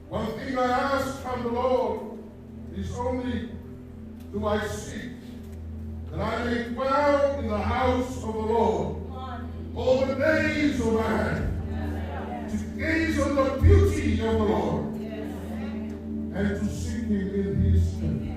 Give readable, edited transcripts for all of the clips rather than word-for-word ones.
One thing I ask from the Lord is only do I seek that I may dwell in the house of the Lord all the days of my life, to gaze on the beauty of the Lord and to seek him in his strength.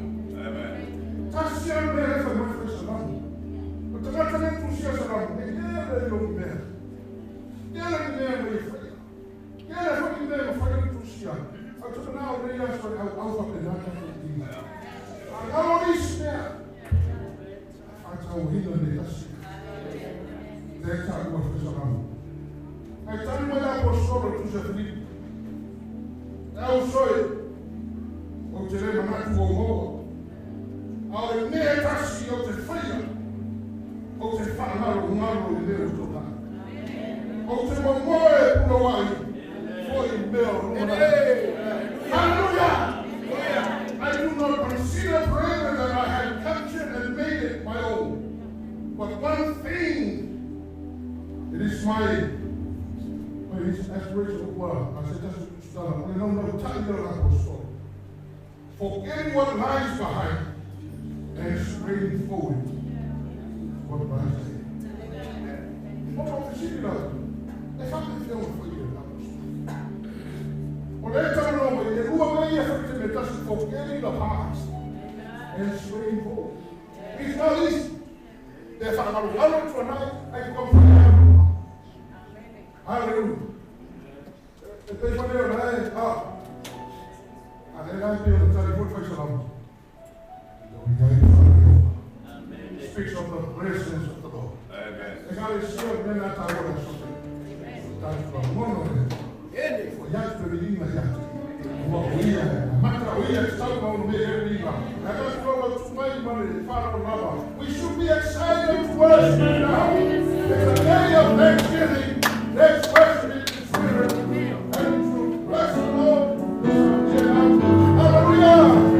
Hallelujah! I do not consider forever that I had captured and made it my own. But one thing, it is my aspiration of work. I said, just start. Forgetting what lies behind and straining forward what lies ahead. What about the city? If I can film for you. Forgetting the past and straying forward. It's not easy. If I'm going to tonight, I come from heaven. Hallelujah. Speaks of the presence of the Lord. And God is sure when that I want something. That's from one of them. For yet to be in the yet. What we are, matter we are talking about me every year. And that's what to my money, Father Lava. We should be excited to worship now. It's a day of Thanksgiving. Next worship in the Spirit. And to bless the Lord. Hallelujah.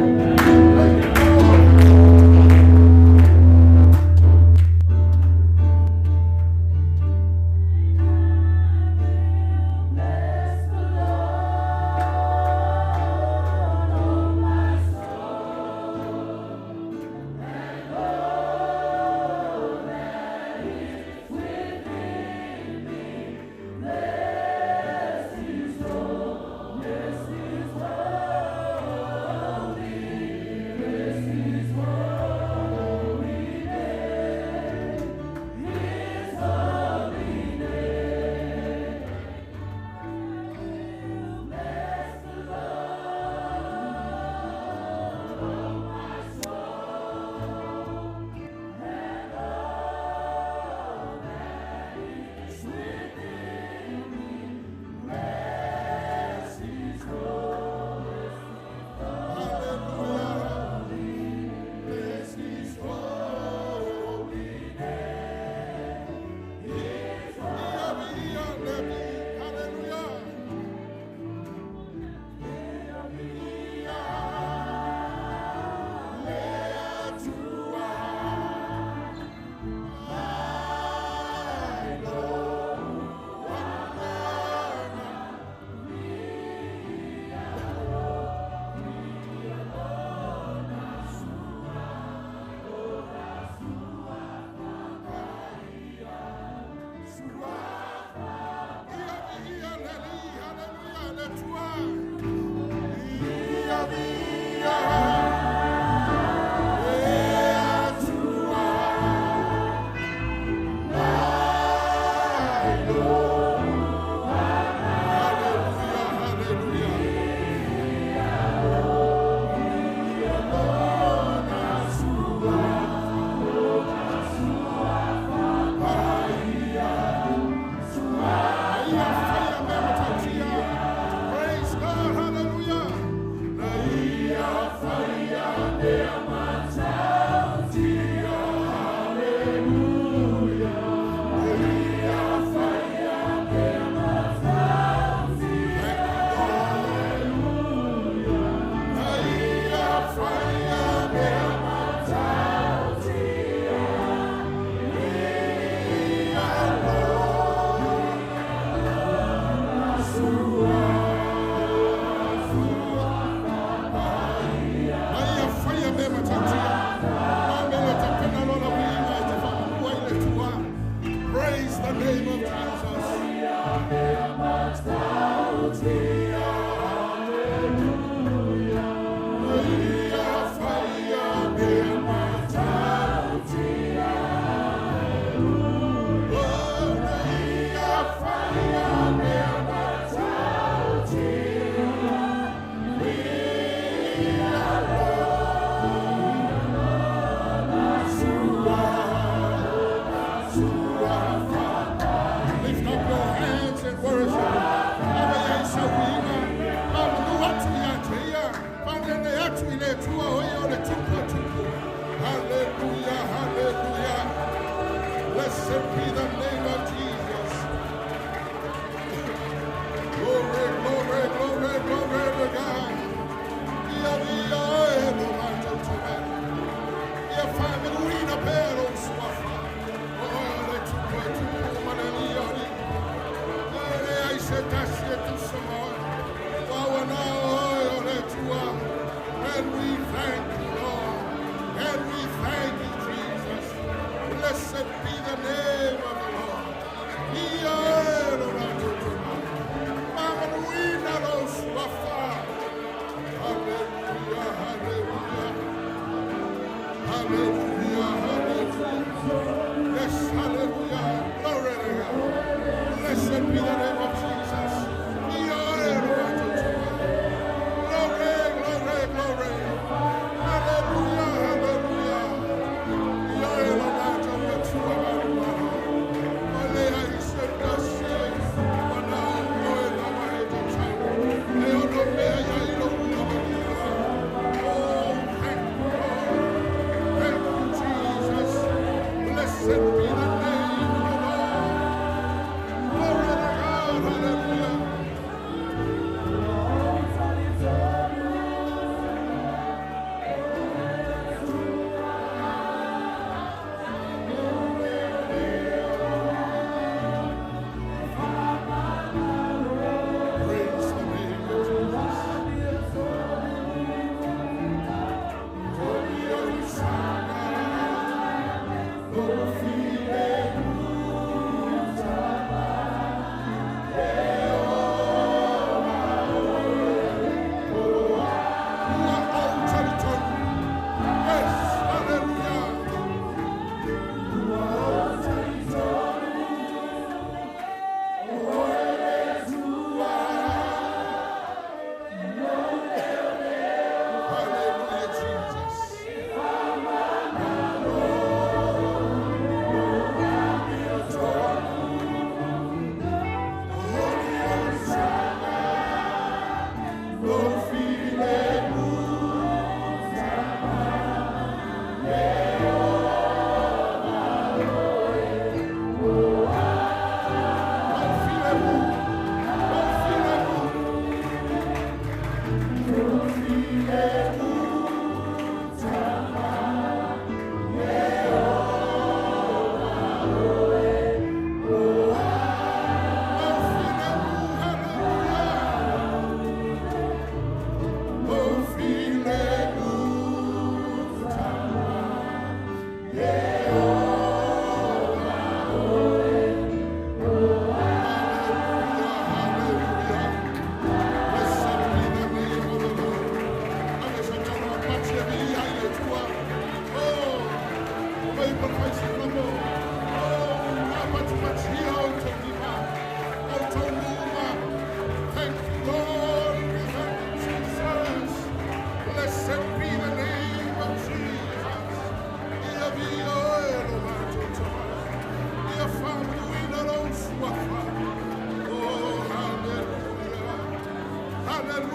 Blessed be the name of Jesus.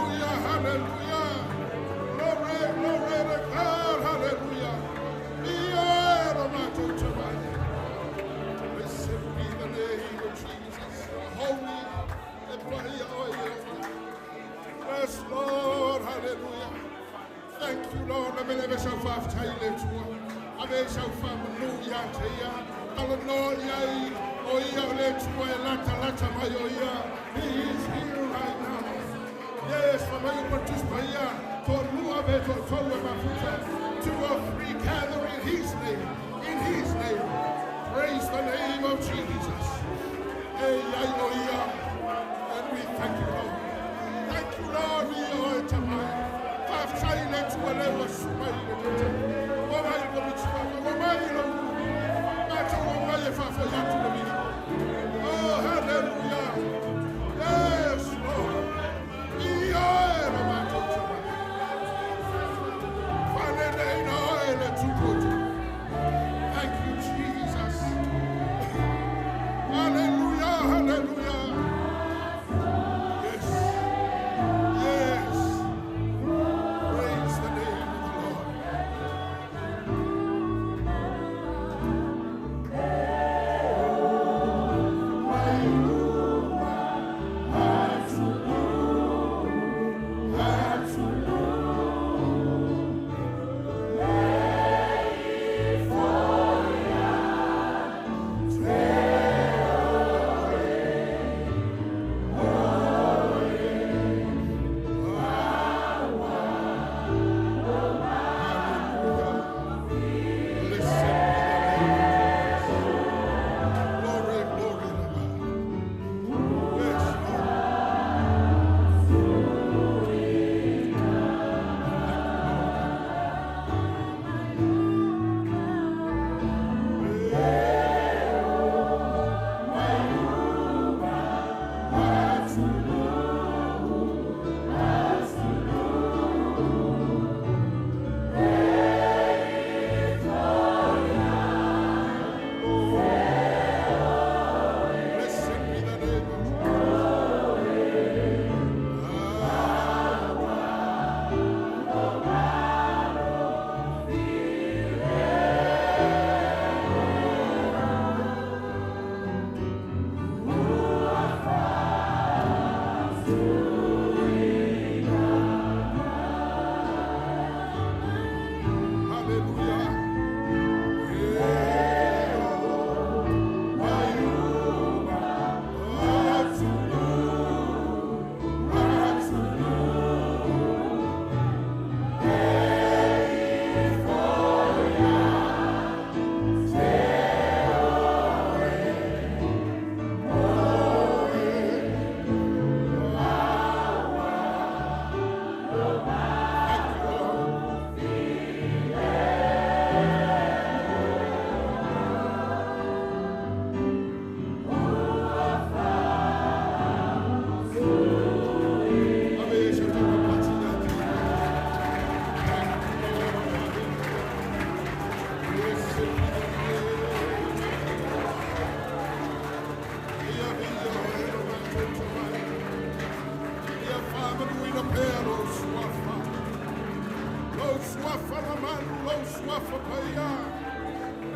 Hallelujah, hallelujah. Glory, glory to God, hallelujah. Blessed be the name of Jesus. Holy. Yes, Lord, hallelujah. Thank you, Lord. I'm in every show for Thailand. I'm in show for Hallelujah. Hallelujah. Oh, yeah, let's go. Lata, Mayoya. He is here right now. Yes, for my participation. For who have it or told my future. 2 or 3 gather in His name. In His name. Praise the name of Jesus. Hey, hallelujah. And we thank you, Lord. Thank you, Lord. We are tonight. I've silent to whatever smile. Oh, hallelujah. Yes, Lord. We are thank you, Jesus. Hallelujah, hallelujah. Yes, yes. Praise the name of the Lord.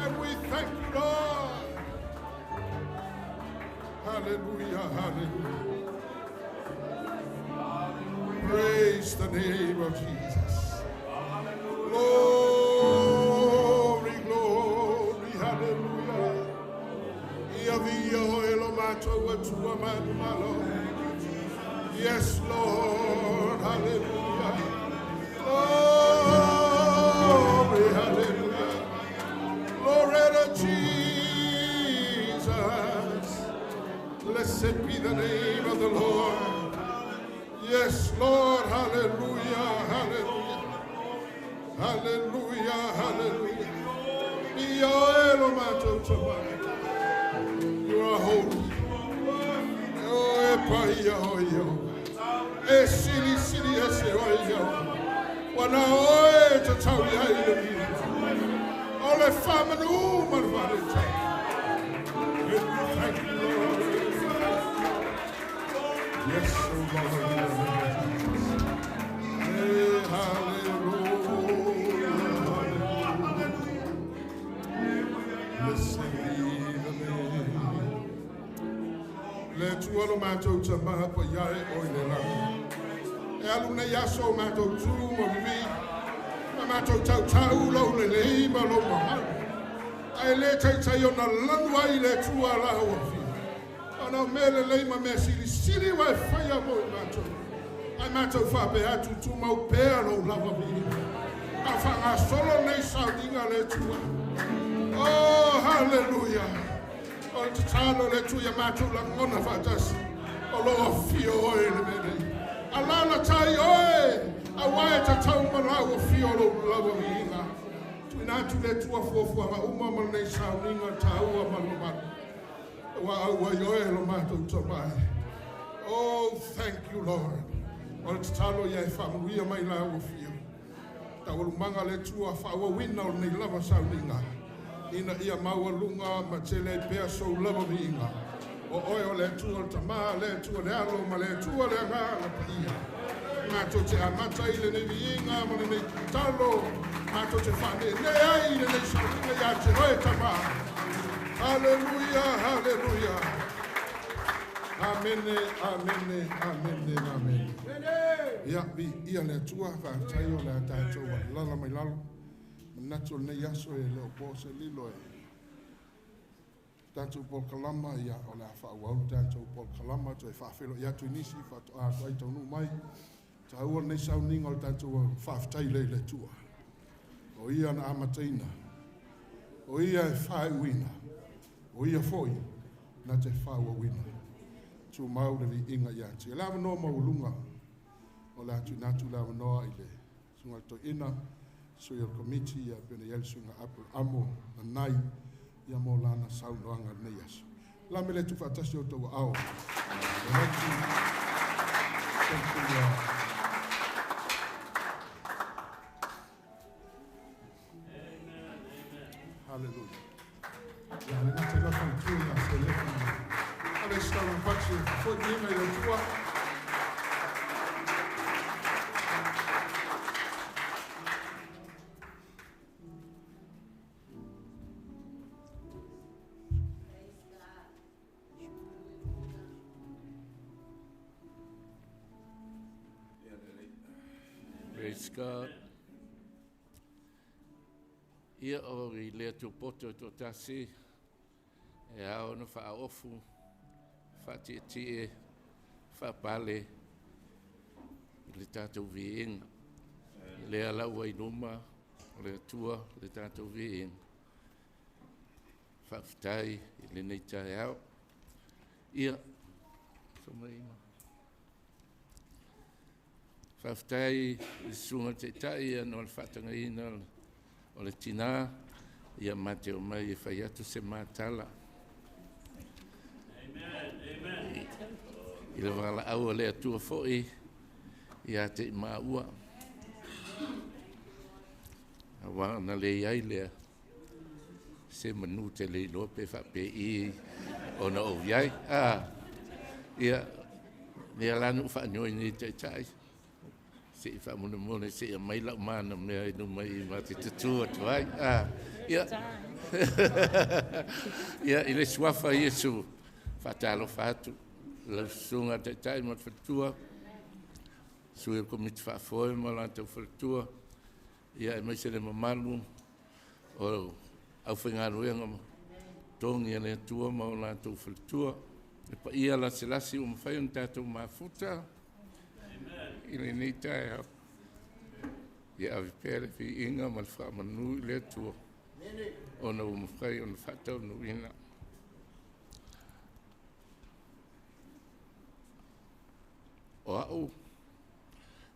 And we thank you, Lord. Hallelujah, hallelujah. Praise the name of Jesus. Glory, glory, hallelujah. Yes, Lord, hallelujah. Glory, hallelujah. Glory to Jesus. Blessed be the name of the Lord. Yes, Lord, hallelujah, hallelujah. Hallelujah, hallelujah. You are holy. Yes, oh Lord, in the name of Jesus. Hey, hallelujah, hallelujah. Blessed be the name. Let you all matter to my for yai oil. Aluna yaso matter to me. Matter to tau lo le ba lo ma. I let I tell you na landwa ile tu ala o. Ana mele le ma mesili sili wa fire mo matter. I matter fa be atu tu mau pero lava vi. Afanga solo nei saudinga le tu. Oh hallelujah. O te talo le tu ya matter la ngona fa tas. O lo fio o le mele. Alana tai oe. Awai ta tau mana o fio lo lava vi. Tuina tu le tu fo ma uma ma nei saudinga tau ma ma. Wa yo lo matter to mai. Oh, thank you, Lord. O te talo ia e whamuia mai la o fio. Ta o manga le tua whaua wina o nei lava sauninga. Ina ia maua lunga ma te le pea so lava vinga. O oi o le tua o tama, le tua le alo, ma le tua le anga la pia. Mato te amata i le ne vinga, ma le ne talo. Mato te whane ne ai le ne sauninga ia te roe tama. Hallelujah, hallelujah. Amen, amen, amen, amen. Ya bi ia le tua fa tayo la tato wa lala mai lalo. Nato ne yaso e le po se lilo e. Tato po kalama ya o la fa wa tato po kalama to fa felo ya tu nisi fa to a to to no mai. Ta o ne sounding o tato fa tai le tua. O ia na amatina. O ia fa wina. O ia foi na te fa wa wina. Tu mau le inga ya te la no mau lunga o la tu natu la no ile sunga to ina so your committee ya pena yel sunga Aperaamo Nanai ya mo lana sau no anga ne yes la me le tu fatasi o to ao thank you hallelujah ya le nata la tu ya Selepa. Stava facendo fornire la tua Praise God. Ia o i lea tu poto to tasi e ao no wha ofu whatiatie, whapale, i le tātou vienga. I lea lau ai numa, le tua, le tātou vienga. Whawhitai, i le nei tae au. Ia, whamaima. Whawhitai, i sunga te tai, anō le whatanga ina, o le tina, ia mate o mai e whai atu se mātala. I le wala au le atua fo'i i a te maua. A wana le iai lea se manu te le lope whape i o na o iai. Ia lea lanu whanoi ni te tai. Se i whamuna mone se i mai lau mana mea inu mai i mati tutua tuai. Ia ia i le suafa Iesu whatalo whatu. La sunga te tai mat fatua sui komiti whaafoe ma la tau fatua ia e mai se le mamalu o au whaingaruenga tongi ane atua ma o la tau fatua e pa ia la selasi o mwhai on tātou mafuta i le nei tae hau ia avi pere fi inga ma le whaamanu i le atua o na o mwhai on whatau no ina. O au,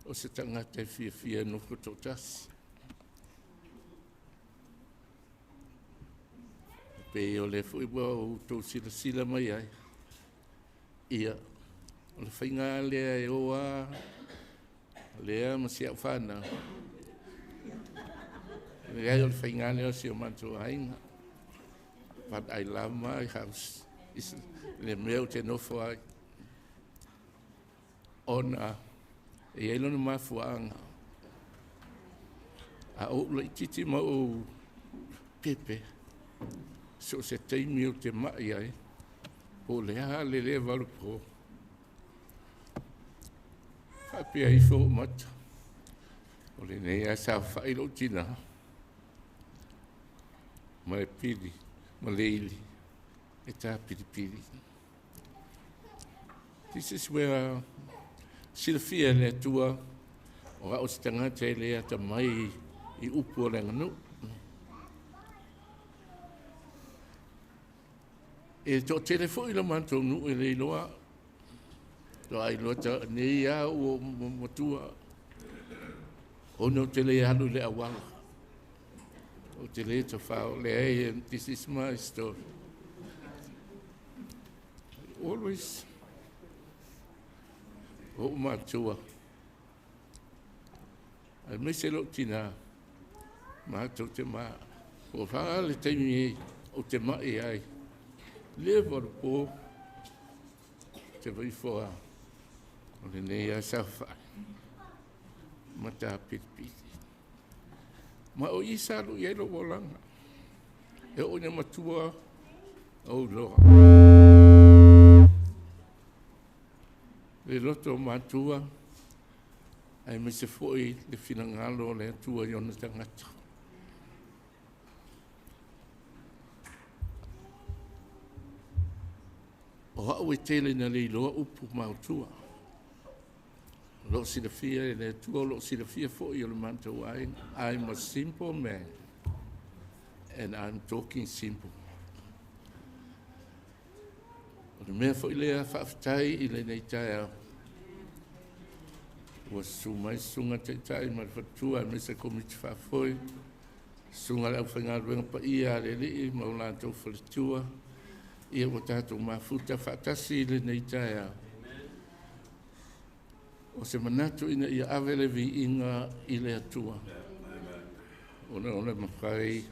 o se tangata e fia no kutotasi. Pe o le fuiwa o tau sila mai ai. Ia, o le whainga lea e oa, lea ma si au whana. Lea o le whainga lea si o manto ainga. Pat ai lama ai haus. Le mea o te nofo ai. ona e elo na mafuanga a o le titi ma o pepe so se teimi o te mai ai o le a le valu po happy ai fo mat o le nei a sa fai lo tina ma e pili ma leili e ta pili. This is where Silfia le tua o a o se tangata e lea ta mai I upu o lenga nu. E to telefo I la manto nu e le iloa. To ai loa ta nei a o motua. O no te le alu le awala. O te le ta whao le ai and this is my story. Always o matua. Ai me se lo tina. Ma tau te maa. O whaa le taimi e o te mai ai. Le waru po. Te vai foa. O le nei a sawhai. Ma tā piripiti. Ma o I salu I elo wolanga. E o ina matua au loa. Le loto matua. Ai me se foi le finangalo le tua I ona tangata. O hao e tele na le iloa upu mautua. Lo silafia e le tua lo silafia fo I o le mantou ai. I'm a simple man. And I'm talking simple. O le mea fo I lea whaafitai I le nei taia. Ua sumai sunga te tai ma fatua e mesa komiti whaafoi. Sunga lau whainga ruenga pa ia le li ma o lantou whalitua. Ia o tātou mafuta whaatasi le nei taia. O se manatu ina ia awele vi inga I le atua. Ona mawhai,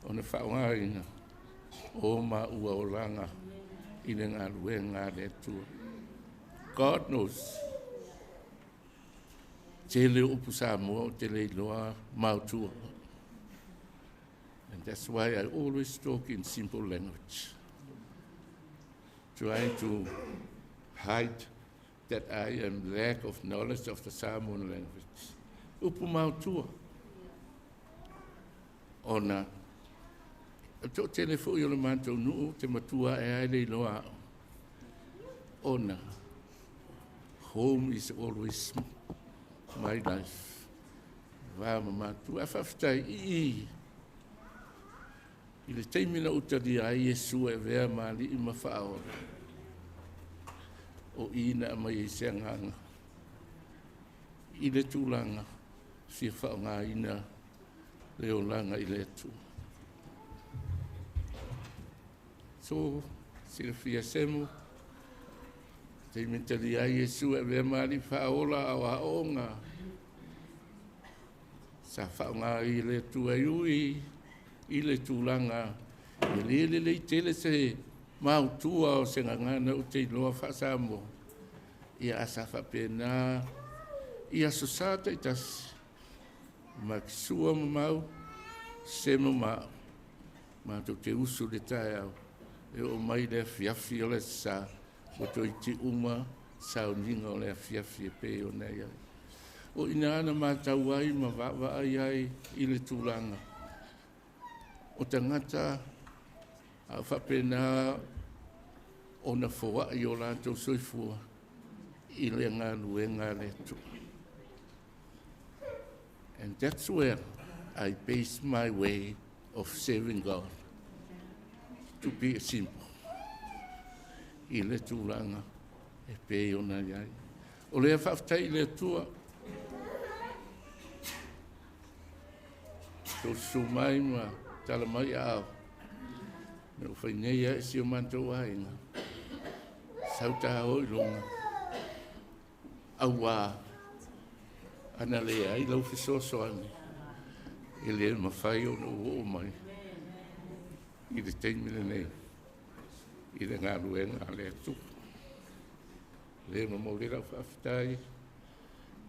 ona whaonga ina. O ma ua o langa I le ngā ruenga le atua. God knows. Te le upu sa mua o te le loa mautua. And that's why I always talk in simple language. Trying to hide that I am lack of knowledge of the Samoan language. Upu mautua. Ona. To telefo I o le mantou nuu te matua e ai le loa. Ona. Home is always my life. Wa mama tu afaftai I le teimina utari a Yesu e vea mali I mawhao. O ina mai I seanganga. I le tūlanga. Fia whao ngā ina leo langa I le tu. So, sila fia semu. Teimintari a Yesu e vea mali whaola au haonga. Sa whao ngā I le tu ai ui. I le tūlanga. I le tele se mautua o se ngangana o te loa whaasamo. Ia asa whapena. Ia sosata I tas. Makisua mau. Semo mau. Mātou te usu le tae au. E o mai le fiafi o le sa. O toi te uma. Sao ninga o le fiafi e pe o nei ai. O ina ana mātau ai ma wawa ai I le tūlanga. O tangata a whapena o na whawa I o lantou soifua I le ngā luenga le tu. And that's where I base my way of serving God. To be simple. I le tūlanga e pe o na iai. O lea whaftai le tua. Tō sumai ma tala mai au. Me o whainei a si o mantou ainga. Sauta hoi longa. Awa. Ana lea I lau fisoso ane. I lea mawhai o no o mai. I le teimina nei. I le ngā ruenga le tu. le mo le la whaftai,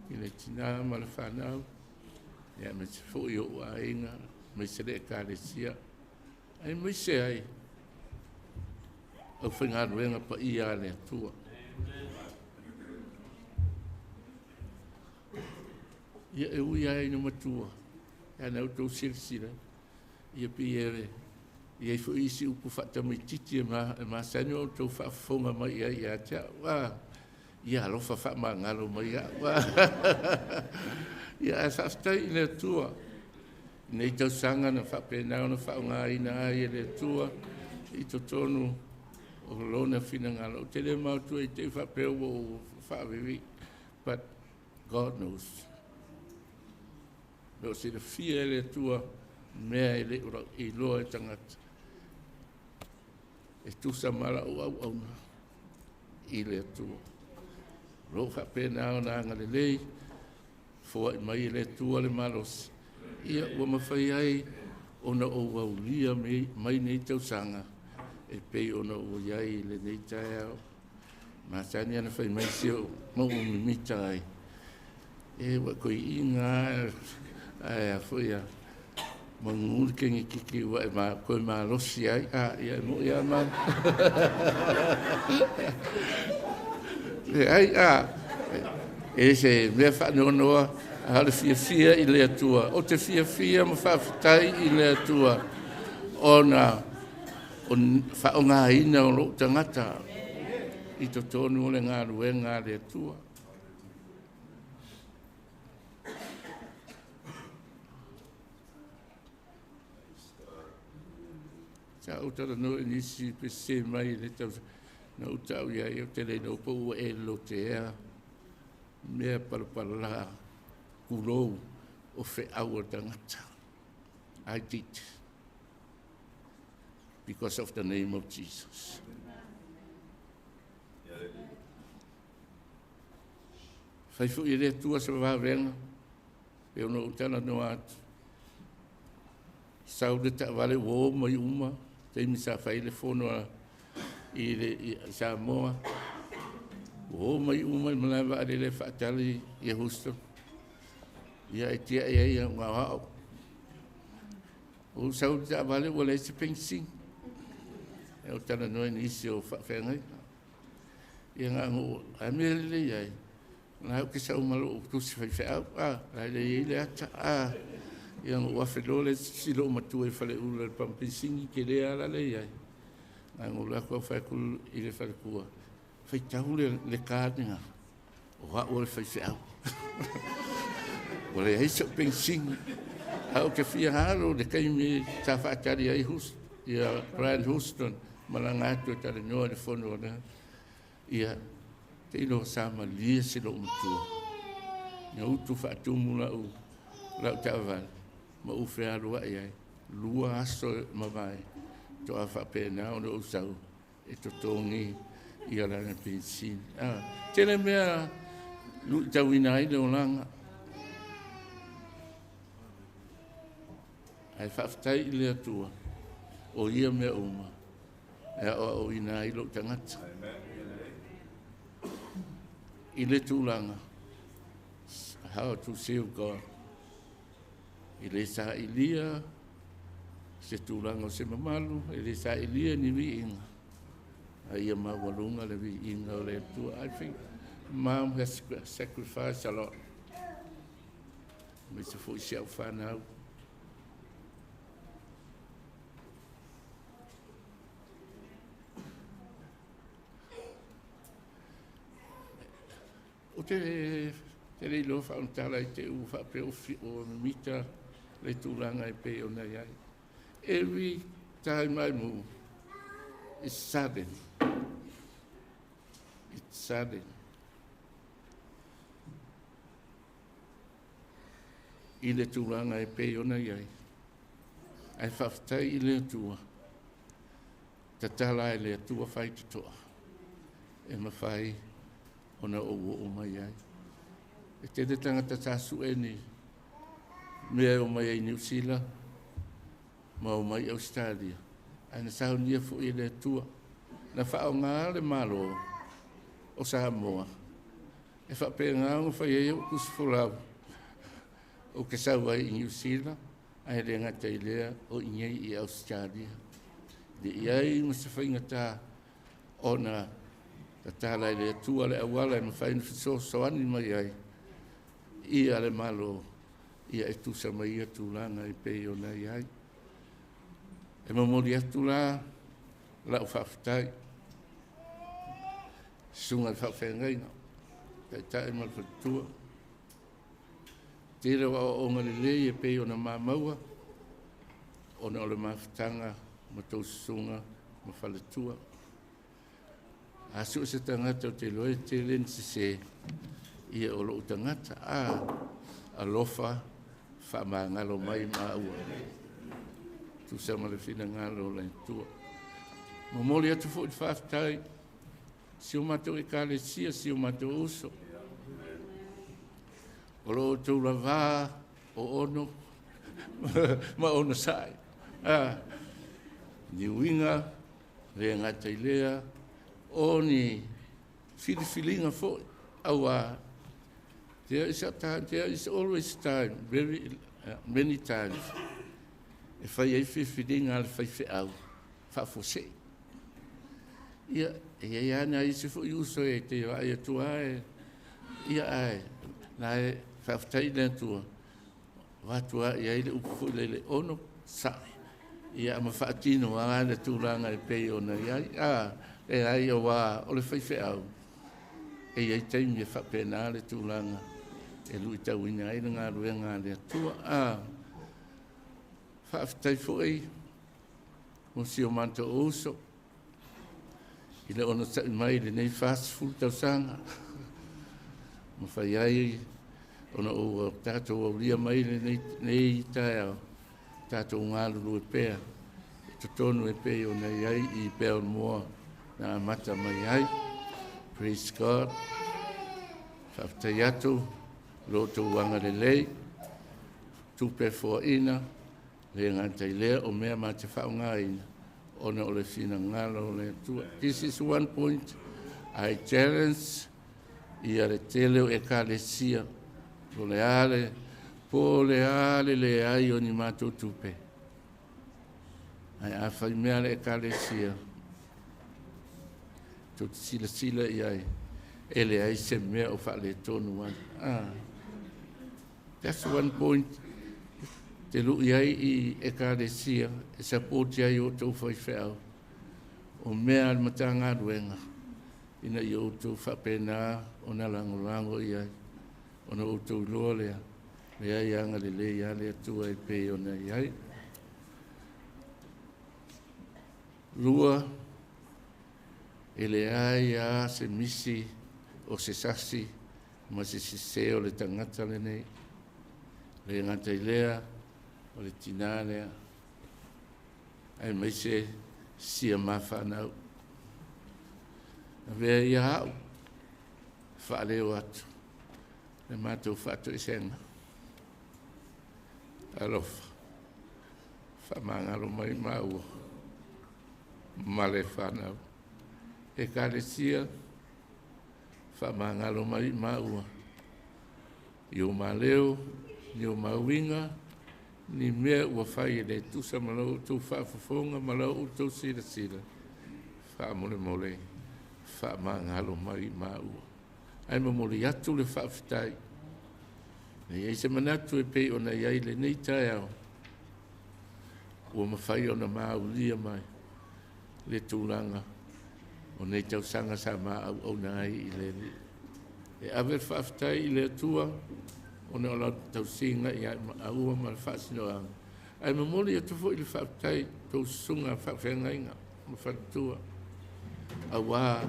i le tina ma le whanau, ia me te fo i o a inga, me se le ka le sia, ai me se ai, au whinga ruenga pa i a le atua. Ia e ui ai no matua, ia nau tau sirisira, ia pi ere, ia i fo isi upu whata mai titi e ma sanyo tau whaafonga mai ia tia, wā, ia alofa wha ma ngalo mai ia, wā, ia a whaftai i le atua, nei tau sanga na whapenao na whaonga ina ai e le atua, i to tonu o lona whina ngalo, te le mautua i te whapeo o whaawiwi, but God knows. Leo se le fia le tua mea e le ura i loa e tangata. E tusa mara au na i le tua. Lo whapena au na anga le lei, fua i mai le tua le malos. Ia ua mawhai ai o na o au lia mai nei tau sanga. E pei o na o iai le nei tae au. Ma tani ana whai mai sio mau mimita ai. E wa koi inga ai a foi a mangul kengi kiki wa ma ko ma losi ai a ia mo ia ma ai a ese me fa no a le fia i le tua o te fia ma fa tai i le tua ona on fa ona ina o lo tangata i to tonu le ngā ruenga le tua. Utara no inisi pe se mai le tau na utau ia i o te le no po e lo te ea mea parapara kurou o fe aua tangata. I did. Because of the name of Jesus. Whaifu i rea tua sa wawenga e ono utana no atu. Saude ta vale wo mai uma. Te mi sa fai le fono i le sa moa. O mai uma mana va le fatali e Houston. Ia tia ia nga ha. O sa uta vale o le se pensing. E o tana no inicio fa fenga. Ia nga ngo a me le ia. Na o que sa o malo tu se fai fa a le ata yang wafedole silo matu e fale ula pampisingi ke le ala le ai ang ula ko fa kul ile fa ku fa taule le kadinga o ha o fa fa o le hiso pensing au ke fia halo de kai mi ta fa tari ai hus ia Brian Houston malanga tu ta no de fono na ia te no sama li silo matu no tu fa tu mula u la ta va ma u fea lua ai lua aso ma vai to a fa pena o no usau e to tongi i ala na pensin tele mea lu tawina i le olanga ai whaftai i le atua o ia mea uma e o ina i lo tangata i le tūlanga how to save God i le sa ilia se tūlanga o se mamalu i le sa ilia ni vi inga a ia mawalunga le vi inga o le atua. I think Mom has sacrificed a lot me se fo isi au whanau o te rei lo whaontara i te uwha pe o mita le tūranga e pe o nei ai. Every time I move, it's sudden. It's sudden. I le tūranga e pe o nei ai. Ai whaftai i le tua. Ta tala e le tua whai te toa. E mawhai ona o mai ai. E te tangata tasu e ni mea o mai ai New Zealand, ma o mai Australia. Ai na sau nia fo i le tua. Na whao ngā le malo o Samoa. E whapengā o whai e o kusifulau. O ke saua i New Zealand, ai renga te ilea o inei I Australia. De iai mo se whaingata o na tatala I le tua le awala e mawhainu fiso soani mai ai. Ia le malo, ia e tusa mai ia tūlanga I pei o nei ai. E mamori atu la o whawhitai. Sunga whawhengaina. Kai tae mal whatua. Tere wa o ngalilei e pei o na māmaua. O na ole mawhitanga, ma tau sunga, ma whaletua. Asu se tangata o te loe te lensi se ia o lo tangata. A lofa whamangalo mai maua. Tu sama le fina ngalo le tua. Mamoli atu fo I whawhitai. Si o mato e kale sia, si o mato uso. O lo tau la vā, o ono, ma ono sai. Ni winga, rea ngata ilea, o ni filifilinga fo, awa. There is always time, many times. E whai ei whiwhiringa le whai whiau, whawhose. Ia, ia ana I se fo I uso e te ai atua e, ia ai, na e whawhitai le atua. Watua ia I le upu le ono, sae. Ia ama whaatino a le tūranga e pei ona iai, e ai o wā, o le whai whiau. E iai taimi e whapena le tūranga. E lui tau ina ai ngā ruenga le atua. Whawhitai fo ei, mo si o manto uso. I le ono sai mai le nei fast food tau sanga. Ma whai ai, ono o tātou au ria mai le nei tae au. Tātou ngālulu e pēr. Totonu e pē o nei ai I pēr moa na mata mai ai. Praise God. Whawhitai atu, loto wanga le lei. Tupe fo ina, le ngantai lea o mea ma te whaunga ina. Ona o le fina ngalo le tua. This is one point I challenge ia le teleo e ka le sia. Po le ale le ai o ni mātou tupe. Ai a whai mea le e ka le sia. Tō te sila I ai. E le ai se mea o wha le tonu an. That's one point. Te lu iai I e ka le sia, e sapoti ai o tau whai whiau. O mea al matanga ruenga. Ina I o tau whapena, o na lango iai. O na o tau loa lea. Lea ianga le lea lea tua e pe o na iai. Lua, e le ai a se misi o se sasi, ma se seo le tangata le nei. Le ngata I lea, o le tina lea, ai mai se sia mawhanau. A vea ia hau, whaaleo atu, le mātou whātou I senga. Alofa, whamangalo mai maua, male whanau. E kare sia, whamangalo mai maua. I o maleo, ni o mawinga, ni mea ua whai le tusa malau tau whaafafonga malau tau sira. Whaamole mole, whaamangalo mai maua. Ai mamole atu le whaafitai. Nei eise manatu e pei ona iai le nei tae au. Ua mawhai ona maaulia mai. Le tūranga. O nei tau sanga sa maau au nai I le li. E awer whaafitai I le atua. Ona ola tau singa I aua ma le whaasino anga. Ai mamoli atu fo I le whaafitai tau sunga whaafenga inga. Ma whaatua. Awa,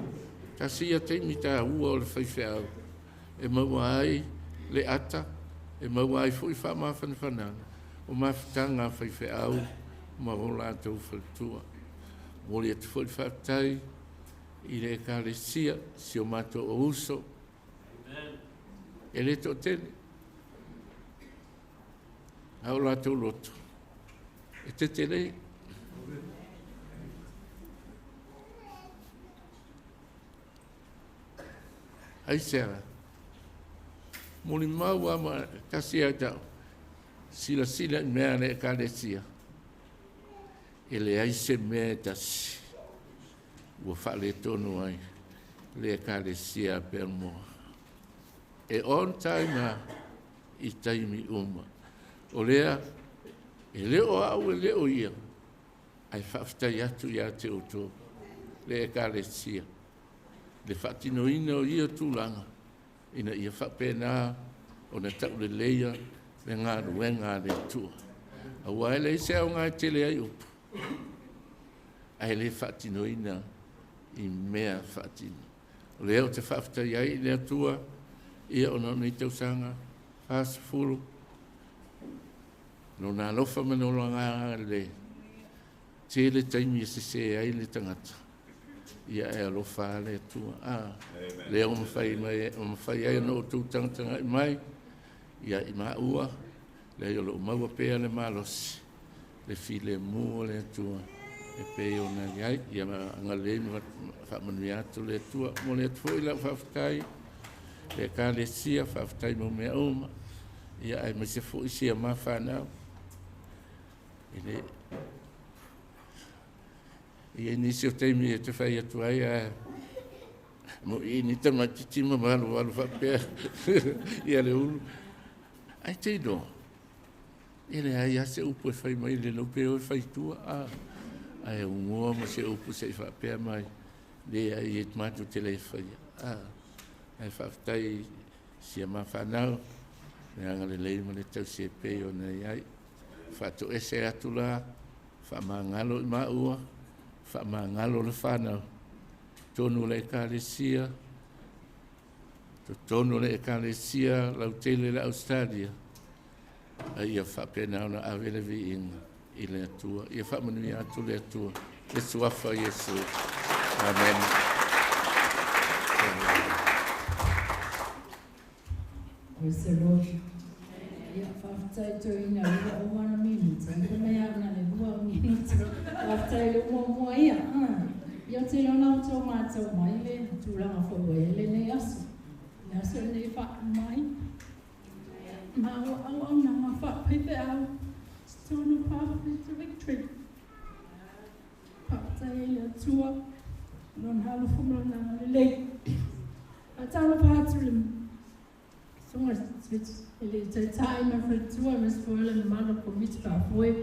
ta sia teimi ta ua o le whaiwheau. E maua ai le ata. E maua ai fo I whaamawhanawhanana. O mawhitanga whaiwheau. Ma hola tau whaatua. Moli atu fo I le whaafitai. I le kare sia, si o mato o uso. E le to tele. Hau la tau loto. E te tele. ai sera. Muli mau ama kasi ai tau. Sila i mea le kalesia. E le ai se mea tasi. Ua whale tonu ai. Le kalesia per moa. E on taima i taimi uma. O lea, e leo au e leo ia. Ai whaftai atu ia te oto. Le kalesia. Le whatino ina o ia tūlanga. Ina ia whapena o na tau le leia me ngā ruenga le tua. A wai le se au ngā tele ai upu. Ai le whatino ina i mea whatino. O leo te whaftai ai le tua ia o nana i tausanga whasa furu. No nā lofa manola ngā le tele taimi se ai le tangata. Ia e alofa le tua. Leo mawhai ai no tu tangtanga i mai. Ia i maua. Leo lo maua pea le malosi. Le file mua le tua. E peo na iai. Ia anga le whamanu atu le tua. Mo le tui la whaftai. Le ka le sia whaftai mo mea uma. Ia ai mase fo isi a mawhanau. Ile ia nisi o teimi e te whai atu ai mo i ni te matitima malu walu whapea ia le ulu ai te do ele ai a se upu e whai mai le lope o e whai tua ai ungoa ma se upu se whapea mai le ai e matu te le whai ai whaftai si a mawhanau le anga le leima le tau se peo nei ai whatu ese atu la whamangalo i maua whamangalo le whanau tonu le ekalesia tonu le ekalesia lau tele le Australia ia whapena ona awele vi inga i le atua ia whamanui atu le atua le suafa Yesu Amen. Praise the Lord. Ia whaftai to ina ua o wana minuta. Ika mea ana le ua o minuta. Whaftai le ua ia. Ia te lona o tō mātou mai le. Tūranga whaue le nei aso. Le aso nei wha mai. Ma au na ma wha pepe au. Stone pathway to victory. Whaftai le atua. Non halo whamana le lei. A tāna pātu le songa switch. Ele te taima whatua mes fuela na mana po miti pathway.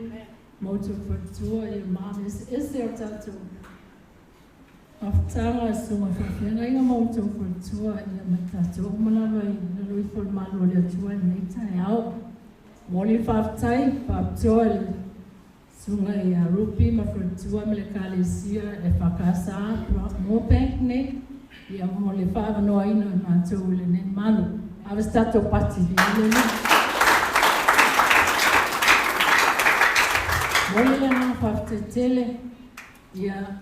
Moto whatua e mana ese o tātou. Aftanga songa whawhianga inga moto whatua e mai tātou. Umalawa i nalui whole mano le atua e nei tai au. Moli whaftai, whaftua le sunga i a rupi ma whatua me le kalesia e whakasa mo bank nei. Ia mo le whaavanoa ina mātou le nei mano. Ava stato pati di Moile na parte tele ia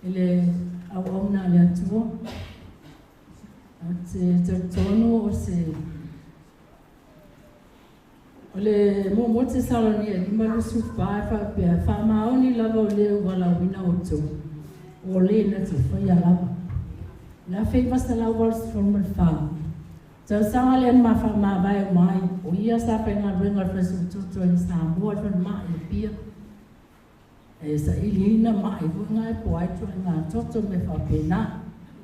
ele awona le atu ate tono o se ole mo te saloni e ma su fa pe fa ma oni lava le wala wina oto ole na te fa ya lava la fei basta la wars from the farm. So sangalen ma fa ma vai mai o ia sa pe na renga fresu to in sa mo von ma e pia. E sa ilina ma e nga po ai to nga to me fa pena.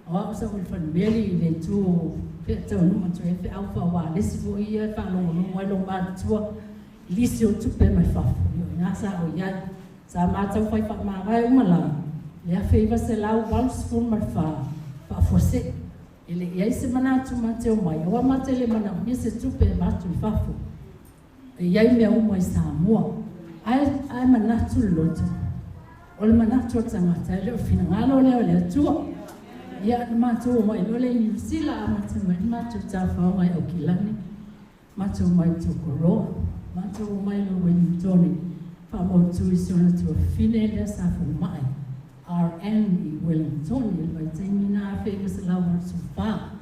O sa ul fan beli le tu pe to no to e au fa wa le si vo ia fa lo no lo ma to lisio tu pe me fa. Na sa o ia sa ma to fa ma vai uma la. Le fei basta la wars from the farm. Pa forse ele ia se manatu mateo mai o matele mana mi se tupe matu fafu e ia me o mai Samoa ai manatu loto o le manatu tangata le finangalo le tua ia matu mai lo le New Zealand matu tafa mai o kilani matu mai tukoro matu mai lo Wellington fa mo tu isona tu fine le safu mai RN Wellington vai terminar a feira se lá o sofá.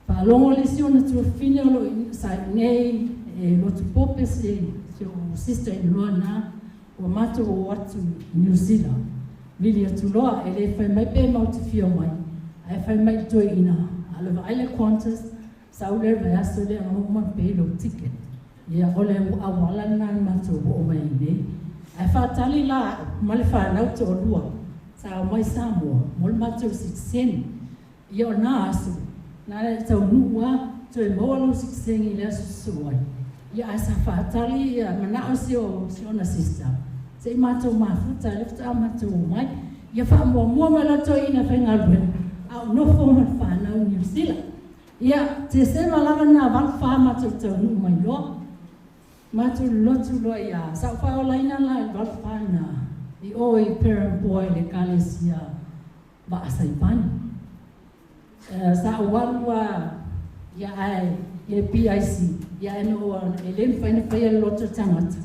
Falou a lição na tua filha lo sai nei lo tu pope se seu sister in law na o mato o atu New Zealand. Vilia tu loa ele foi mai pe mau te fio mai. ai whai mai toi ina, ala wa aile Qantas, sa ule vai aso le ang uma pelo ticket. Ia ole awala na mato o mai ne. Ai whaatali la, male whanau to olua, sa mai Samoa, mol mato 6 ia o nā aso, nā le tau nua, to e moalo 6 i le aso suai. Ia asa whaatali, ia manao si o na sister. Se i mato mafuta, lefta a mato o mai, ia wha mua mai lato ina whenga ruena. Au nofo man whanau New Zealand. Ia, te sema lava nā walwha mato tau nua mai loa. Mato lotu loa ia, sa whaolaina la i walwha na i oi parent boy le kalesia ba asai pani. Sa walwa ia ai, ia PIC, ia eno e len whaina whaia loto tangata.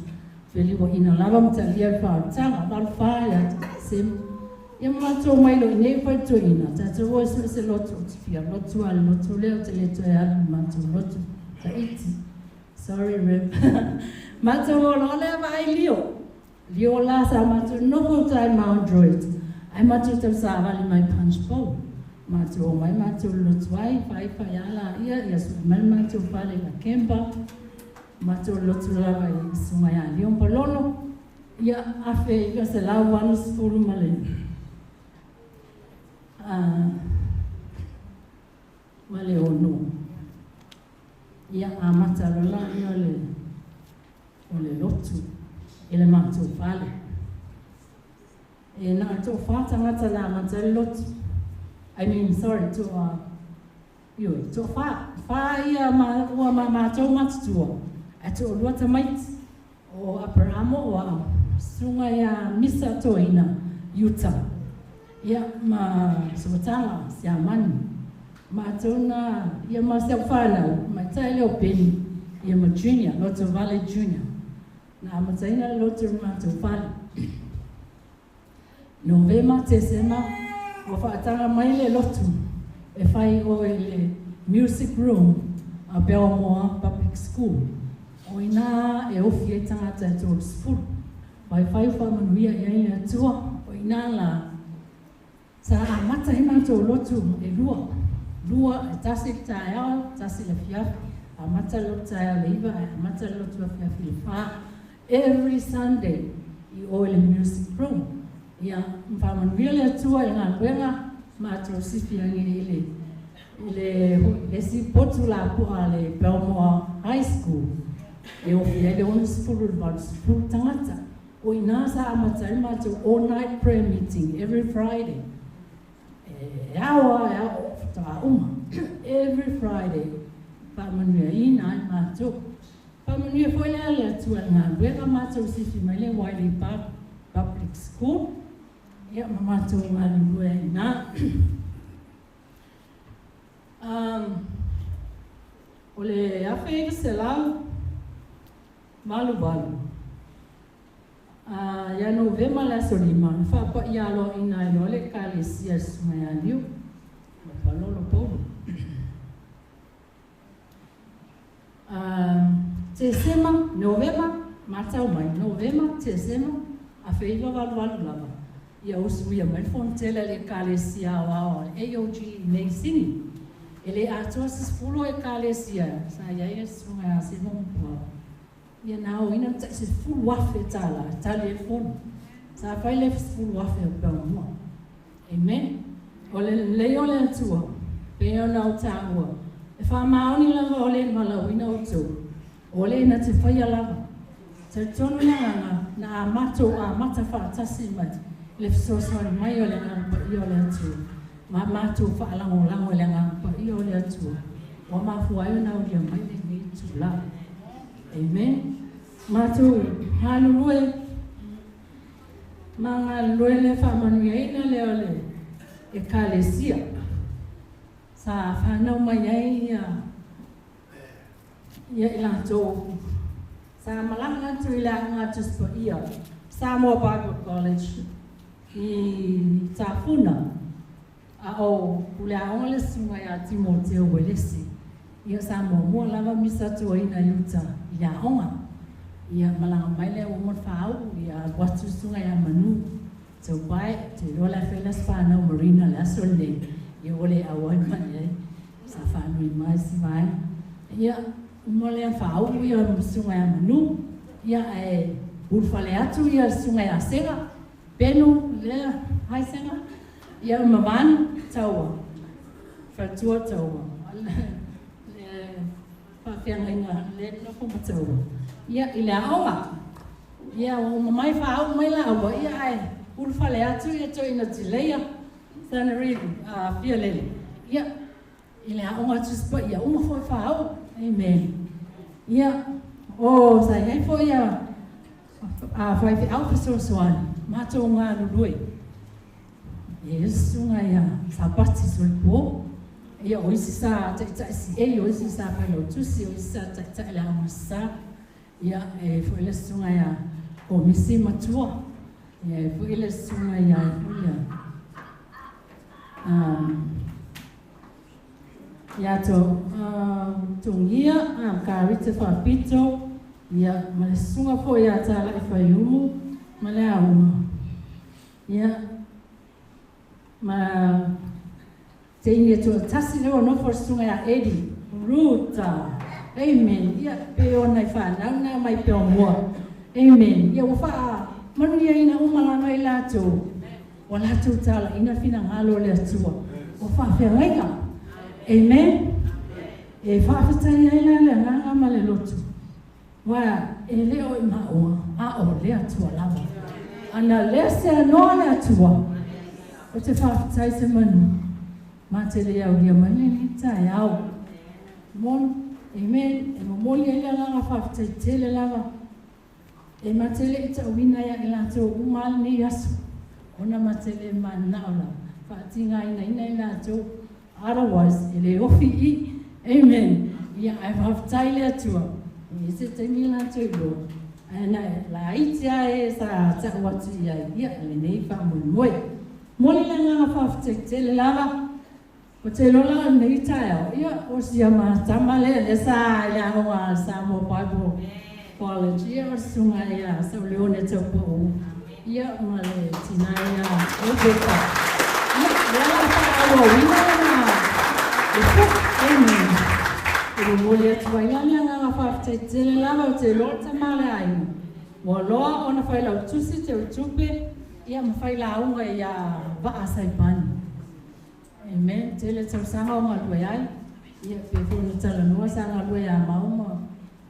Feli wa ina lava mtalia whaotanga, walwha ia sem. Ia mato mai lo inei whaitu ina, tato oi se loto utifia, loto al, loto leo te leto e alu mato loto ta iti. Sorry, Rip. Mato o lole vai lio. Lio la sa mato no tai Mount Droid. Ai mato tau sa vale mai punch bowl. Mato o mai mato lo tuai, fai ala ia su mai mato vale la kemba. Mato lo tua vai sunga ia lio pololo. Ia afe ia se la wanu skulu male. Male o no. Ia a matarola i o le lotu, i le mātou whale. E nā tō whātangata nā matari lotu. I mean, sorry, tō whā ia ua mātou matutua. A tō luata maiti o Aperaamo o sunga ia misa tō ina, Utah. Ia suatanga, sia mani. Matona, ia masau whanau, mai leo peni, ia ma junior, Loto Valley Junior. Nā mataina loto mātou whale. Novema te sema, o whaatanga mai le lotu, e whai o le music room a Aperaamo Public School. O ina e ofi e tangata e tōru spuru. Mai whai whamanuia i aile atua, o ina la, sa a mata he mātou lotu e lua. Lua e tasi tae ao, tasi le fiafi, a mata lo tae ao le iwa, a mata lo tua fiafi le wha. Every Sunday, i o le music room. Ia mpamanuia le atua e ngā luenga, mātou sifiangi le si potu la pua le Aperaamo High School. E o fia le onu sifuru tangata. O ina sa a mata e mātou all night prayer meeting every Friday. Every Friday, pamanuia ina ai mātou. Pamanuia foi le atua ngā luenga mātou sifi mai le Wiley Park Public School. Ia ma mātou ngā lua ina. O le awhi e se lau, malu. Ia Novema le aso lima, whapa i alo ina ino le kalesia sunga ia liu. Palolo polo. Te sema, Novema, matau mai, Novema, te sema, a whaiwa walu lava. Ia usu ia mai fontela le kalesia awa AOG nei sini. E le atua sisfulo e kalesia, sa ia e sunga ia se nompua. Ia nao ina ta se full wafe tala, tali e fono. Sa whai le full wafe o Aperaamo. Amen. O le leo le atua, peo nau tāua. E wha maoni lava o le malawina o tō. O le na te whaia lava. Te tonu nganga na a mato a mata whaatasi mai. Le fisoswari mai o le ngapa i o le atua. Ma mato whaalango le ngapa i o le atua. O mafuaio na o lia mai le ngi tula. Amen. Mato halulue. Mga lue le whamanuia ina leo le. E kalesia. Sa whanau mai ai ia ilato. Sa malanga tu ilanga tuspo ia. Samoa Bible College. I Tafuna. A o kule aonga le sunga ia Timoteo welesi. Ia Samoa mua lava misa tu ina Utah. Ia aonga. Ia malanga mai le umot whau. Ia watu sunga ia manu. So pai, te rola felas whanau marina la sonde. Ia ole awai mai sa whanui mai si mai. Ia umole a whau ia sunga a manu. Ia e urwhale atu ia sunga a senga. Penu lea hai senga. Ia mamanu taua. Whatua taua. Whawhianga inga le noko mataua. Ia i le aoa. Ia o mamai whau mai la awa. Ia ai urwhale atu ia to ina tileia. Sana riri, pia lele. Ia, ile a onga tuspa, ia uma foi whao. Amen. Ia, sai hei foi ia, whai fi au pastoral soani. Mato ngā rurui. Yesu ngā ia, sa pati soli po. Ia oisi sa, tai si ei, oisi sa palo tusi, oisi sa tai le ama sa. Ia, foi le sunga ia, o misi matua. Ia, foi le sunga ia, ia. Ia tungia ka rite fa pito ia male sunga fo ia tala e fai umu male au ia ma te inge to tasi leo no for sunga ia edi ruta amen ia pe ona fa na mai pe mo amen ia fa manu ia ina umala mai Latu o Latu tala ina fina ngalo le atua o fa whenga amen e fa fitai ai le nganga ma le lotu wa e leo i maua a o le atua lava ana le se no le atua o te fa fitai se manu ma te le au ia mani ni tai au mon amen e mo moli ai le nganga fa fitai te le lava e ma te le ita uina ia i Latu umal ni asu ona matele manaula fatinga ina to otherwise ele ofi I amen ia I have taile atua ise te mila to lo ana la itia e sa ta watu ia le nei fa Moimoi moli langa fa tele lava o te lola nei taio ia o sia ma tamale le sa ia o sa mo Bible college ia o sunga ia sa leone te po ia male tinaya obeka ia la pa o ina amen o mole tua ia nga fa te lava te lota male ai mo loa ona fai la tusi te tupe ia ma fai la unga ia va asai pan amen tele tau sanga o malua ai ia pe fona tala noa sanga lua ia mauma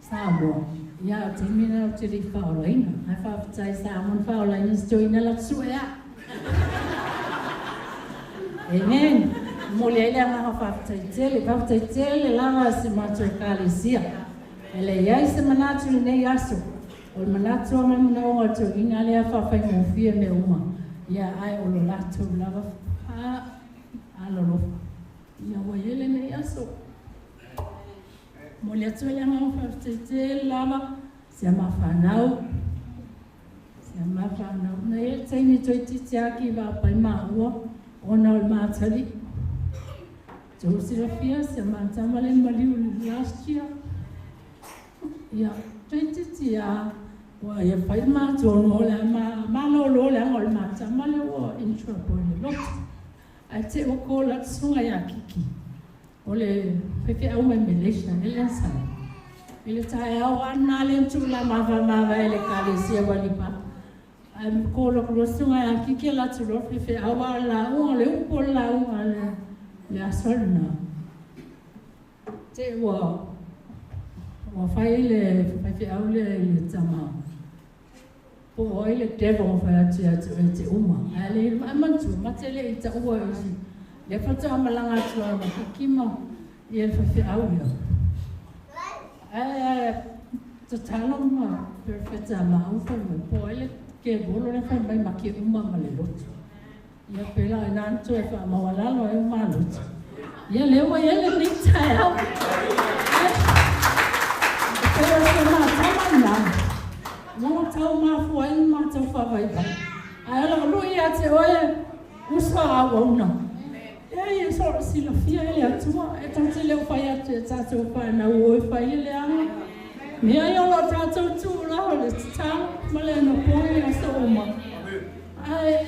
samo ia te mina o te ri Paula ina. Ai whawhitai sa amon Paula ina sto ina la tsuea. Amen. Mole ele anga whawhitai tele lava se matua kalesia. Ele iai se manatu nei aso. O manatu o mamuna o atu ina lea whawhai mofia me uma. Ia ai o lo Latu lava. Alolo. Ia wai ele nei aso. Mole atu ele anga whawhitai lava. Sia mawhanau. Na e taini toi titiaki wa pai maua. Ona o mātari. Josirafia sia mātamale maliu last year. Ia toi titia. Wa ia pai mātono le malolo le angol mātamale o intrapole lotu. Ai te o ko la tsunga ia kiki. Ole pepe au mai Malaysia ele sai. Ele tai au ana le tula mava ele kalesia walipa. Am ko lo sunga ia kiki la turo pepe au la o le upo la o le asorna. Te wa fai le pepe au le tama. Po ele devil fa te uma. Ale amantu matele ita uwa isi. Le fata amalanga tua makikima ia pepe au ia. Totaloma perfecta ma ufa mo ele ke bolo le fa mai maki uma male lotu. Ia pela nanto e fa mawalalo e uma lotu. Ia lewa ele ni tai au. Pero se ma tamana. Mo tau ma foi ma tau fa vai ba. Ai la lu ia te oe usa awona. E so si la fia ele atua e tanto le fai atu e tato fa na o fai ele ama. Me ai ola tato tu la o le tau male no poi a so uma. Ai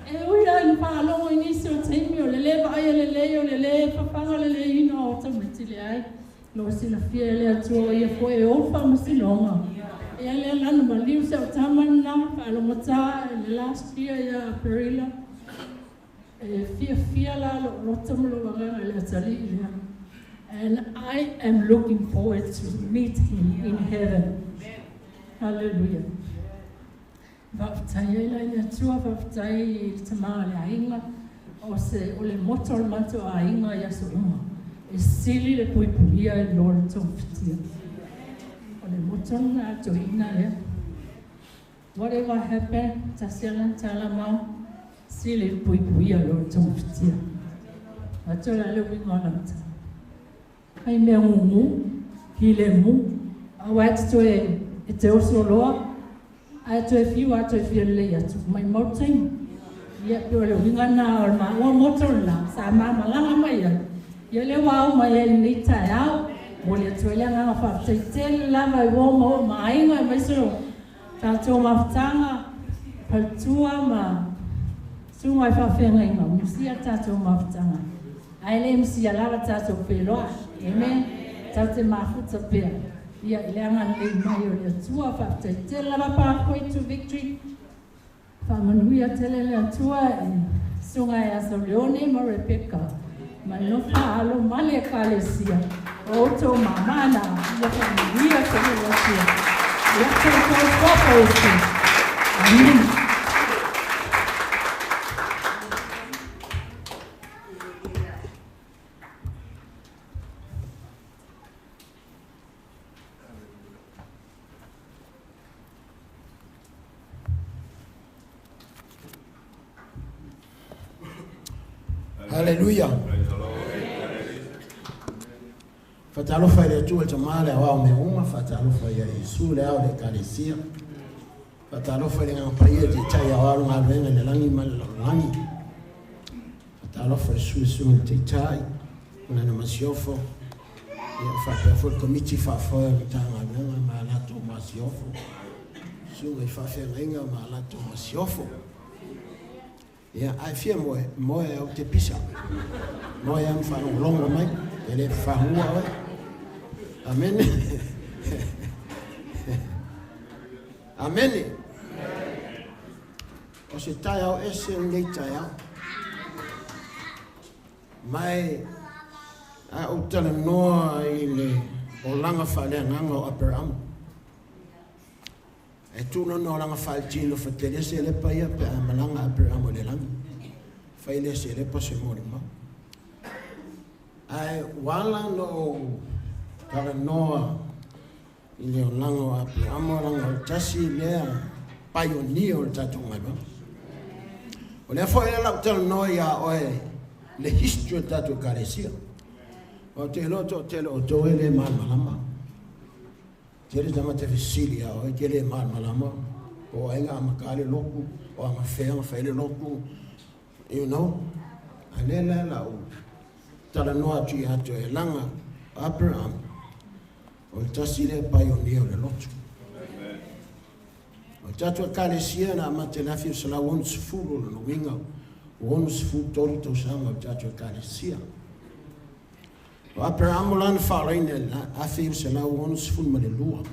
Uia in pālongo inisi o taimi o lele vai o lele papanga lele ino o tamatili ai. Lo sila fia le atua ia fo e ofa masinonga. Ia le lana maliu se o tamana pālongo tā le last year ia Aperaamo. Fia la lo tamalo wanganga le atali ia. And I am looking forward to meet him in heaven. Hallelujah. Whaftai ela ina tua whaftai tamā le ainga o le moto le mato a ainga ia so uma. E sili le puipuia e lora tōwhitia. O le moto na ato ina lea. Whatever happened, tasialan tala mau, sili le puipuia lora tōwhitia. Ato la le wingona ta. Hai mea ngumu, hile mu, awat to e te oso loa, ai to e fiu ato e fia le atu, mai mautain. Ia pio le wingana o ma o motorla, sa mama langa mai ai. Ia le wau mai e ni tai au, mo le atu e langa whaftai tele lava i wongo ma ainga mai so, tātou mawhtanga, paltua ma, sunga i whawhenga inga, musia tātou mawhtanga. Ai le msia lava tātou peloa. Amen. Tate mafuta pia. Ia ileanga le mai o le atua whaftai tele lava pathway to victory. Whamanuia tele le atua e sunga e asa leone ma Rebecca. Ma nofa alo male kalesia. O to mamana. Ia whamanuia tele le atua. Ia tele kopo esi. Amen. Hallelujah. Fatalofa ile tu tamale wao meuma fatalofa ya Yesu leo le kalesia. Fatalofa ile ngampaye de taya wao ngavenga le langi malangi. Fatalofa Yesu te tai una na masiofo. Ya fa for committee fa for tanga na Latu masiofo. Sunga fa fenga ma Latu masiofo. Ya ai fia mo e o te pisa. Mo e am fa longa mai, ele fa hua. Amen. Amen. O se tai au ese nei tai au. Mai a o tala noa i le o langa fa le nganga o Aperaamo. E tu no langa faltino fatele Selepa ia pe malanga Aperaamo le langa. Faile Selepa se Moimoi. Ai wala no kara noa i le langa Aperaamo langa tasi le pioneer tatu ngaba. O le fo ele la tala noa ia oe le history tatu karesia. O te loto tele o toele malama. Tele tama te visilia o tele malama o ainga makale loku o ama fea fele loku you know alela la o tala noa tu ato e langa Aperaamo o tasile pioneer le lotu o tatu kalesia na mate la fi sala wons fulu no winga wons fu tolto sama tatu kalesia o Aperaamo lan faraine a fi sala wons fu malelua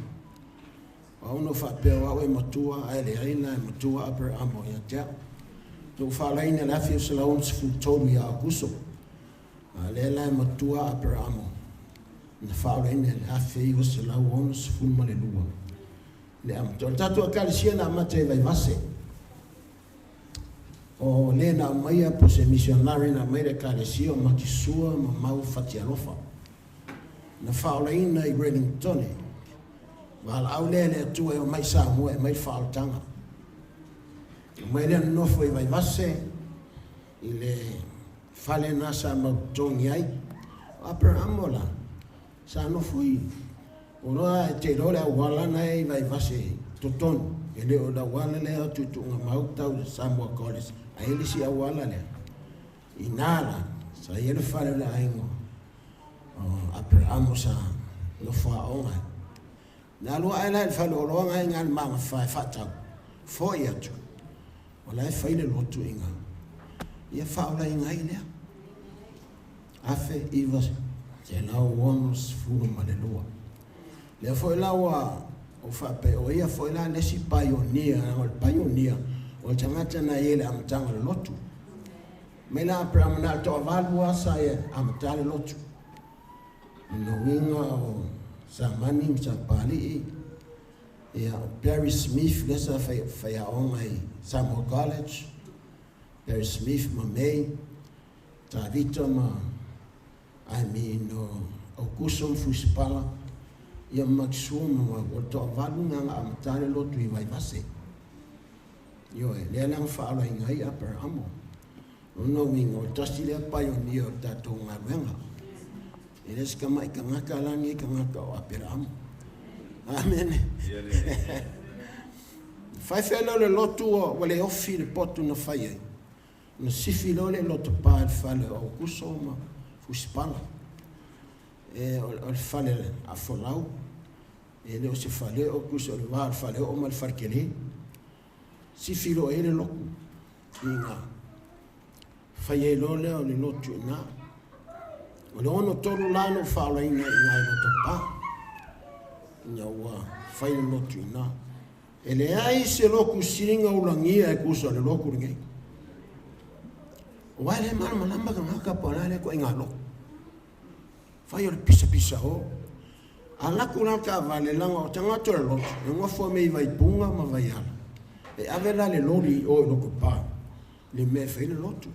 o no fa pe wa e motua ele aina e motua Aperaamo ya ja to faraine la fi sala wons fu tolu ya kuso ale la motua Aperaamo na faraine la fi sala wons fu malelua le am tatu kalesia na mate vai vase o le na mai po se missionary na mai kalesia ma kisua ma mau fatialofa na faulaina i Wellington wal aulele tu e mai sa mo e mai fautanga mai le no foi vai vase ile fale na sa ma tongai Aperaamo la sa no foi ona te role wala nei vai vase toton ele o da wala le tu nga mau tau sa mo college ai le si wala le inala sa ele fale la aingo Aperaamo sa no fa onga na lo ai la fa lo nga ngal ma fa fa ta fo ya tu wala fa ile lo tu inga ia whaola i ngai lea. Afe iwa te lau wonos furu ma le lua. Lea foi laua o whape o ia foi la lesi paionia, o le paionia, o le tangata na ele amatanga le lotu. Me la Aperaamo na toa valua sa e amatale lotu. Ino winga o sa mani sa pali ia Perry Smith lesa fai aonga i Samuel College. Perry Smith ma mei ta vita ma o kusum fuspala ia maksum o to valunga amatale lotu i vai vase. Yo le lang fa ala ngai Aperaamo. No winga o tasile pioneer tato ngawenga. Eles kama ikangaka langi kangaka o Aperaamo. Amen. Fai felo le lotu o wale ofi le potu na fai. Na sifi lo le lotu pa al fale o kusoma fuspala. O fale a folau. Le o se fale o kuso le va al fale o mal farkele. Sifi lo ele loku. Inga. Fai lo le o le lotu na. O le ono toru lano whaala inga loto pa. Ina ua whai le lotu ina. E le ai se loku siringa ulangia e kusa le loku ringai. O wai le marama lamba ka ngaka pona le ko inga loku. Whai o le pisa o. A laku naka vale langa o tangato le lotu. E ngofua mei vai punga ma vai ala. E avela le lori o e loko pa. Le me whai le lotu.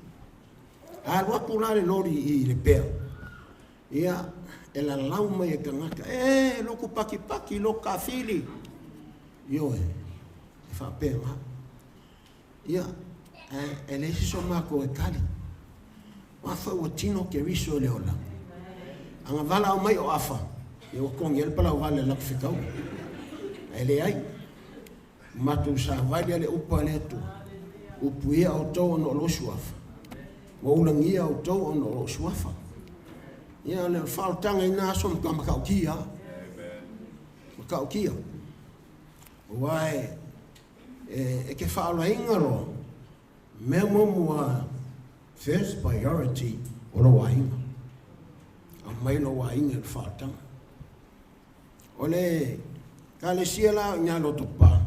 A waku la le lori i le pea. Ia e la lau mai e kangaka loko paki loko kafili yo e whapea ma ia e le siso mako e kali wafa ua tino ke riso le ola anga vala o mai o afa e o kongi el pala o vale lak whikau e le ai matu sa vali ale upa le tu upu ia o tau ono lo suafa wa ulangia o tau ono lo suafa. Ia le whaotanga i nā som ka makau kia. Makau kia. Wai, e ke whaola ingaro, mea mua first priority o lo wainga. A mai lo wainga le whaotanga. O le, ka le siela ngā loto pā.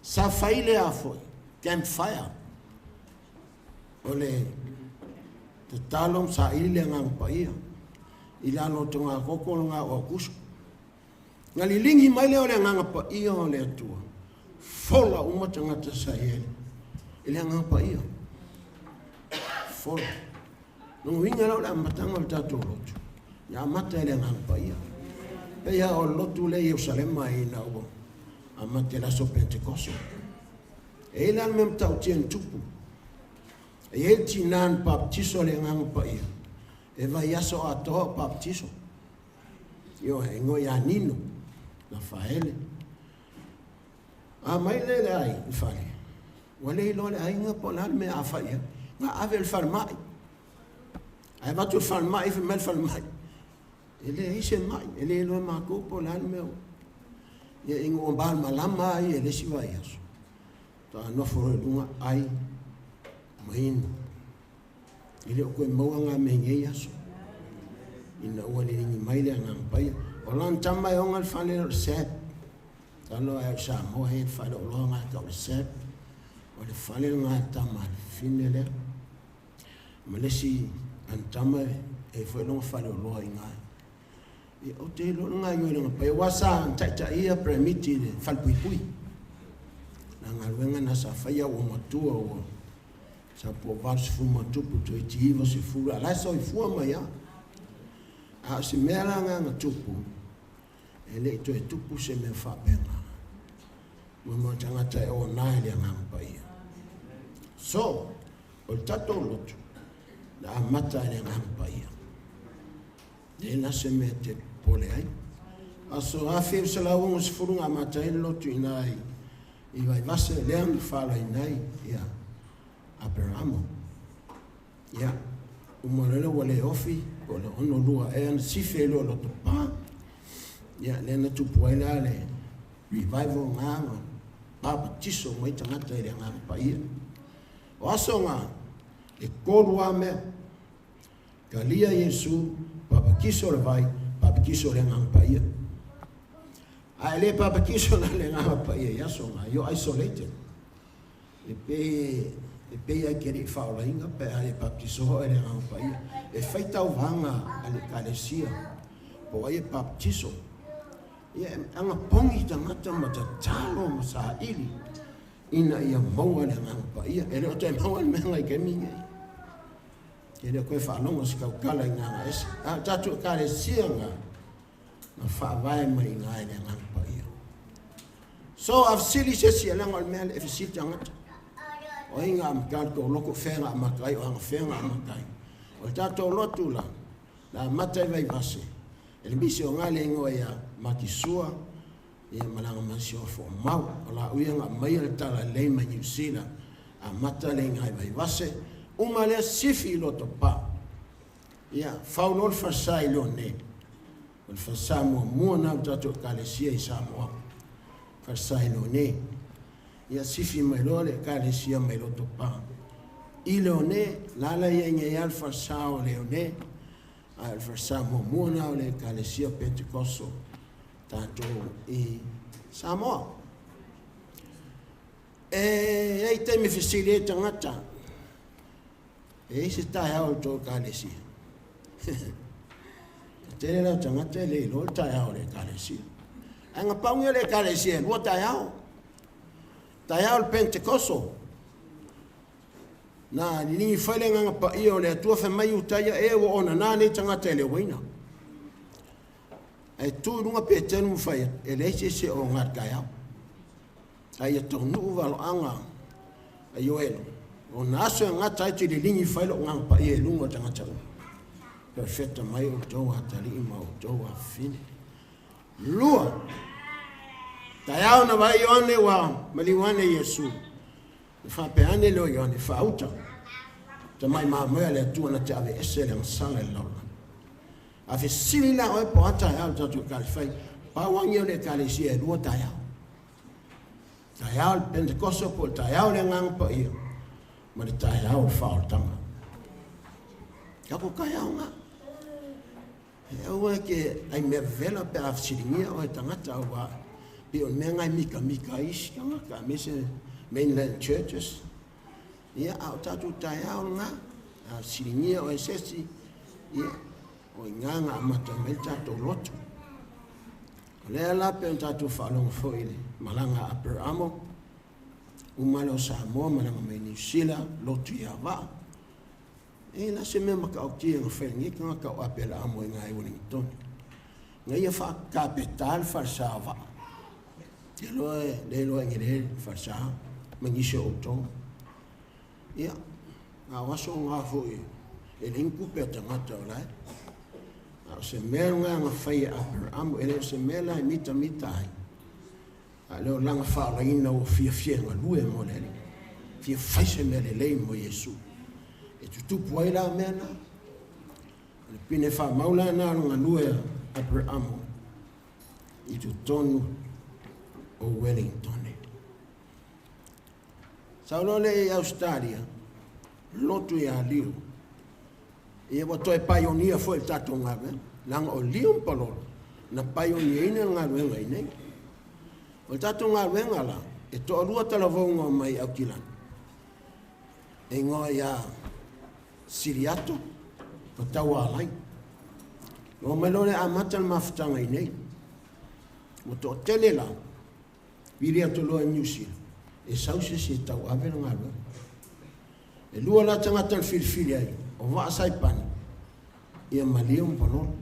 Sa whaile a foi, campfire. O le, te talom sa ile ngang pa ia. Ila no tonga koko nga o kusu. Ngali lingi mai leo le nganga pa ia o le atua. Fola umatanga ta sa ele. Ile nganga pa ia. Fola. No winga lo la matanga o tato lotu. Ya mata ile nganga pa ia. Pe ya o lotu le Jerusalema i na o. Amate la so Pentecoste. E ila mem tau tien tupu. E el tinan baptiso le nganga pa ia. E vai aso a toa baptiso. Yo e ngoi a nino. Na faele. A mai le ai, fale. Wale lo le ai nga polar me a faia. Nga ave el farmai. Ai batu farmai fe mel farmai. Ele ise mai, ele lo ma ko polar me. Ye ingo bal malama ai ele si vai aso. Ta no foro lunga ai. Main. Ile o koe mauanga me ngei aso. Ina ua le ringi maile a ngang pai. O lan tamai o ngal whale o le sep. Talo e sa moa he whale o loa ngā ka o le sep. O le whale o ngā tama fine lea. Ma lesi an tamai e fwe longa whale o loa i ngā. E o te lo ngā i oe pai. Wasa an taita ia premiti le whal pui pui. Na ngā ruenga na sa whaia o matua o sa po vals fuma tupu to iti iwa se fura la so i fua mai a se mera nga tupu ele to e tupu se me fa benga mo tanga tai o nai le nga pai so o tato lotu la mata le nga pai e la se mete pole ai aso a fe se la un se furunga mata e lotu inai i vai vase le ang fala inai ya Aperaamo. Ia, umalele wale ofi, o le ono lua e an sife lo lo topa. Ia, le na tupu ai le revival ngā papa tiso mai tangata i le ngā pa ia. O aso ngā, e korua mea. Ka lia Yesu, papakiso le vai, papakiso le ngang pa ia. A ele papakiso na le ngang pa ia, yaso nga, yo isolated. Le pe ia kere whaola inga, pe ale papakiso ho ele ngang pa ia. E whaitau vanga ale kalesia, po ai papakiso. Ia anga pongi tangata matatalo masa ili, ina ia maua le ngang pa ia, ele o te maua le menga i keminga i. Ele koe whanonga si kaukala i nganga esi. Tatu kare sia ngā. Na whaavai mai ngā ene nganga pa ia. So, af sili se si alanga al mele e fisi tangata. O inga amakari ko loko whenga amakai o anga whenga amakai. O tatu o lotu la. La matai vai vase. Ele misi o ngā le ingoa ia makisua. Ia malanga masi o fo mau. O la uianga mai al tala leima New Zealand. A matai le ingai vai vase. Uma lea sifi loto pa. Ia, whaunol whasai lo ne. Wal whasai mua nau tato kalesia i Samoa. Whasai lo ne. Ia sifi mai lo le kalesia mai loto pa. I leo ne, lala ia nge al whasao leo ne. Al whasai mua nau le kalesia Pentecosto. Tato i Samoa. Ei te me fisile e tangata. E se tai hao tō kālesia. Tere lau tangata le lo tai hao le kālesia. Anga paunga le kālesia, lua tai hao. Tai hao le Pentecosto. Nā, ni whaile nganga pa ia o le atua whamai utaia e wa ona nā le tangata le waina. E tū runga pe tenu mwhai e le se o ngat kai hao. Ai a tonu uvalo anga a yoelo. O naso ngā taiti le lingi whailo ngang pa ia lunga tangata. Perfecta mai o toa tali ima o toa fine. Lua. Taiao na vai yone wa maliwane Yesu. Whapeane leo yone whauta. Ta mai maa mea le atua na te ave ese le msala e laula. Awe sili la oe po ata hao tatu kalifai. Pawangi o le kalisia e lua taiao. Taiao le Pentecosto po taiao le ngang pa ia. Ma le tai hao whaotanga. Ka ko kai hao ngā. E au e ke ai mea vela pe awhasiringia o e tangata au a pe o mea ngai mika isi kanga ka mese Mainland churches. Ia au tatu tai hao ngā. Awhasiringia o e sesi. Ia o i nganga amata me tatu lotu. Lea la pe o tatu whalonga foile. Malanga Aperaamo. Umalo Samoa malanga mai New Zealand lotu ia wa. E la se mea maka au tia ngawhengi ka ngaka o Aperaamo i ngai Wellington. Ngai ia wha kapital wharsa wa. Te loe, le loe ngere wharsa, mangise o tō. Ia, ngā waso ngā hui, e linku pe tangata o lai. Au se mea ngā ngawhai Aperaamo, e le se mea lai mita ai. Leo langa whaala ina o fia ngā lue mo lele. Fia whaise me le lei mo Yesu. E tutupu ai la mea na. Le pine wha maula na ngā lue Aperaamo. I tu tonu o Wellington. Saulole e Australia. Lotu e a liu. E wato e paionia fo e tato ngā me. Langa o liu mpalolo. Na paionia ina ngā lue ngai nei. O tatu ngā wenga la, e toa rua tala vaunga mai au kilan. E ngoa ia siriato, o tau alai. O melore a matal mafutanga i nei. O toa tele la, viri ato loa New Zealand. E sause se tau avena ngā wenga. E lua la tangata filfili ai, o waa saipani. Ia malia mpanono.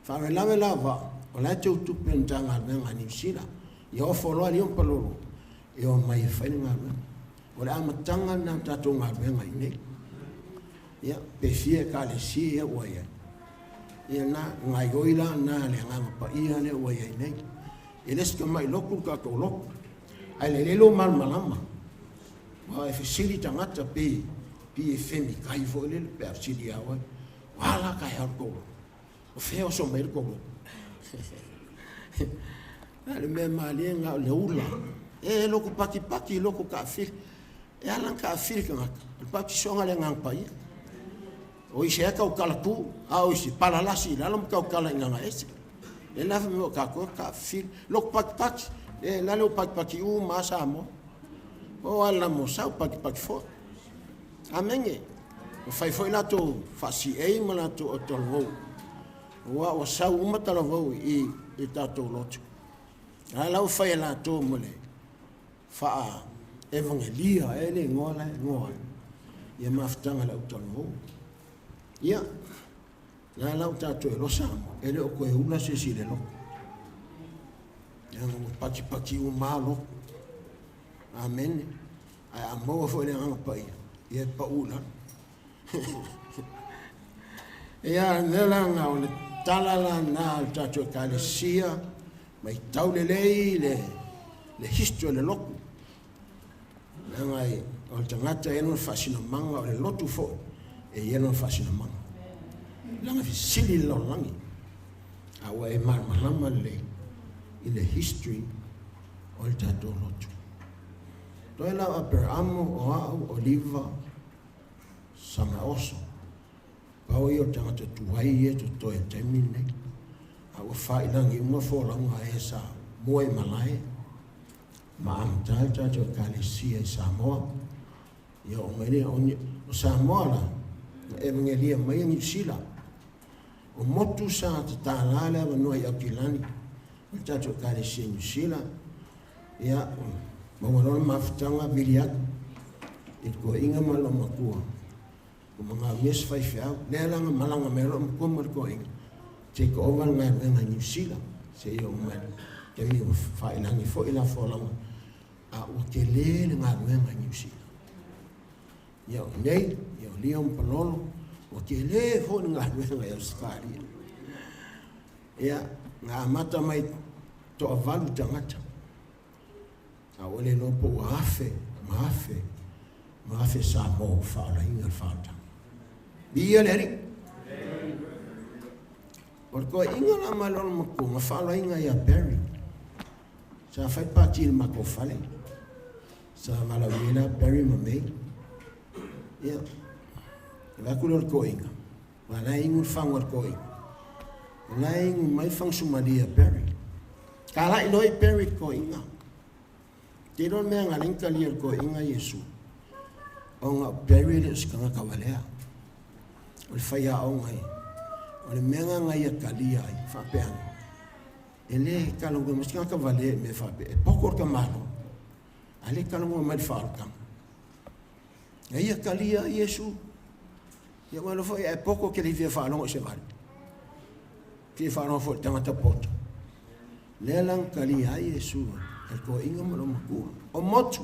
Whawe lawe la wa, o lai te utupe ntanga wenga New Zealand. Ia o wholoa li on paloro. E o mai whaini ngā wenga. O le amatanga na tato ngā wenga i nei. Ia, pe fie ka le si ia ua ia. Ia na ngai oila na le nganga pa ia le ua ia i nei. E leska mai loku ka kou loku. Ai le lelo malmalama. Wa e fesiri tangata pe e femi kai fo lele pe a siri awa. Wala kai au kou. O feo so mai kou. Ale me malia nga le ula. E loko paki loko ka fil. e alang ka fil ka ngaka le pa ki songa le ngang pa ia o ise ka o kala ku a o ise pala lasi la lo ka o kala nganga ese e la mo ka ko ka fil lo pak e la lo pak u ma sa mo o ala mo sa pak fo amenge o fai foi la to fa si e ma la to o to vo o sa u ma ta vo i ta to lot ala o fai la to mo le fa evangelia ele ngola ia maftanga la to vo ia la la ta to lo sa ele o ko e una se si le lo ia mo paki u ma lo amen ai amo foi le ang pa ia Paula ia nela nga o le talala na tato kalesia mai taule le history le loku ngai o tangata e no fasino manga o le lotu fo e ia no fasino manga langa fi sili lo langi awa e malama le in the history o le tato lotu toela Aperaamo o Oliva sama oso pau io tangata tuai e to toi temine a o fai langi uma folanga e sa moe malai ma am tata to kalesia e Samoa io ngene o Samoa la evangelia mai ni sila o motu sa ta lala wa no ia kilani o tata kalesia ni sila ia ma wala maftanga biliak it ko inga malama kuwa mga mes fai fiau nelang malanga melo ko mer ko ing take over nga New Zealand se yo ma ke mi fa ina ni fo ila fo lang a o ke le nga New Zealand yo nei yo liom pololo o ke le fo nga Australia ya nga mata mai to avalu tangata a ole no po mafe sa mo fa la inga fa Bia leri. Orko inga la malon mako mafala inga ya Perry. Sa fai pati il mako fale. Sa malawina Perry mamei. Ya. La kulor ko inga. Wala inga fang ko inga. Wala inga mai fang sumadia Perry. Kala inoi Perry ko inga. Tidon me ngaling kalir ko inga Yesu. Onga Perry le skanga kavalea. O le whaia au ngai, o le menga ngai a kalia ai, whapeana. E le kalunga, mas ka vale me whape, e pokor ka malo. A le kalunga mai whaarkam. E ia kalia Yesu, ia wala fo e poko ke li via whaalongo se vale. Ki whaalongo fo tangata poto. Le lang kalia Yesu, e ko inga malo makua. O motu.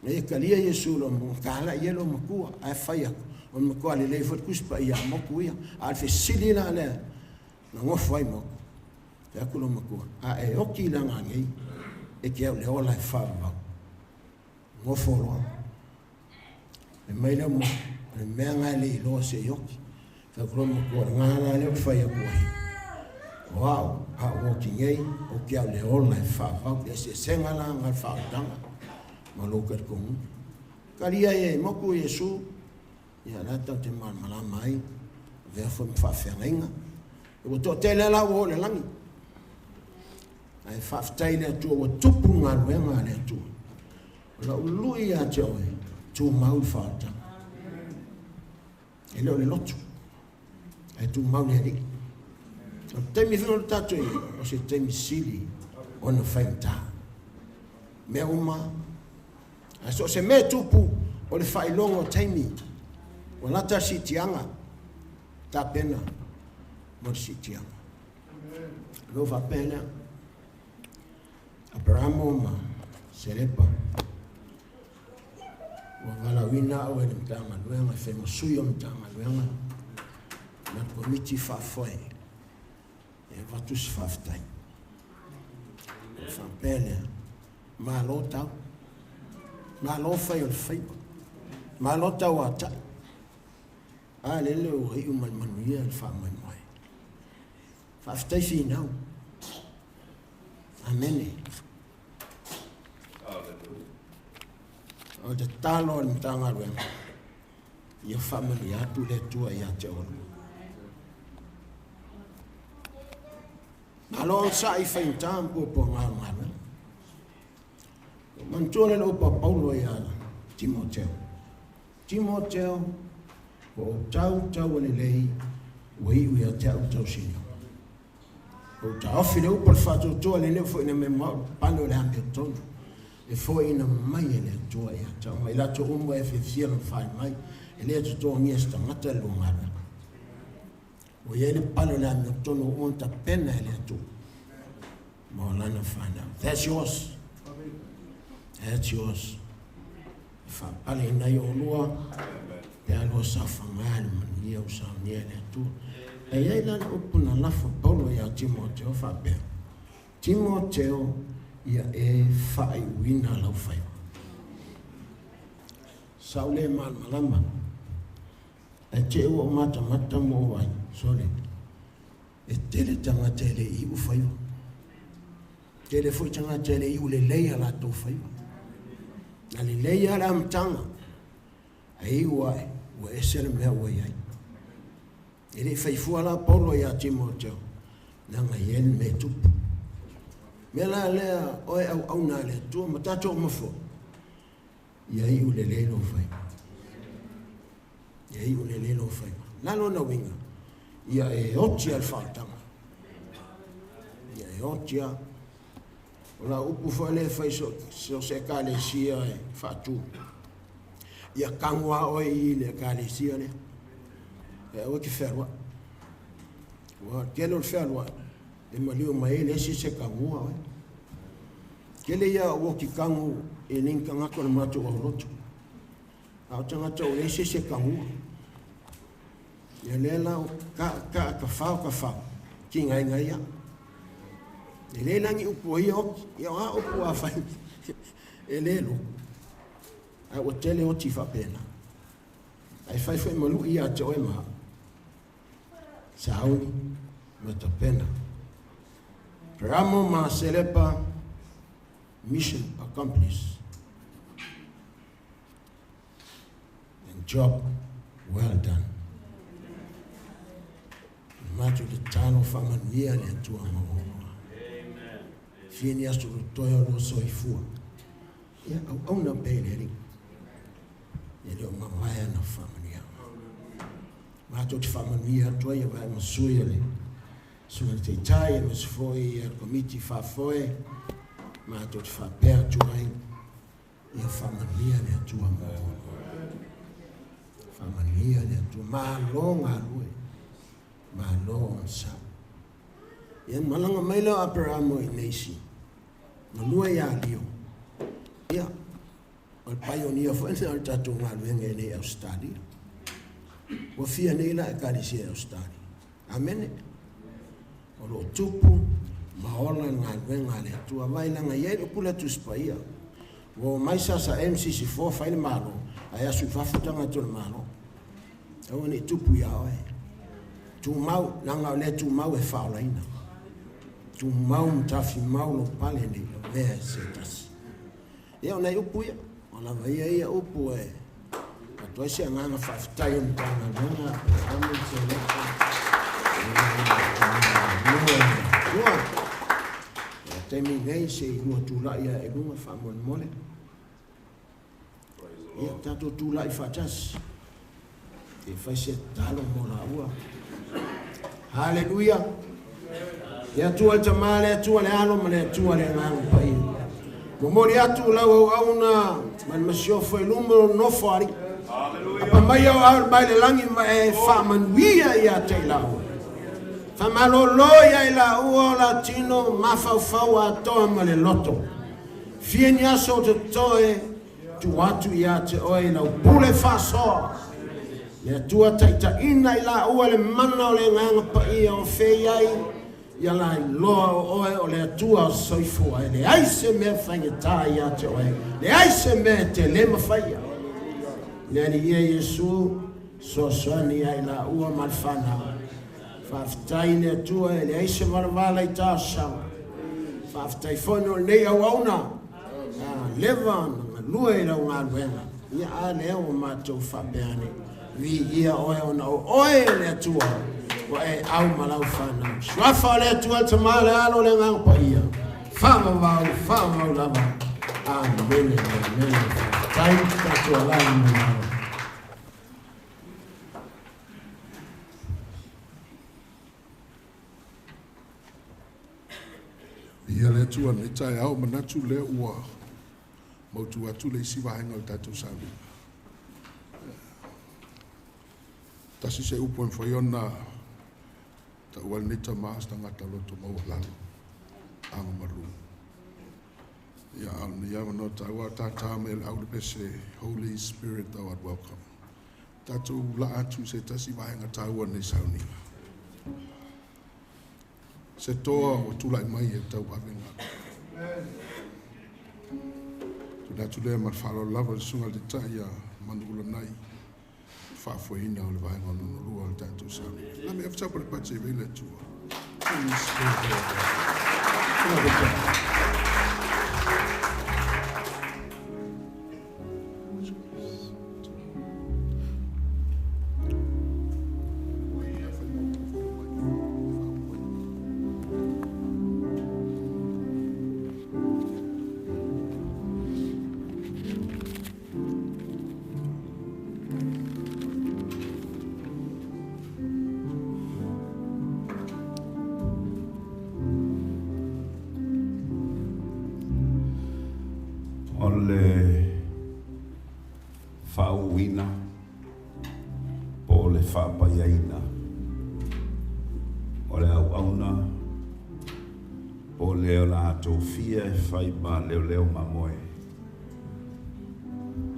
E kalia Yesu lo mkala ia lo makua, a whaia. O me ko ale le fot kuspa ia mo kuia al fe silina le na ngo foi mo ya kulo mo ko a e oki la ngai e ke le ola fa ba ngo folo e mai le mo le me ngai lo se yoki fa kulo mo ko ngala le fa ya ko wow a o ki ngai o ke le ola fa ba e se sengala ngal fa danga mo lo ka ko kalia e mo ku Yesu ia lata te malama mai vea foi mfafenga o to tele la o le langi ai faftai le tu o tupu ngaluenga le tu la lui a joe tu mau fata e le lotu e tu mau le ri o te mi fino tato o se te mi sili o no fenta me uma aso se me tupu o le fai longo taimi o lata sitianga ta pena mo sitianga lo va pena Aperaamo ma Selepa o vala wina o le mtanga luenga fe mo suyo mtanga luenga na komiti fa foi e va tous fa ftai fa pena ma lota ma lo fa yo fa ma lota wa ta ale le o hi uma manuia al fa Moimoi fa ftai fina amen o te talo le mtanga rue. Ia family atu le tua ia te olu. Alo sa I faintam po ngā. Mantua le opa Paula ia Timoteo. Timoteo o tau le lei wei ia tau sino. O ta ofi le upa fato toa le ne fo ina me pano le ambe tonu. E fo ina mai le toa ia tau mai la to umwa e fia le fai mai e le to toa ngia sta ngata le umara. O ia le pano le ambe tonu o ta pena le tu. Ma lana fana. That's yours. That's yours. Fa pale ina yo lua. Te alo sa fangal man ia o sa nia le tu. E ia la upuna lafa Paulo ia Timoteo fa be. Timoteo ia e fai wina lau fai. Saule malama. E te o mata mo wai. Sole. E tele tanga tele I u fai. Tele foi tanga tele I u le leia la to fai. Na le leia la mtanga. Ai wai. Wa esere mea wai ai. Ele fai fuala Paulo ia Timoteo. Nanga yen me tupu. Mela lea oe au na le tua matato o mafo. Ia I u le lelo fai. Ia I u le lelo fai. Nalo na winga. Ia e oti al whaatanga. Ia e otia. Ola upu fai fai so se kale sia e whaatu. Ia kangua oe I le kale sia le. O que ferwa. Wa kelo ferwa. E maliu mai le si se kangua. Kele ia o ki kangu e ninka ngako na mato o roto. Au tanga tau le si se kangua. Ia lela ka fau. Ki ngai ia. E le langi upo ia o. Ia ha upo a fai. E lelo. A o tele o tifa pena. Ai fai malu ia te oe maha. Sauni, mata pena. Aperaamo ma Selepa, mission accomplished. And job well done. Mato de tano whamanuia le tua mahoa. Fieni astu rotoia lo soifua. Ia au na pēleri. Ia leo mamaya na whamania. Mato te whamanuia atua ia vai masuia le. Sunga te tai e masfoi e komiti whafoe. Mato te whapea tuai. Ia whamania le atua mahoa. Whamania le atua. Malo ngā rue. Malo onsa. Ia malanga maila Aperaamo I neisi. Malua ia lio. Ia. Al pioneer fo ena al tatu ngā ruenga nei Australia. Wa fia nei la e kalisi Australia. Amene. O lo tupu. Maola ngā ruenga le tua. Wailanga iei o kula tuspaia. Wa maisa sa MCC4 faile malo. Ai asu whafutanga tole malo. Awa ni tupu ia oe. Tu mau, nanga le tu mau e whaolaina. Tu mau mtafi mau lo pale ni vea setas. Ia ona upu ia. Ona vaia ia upu e. Katoa si anganga whaftai mtanga nanga. Amu Selepa. Nua. Temi nei se inua tula ia e lunga whamon mole. Ia tato tula I whatas. E whai se talo mola ua. Hallelujah. Ya tua tamale, tua le alo, ma le tua le ngang pai. Momori atu lau au na man masio foi lumero no fari. Hallelujah. Mai au au mai le langi ma e fa man wia ia te lau. Fa malolo ia ila uo latino mafau fau atoa ma le loto. Fieni aso te toe tu atu ia te oe lau pule fa soa. Le tua taita ina ila ua le mana o le nganga pa ia o feiai. Ia la loa o oe o le tua o soifua. Le aise me whangeta ia te oe. Le aise me te lema whaia. Le ani ia Yesu so soani ia ila ua malwhana. Whaftai le tua e le aise marawala I tā sawa. Whaftai whono nei au auna. Leva lua i rau ngā ruenga. Ia a lea o mātou whapeane. Vi ia oe o na oe le atua. Wa e au malau whanau. Swafa le atua te mā le alo le ngā pa ia. Whamau lava. Amen. Time to align now. Ia le tua ni tai au manatu le ua. Mautu atu le isi wahenga o tatou sabi. Tasi se upo en whaiona ta ual nita maas ta ngata loto mau lalu. Anga maru. Ia alni ia wano ta ua tata me le au le pese Holy Spirit thou art welcome. Tatou la atu se tasi wahenga ta ua nei sauninga. Se toa o tulai mai e tau avenga. Tuna tulea ma whalo lava sunga le taia manula nai. Whaafuahina o le vahenga o nunurua o le tātou sauni. La me afta pare pate vele tua. Holy Spirit. Whauina, po le whapaiaina, o le au auna, po leo la ato fia e whai ma leo mamoe.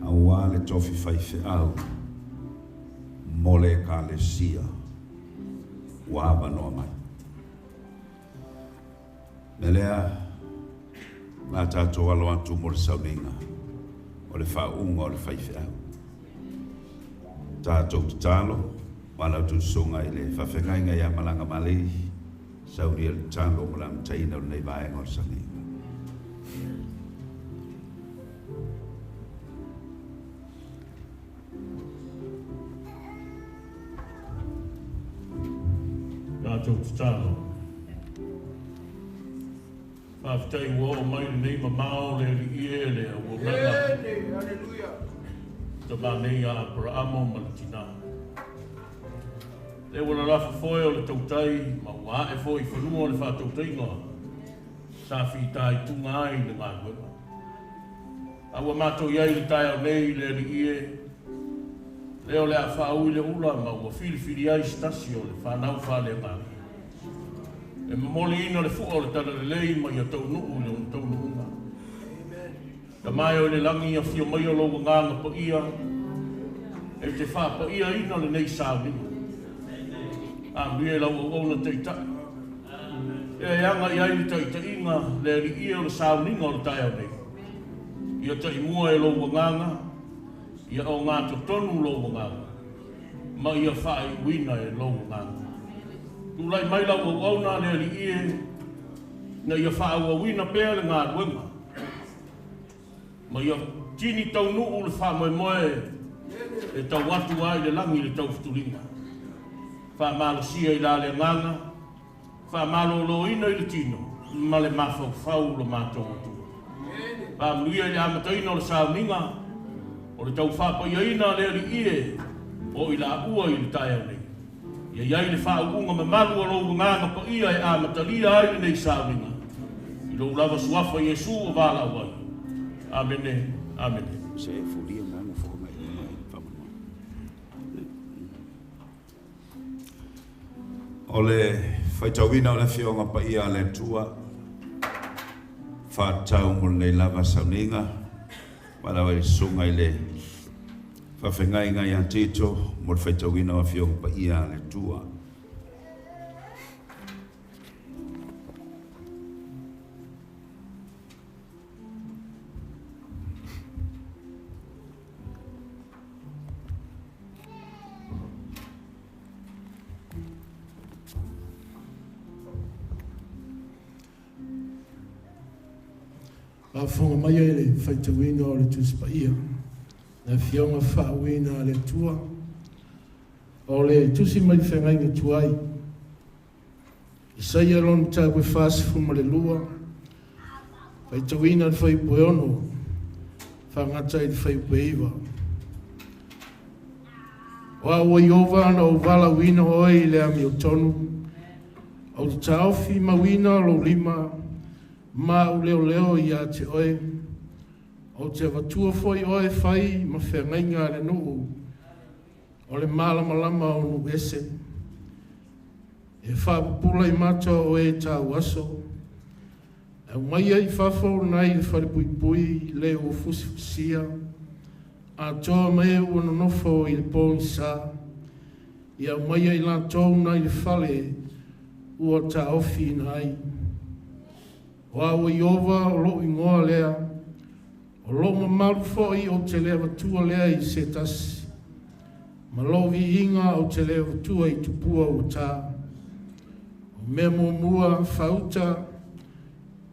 Aua le tofi whai fe au, mo le ka le sia, waba noa mai. Me lea, la tato alo atu mo le sauninga, o le whaunga o le whai fe au. Tātou te tālo, wala tu songa i le whawhengai ngai a malanga malei, sauri le tālo mo la mtaina o nei vaenga o sangi. Tātou te tālo. Whawhitai ua o mai nei mamao le li ie le a ua manga. Hallelujah. Ta nei a Aperaamo malatina. Le wana rafa foe o le tautai, ma ua e foe i whanua o le whātautai ngoa. Sa whitai tunga ai le ngā wema. Awa mātou iai le tai au nei le li ie. Leo le a whaau i le ula, ma ua whiri ai stasi o le whanau whale ngā. E mamoli ina le fua o le tala le lei, ma ia tau nuu le un tau nuu ngā. Ta mai o le langi a fia mai o logo nganga pa ia, e te wha pa ia ina le nei sāwi. A mie lau o ona teita. E anga i ai teita inga le ri ia o le sāwninga o le tai au nei. Ia ta i mua e logo nganga, ia o ngā tonu logo nganga. Ma ia wha i wina e logo nganga. Tulai mai lau o ona le ri ia, na ia wha ua wina pēr le ngā ruenga. Ma ia tini tau nuu le wha moimoi e tau watu ai le langi le tau futuringa. Wha malo sia i la le nganga, wha malo lo ina i le tino, ma le mafau fau lo mātou atua. Wha mluia le amataina o le sauninga, o le tau whapa ia ina le ali ie, o i la ua i le tai au nei. Ia iai le wha uunga me malu o lo nganga pa ia e amatalia ai le nei sauninga. I lo lava suafa Yesu o wala wai. Amen. Amen. Se furia mano forma e ole faitawina o le fionga pa ia le tua. Fa tau mo le lava sauninga. Wala wai sunga i le whawhengai ngai a tito mo le faitawina o fionga pa ia le tua. Whafonga mai e le whaitawina o le tuspaia. Na fionga whaawina le tua. O le tusi mai whengai ni tuai. Isaia lon ta we fasifu ma le lua. Whaitawina le whaipoe ono. Whangata i le whaipoe iwa. Wa Iova na o wala wina oi le ami o tonu. O te taofi ma wina lo lima. Ma u leo i a te oe. O te watua foi oe whai ma whengainga le nuu. O le malama o nu ese. E whapupula i mata o e tau aso. E maia i whafo nai le wharipui le o fusia. A toa mai ua nonofo i le pōni sā. Ia maia i la tōu nai le whale ua ta ofi nai. Wa Iova o lo ingoa lea. O lo mamaru foi o te lea watua lea i se tasi. Ma lo vi inga o te lea watua i tupua o tā. O mea mua whauta.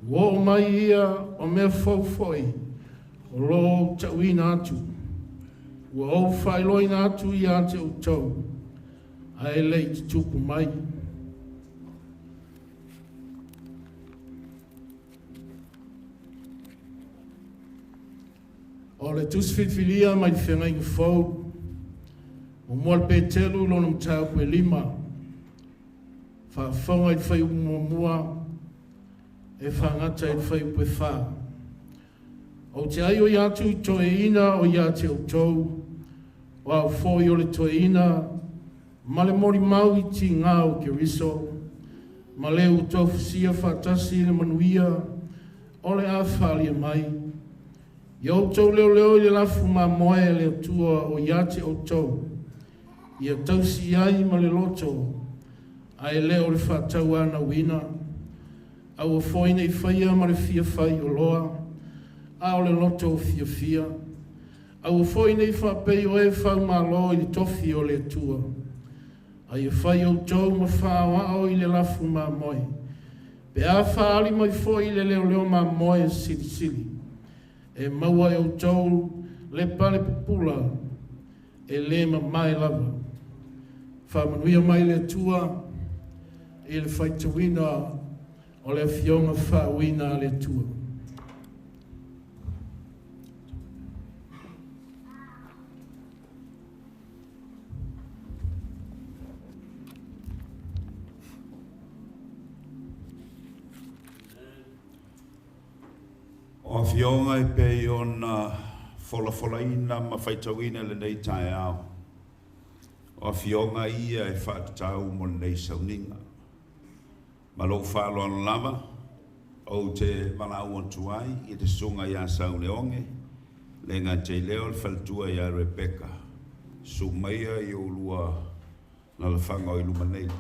Wo mai ia o mea foi. O lo tauina atu. Ua au whailoina atu i a te utau. Ai lei te tupu mai. O le tuswhitwhilia mai whengai ngwhau. O mua le pētelu lona mtau pe lima. Whawhonga i whai mua. E whangata i whai pe wha. O te ai o i atu i toe ina o i a te utau. Wa foi o le toe ina. Ma le mori mau i ti ngā o ke riso. Ma le utau fusia whatasi le manuia. O le a whalia mai. Yo tau leo i le lafu ma moe le tua o iate o tau. Ia tausi ai ma le loto. Ai leo le whatau ana wina. Au a foina i whaia ma le fia whai o loa. A o le loto o fia fia. Au a foina i whapei o e whau ma loa i le tofi o le tua. Ai a whai o tau ma whaua o i le lafu ma moe. Pe a whaali mai fo i le leo ma moe sili sili. E maua e o tau le pale pupula e le ma mai lava. Whamanuia mai le tua e le whaitawina o le fionga whawina le tua. O fionga i pe ona fola ma whaitawina le nei tae au. O fionga ia e whaatau mo nei sauninga. Ma lo whaalo anu lama, o te malau antuai, i te sunga ia saune onge, le ngā te leo le whaltua ia Rebecca, sumaia i o lua na le whanga o i lumanei.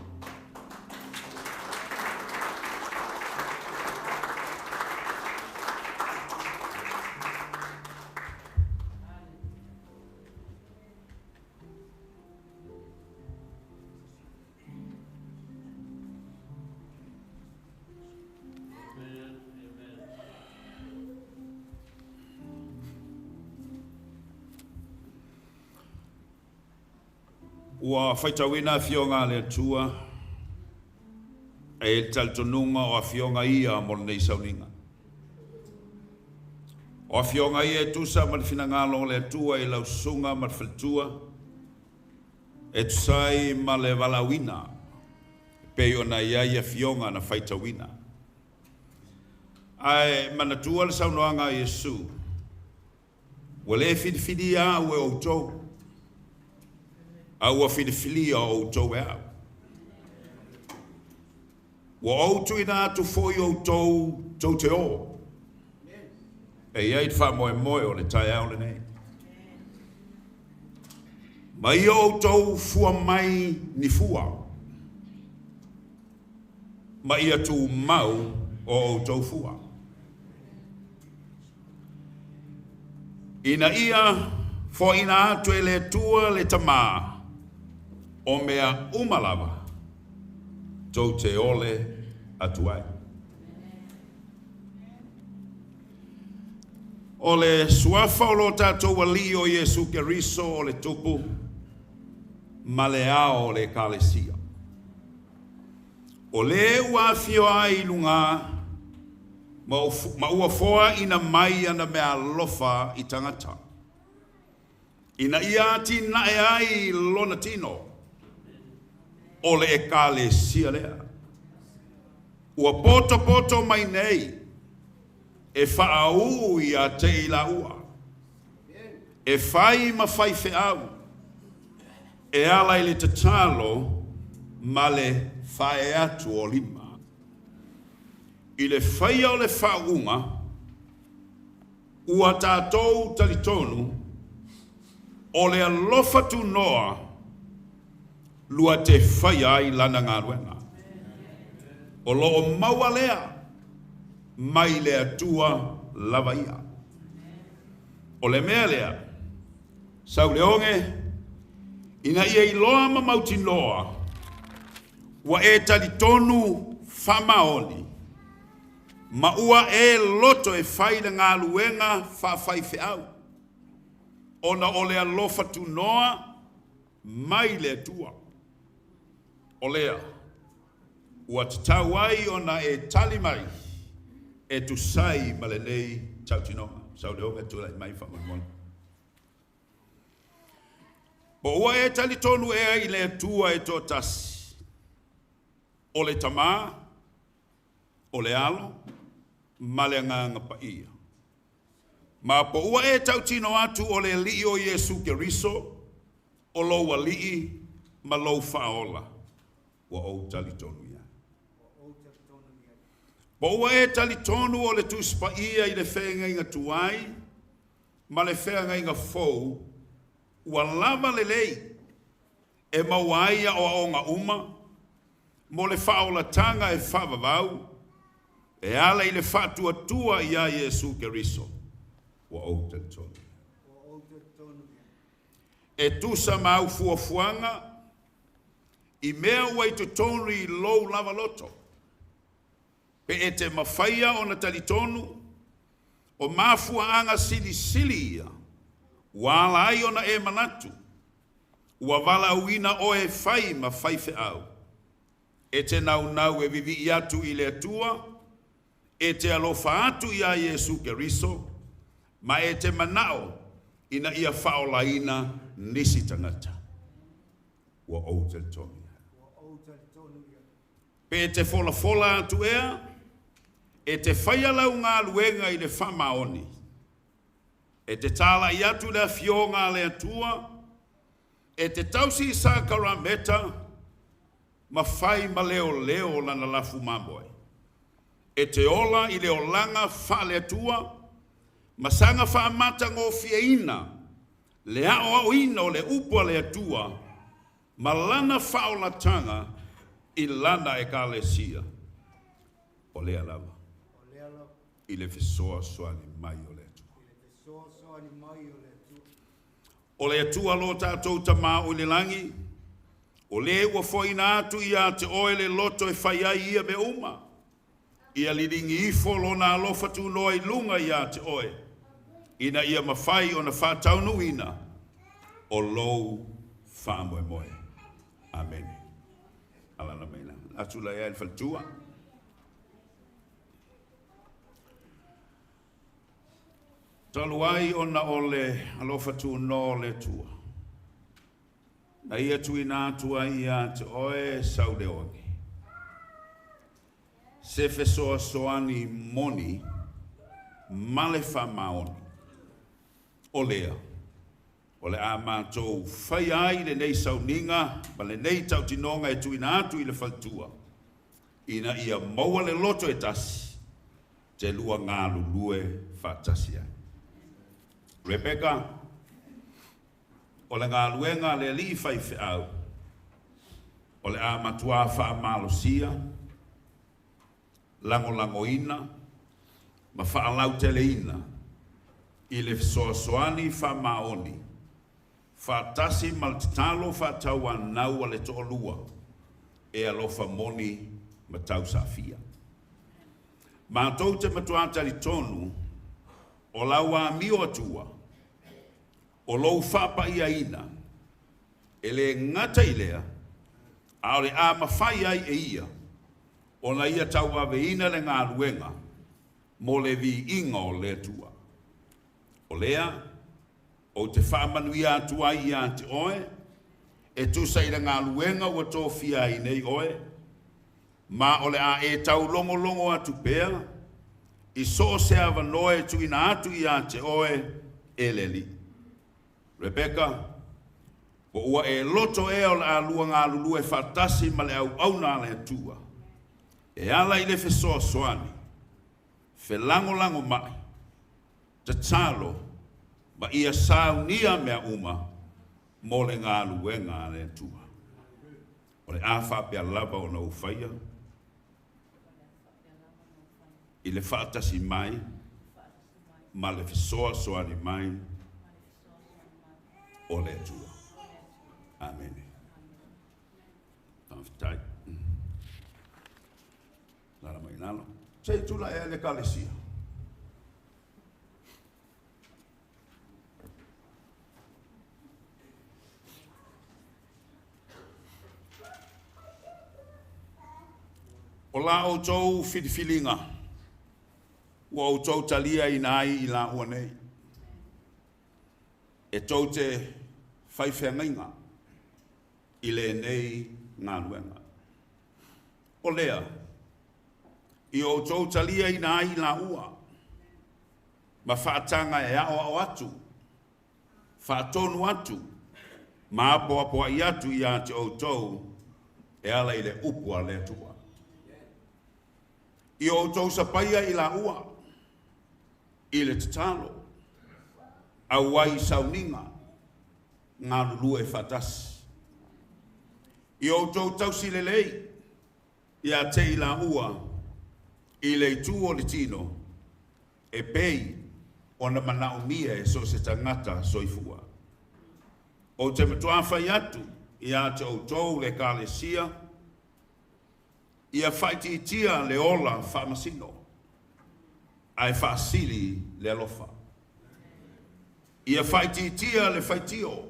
Ua whaitawina fionga le tua e taltonunga o a fionga ia mo nei sauninga. O a fionga ia e tusa ma le finangalo le tua e lau sunga ma le whaltua e tusai ma le walawina pe ona ia ia fionga na whaitawina. Ai manatua le saunoanga Yesu wale fidifidi a ue o tau au a whidifilia o tau e au. Wa autu ina atu foi o tau te o. E iai te wha moe o le tai au le nei. Ma i o tau fua mai ni fua. Ma i atu mau o tau fua. Ina ia fo ina atu e le tua le tamaa. O mea umalawa, tau te ole atuai. O le suafa o lo tātou wali o Yesu Keriso o le tupu, ma le ao o le kalesia. O le ua fio ai lunga, ma ua foa ina mai ana mea lofa I tangata. Ina ia ti nae ai lona tino, o le kalesia lea. Ua poto mai nei, e whaau ia te ila ua. E whai ma whai whiau. E ala I le tatalo ma le whae atu o lima. I le whaia o le whaunga, ua tātou talitonu, o le alofa tu noa, lua te whaia I lana ngā ruenga. O loo maua lea, mai le atua lava ia. O le mea lea, sau leonge, ina ia iloa ma mauti noa, wa e talitonu whamaoni, ma ua e loto e whaile ngā luenga whawhai whiau. Ona o le alofa tu noa, mai le atua. O lea, ua tatau ai ona e tali mai, e tu sai ma le nei tautinonga. Sau leo me tu lai mai whamamona. Po ua e tali tonu e ai le atua e tō tasi. O le tamā, o le alo, ma le nganga pa ia. Ma po ua e tautino atu o le lii o Yesu Keriso, o lo wa lii, ma lo whaola, wa o tali tonu ia. Po ua e tali tonu o le tuspa ia I le whenga inga tuai, ma le whenga inga fou, ua lava le lei, e mauaia o aonga uma, mo le whaola tanga e whavavau, e ala I le whatua tua ia Yesu Keriso, wa o tali tonu. E tusa mau fuafuanga, I mea ua I tonu I lou lava loto, pe e te mawhaia o na talitonu, o mafua anga sili ia, wala ai o na e manatu, ua wala uina o e whai ma whai whiau, e te nau e vivi I atu I le atua, e te alofa atu ia Yesu Keriso, ma e te manao ina ia whaolaina nisi tangata. Ua o te tonu. Pe te fola atu ea, e te whaia lau ngā luenga I le whamaoni. E te tala I atu le fionga le atua, e te tausi I sa karameta, ma whai ma leo lana lafu mamboe. E te ola I le olanga wha le atua, ma sanga wha amata ngō fiaina, le ao ina o le upua le atua, ma lana wha o la tanga, I lana e ka le sia. O le alava. I le fesoa soani mai o le atua. O le atua lo tātou tamā o le langi, o le ua foina atu ia te oe le loto e whaiai ia me uma. Ia liringi ifo lo nā alofa tu noa I lunga ia te oe. Ina ia mawhai o na whātaunu ina, o lou whāmoe. Amen. Alana meina. Atu la ia il faltua. Taluai ona ole alofa tu no le tua. Na ia tu ina tua ia te oe saude oge. Se fesoa soani moni male whamaoni. Olea. Ole a mātou whai ai le nei sauninga, ma le nei tautinonga e tuina atu I le faltua. Ina ia maua le loto e tasi, te lua ngā lulue whātasi ai. Rebecca, ole ngā luenga le li whai whiau, ole a matua wha malosia, lango ina, ma wha alau tele ina, I le soasoani wha maoni, whātasi maltitalo whātaua nau ale to olua, e alofa moni ma tau safia. Mātou te matuatari tonu, o laua mio atua, o lou whapa ia ina, e le ngata ilea, a ole a mawhai ai e ia, o na ia tau ave ina le ngā ruenga, mo le vi inga o le tua. O lea, o te whamanuia atua ia te oe, e tu saira ngā ruenga ua tō fia i nei oe, ma ole a e tau longo longo atu pēa, i so se ava noe tu ina atu ia te oe e le li. Rebecca, o ua e loto e o le a lua ngā lulu e whatasi ma le au nā le tua. E ala i le fesoa soani, fe lango lango mai, te talo, ma ia sau nia mea uma, mo le ngā luenga le tua. O le a whapea lava o na uwhaia, i le whatasi mai, ma le fesoa soani mai, o le tua. Amen. Tawhitai. Lara mai nalo. Sei tula e le kalesia. O la o tau whidiwhilinga. Ua o tau talia i nai i la ua nei. E tau te whaiwhengainga i le nei ngā ruenga. O lea, i o tau talia i nai i la ua. Ma whaatanga e ao atu. Whaatonu atu. Ma apoa i atu i a te o tau e ala i le upua le tua. I o tau sapaia i la ua. I le tatalo. Au wai sauninga. Ngā lulu e whatasi. I o tau si le lei. I a te i la ua. I le tu o le tino. E pei. O na manao mia e so se tangata soifua. O te matua whai atu. I a te o tau le kālesia. I a whaiti tia le ola whamasino. Ai whaasili le alofa. I a whaiti tia le whaitio.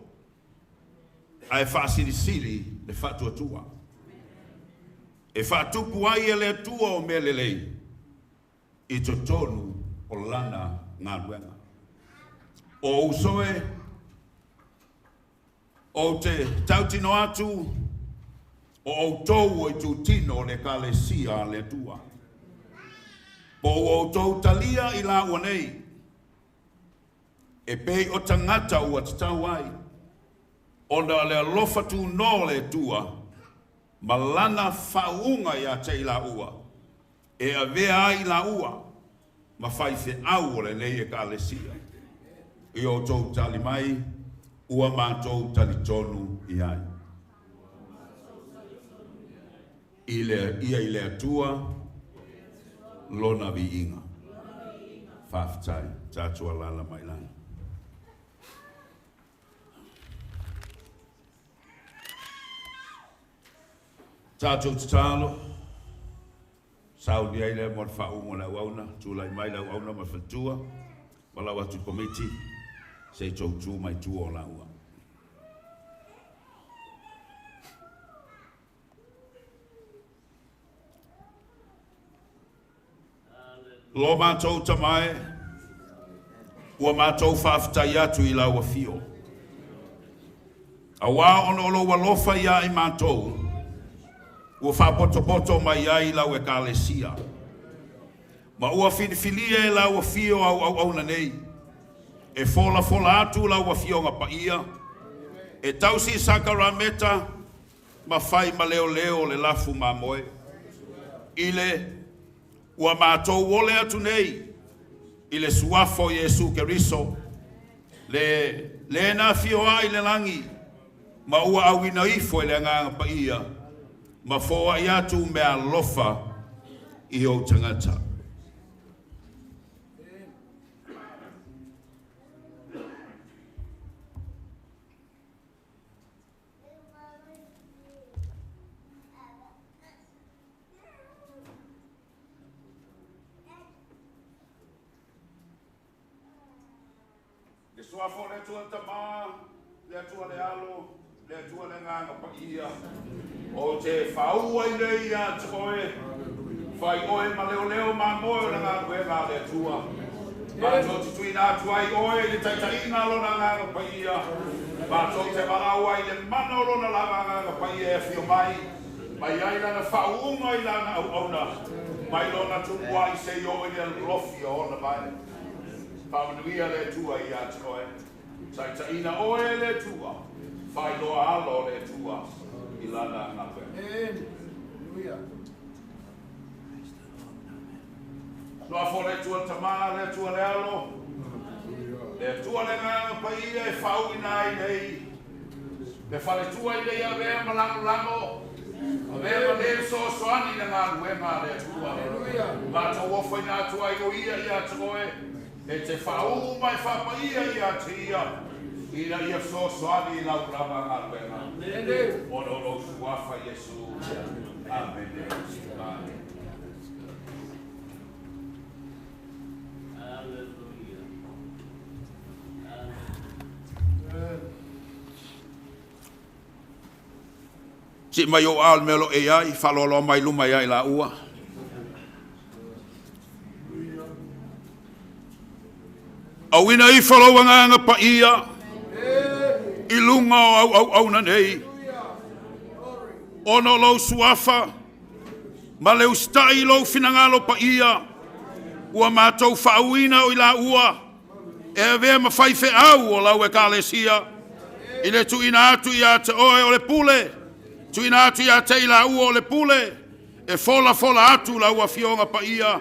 Ai whaasili sili le whatuatua. E whatupu ai e le atua o melelei. I to tonu o lana ngā ruenga. O usoe. O te tautino atu. O tau i tu tino le kālesia le tua. Po o tau talia i la ua nei. E pei o tangata ua te tau ai. O na le alofa tu no le tua. Ma lana whaunga i a te i la ua. E a vea ai la ua. Ma whai se au o le nei e kālesia. I o tau tali mai. Ua mātou tali tonu i ai. Ia i le atua, lona vi inga. Whaftai, tātua lala Mainland. Tātou tatalo, saudi ai le mo whaunga na wauna, tūlai mai la wauna ma whatua, wala watu komiti, sei tau tū mai tū o la ua. Lo mātou tamae, ua mātou whawhitai atu i la ua fio. A wā ono lo walofa ia i mātou, ua whapoto mai ia i la ua kālesia. Ma ua whidiwhilia e la ua fio au na nei. E fola atu la ua fio ngā paia. E tausi sakarameta, ma whai ma leo le lafu ma moe. Ile ua mātou wole atu nei, i le suafo Jesu Keriso, le na fio ai le langi, ma ua awina ifo e le nganga paia, ma foa i atu mea lofa i o tangata. suafo le tua tama, le tua le alo, le tua le nganga pa ia. O te whaua i nei a te oe, whai oe ma leo leo ma moe na ngā kuenga le tua. Mātou te tui nā tuai oe, le taitaina lo na nganga pa ia. Mātou te waraua i le mana lo na langa nganga pa ia e whio mai. Mai ai lana whaunga i lana au auna. Mai lo na tupua i se o i le rofi o na mai. Pāmanuia le tua i a te oe. Taitaina oe le tua. Whai loa alo le tua. I lana ngā koe. Noa fo le tua tamā, le tua le alo. Le tua le nganga pa ia e whau ina i nei. Le whale tua i nei a vea malango lango. A vea ma le so soani na ngā nuenga le tua. Mātou wofo i nā tua i o ia i a te e te whau mai whapa ia i a te ia. Ina ia so soani i lau rama ngā nuenga. Ono lo suafa Yesu. Amen. Amen. Si mai o al melo e ai, falolo mai luma ai la ua. Au ina I whalawanga pa ia, I lunga au na nei. Ono lau suafa, ma leu stai lau finangalo pa ia, ua mātou whauina o I la ua, e avea ma whaife au o lau e kālesia, I le tu ina atu I a te oe o le pule, tu ina atu ia te ila ua o le pule, e fola atu la ua fionga pa ia,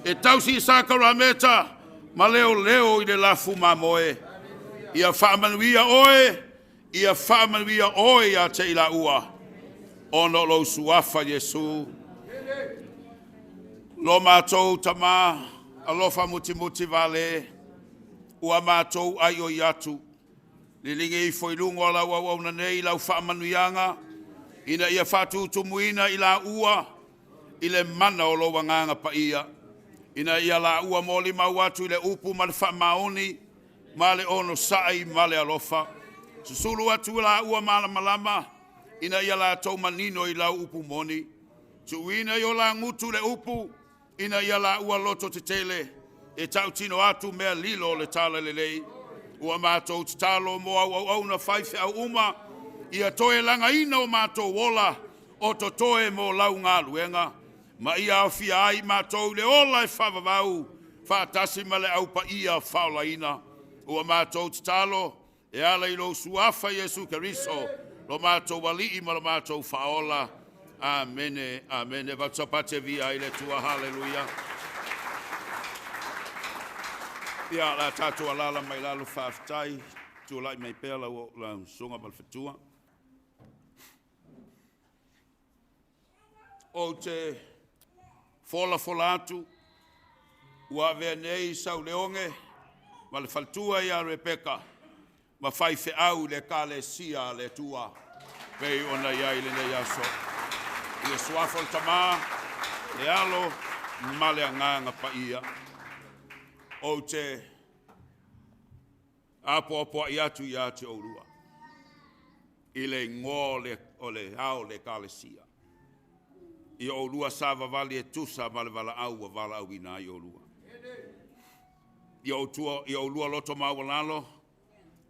e tausi I sakara meta, ma leo I le lafu mamoe. Ia whaamanuia oe ia te ila ua. Ono lo suafa Yesu. Lo mātou tamā, alofa muti vale, ua mātou ai o iatu. Lilinge I foilungo la ua na nei lau whaamanuianga, ina ia whatu tumuina I la ua, I le mana o lo wanganga pa ia. Ina ia la ua moli mauatu I le upu ma le whamaoni, ma le ono sai, ma le alofa. Susulu atu la ua malama, ina ia la tau manino I la upu moni. Tuina I o la ngutu le upu, ina ia la ua loto te tele, e tau tino atu mea lilo le tala le lei. Ua mātou te talo mo au na whaife au uma, ia toe langa ina o mātou wola, o to toe mo lau ngā luenga. Ma ia au fia ai mātou le ola e whavavau, whaatasi ma le au pa ia whaola ina. Ua mātou te talo, e ala I lo suafa Yesu Keriso, lo mātou wali I ma lo mātou whaola. Amene, amene. Vatsapate via I le tua, hallelujah. Ia la tātou alala mai lalo whaafitai, tua lai mai pēla o la sunga malwhatua. O te fola atu, ua vea nei sau leonge, ma le faltua ia Rebeka, ma whaife au le kale sia le tua, pei ona iai le nei aso. Ia suafo le tamā, le alo, ma le anganga pa ia. O te apo I atu ia te orua. I le ngō o le hao le kale sia. I o lua sava vali e tusa ma le vala au ina I o lua. I o lua loto mawalalo,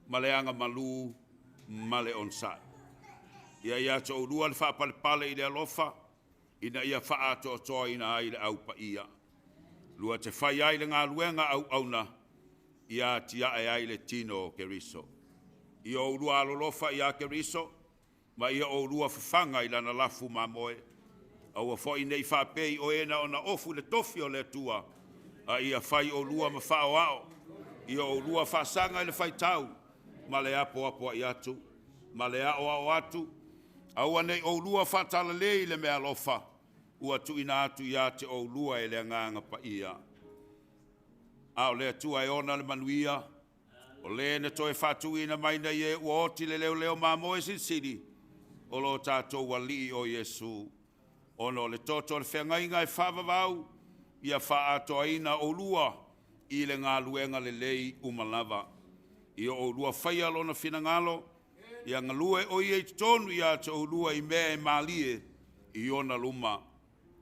ma le anga malu, ma le onsai. Ia te o lua le whaapale I le alofa, ina ia whaato toa ina ai le au pa ia. Lua te whai ai le ngā luenga au na, ia tia ai le tino Keriso. I o lua alolofa ia Keriso, ma ia o lua whawhanga I lana lafu mamoe. Au a fo nei whapei o ena o na ofu le tofi o le tua, a ia whai o lua ma whao ao, ia o lua whasanga I le whai tau, ma le apo I atu, ma le ao atu, au nei o lua whatala lei le mea lofa, ua tu ina atu ia te o lua e le nganga pa ia. Ao le atua e ona le manuia, o le ne toe whatu ina maina ie ua oti le leo mamoe siri, o lo tātou wali o Yesu. Ono le toto le whengainga e whavavau, ia whaatoa ina o lua, I le ngā luenga le lei umalava. I o lua whaia lona whinangalo. Ia ngalue o i tonu ia te o lua I mea e malie. I ona luma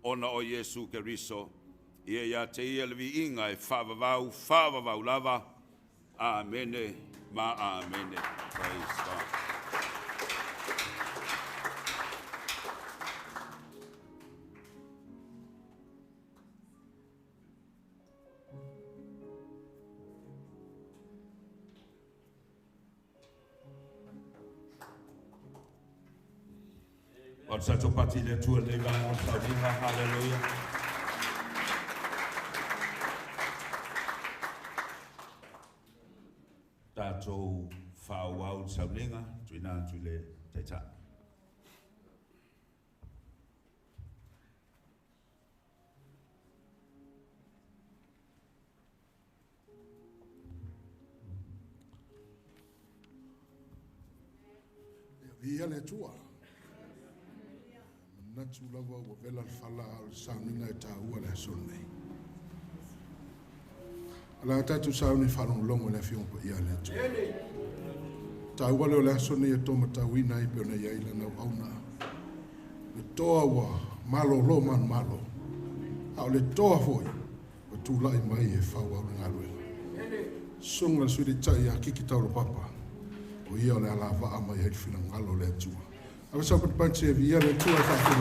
ona o Yesu Keriso. Ia te ia levi inga e whavavau lava. Amene, ma amene. Praise God. O tato pati le tua le vanga saudinga, hallelujah. Tato whauau saudinga, tuina tuile teita. Ia le tua. Natu lava wa vela fala al sauninga e tāua le sonei. Ala tatu sauni whanong longo le fiongpa ia le tu. Tāua leo le sonei e toma tauina I peona ia ila nau auna. Le toa wa malo lo man malo. Au le toa foi. Wa tūlai mai e whau au le ngalue. Sunga suri tai a kiki tau lo papa. O ia le ala waa mai e whina ngalo le tua. I was up at Bunch of years and 2 I thought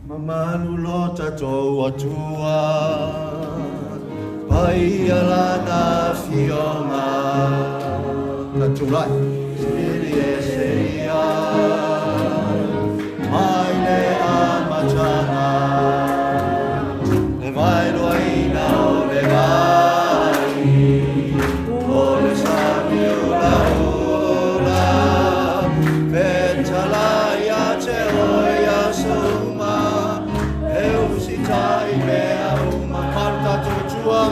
Mamanu lota to atua Pai alana fionga Tatulai Siri eseria Maile amachana Vai loina o le vai O le sabio la ora Petala ya te oia suma Eu si tai mea uma Marta totua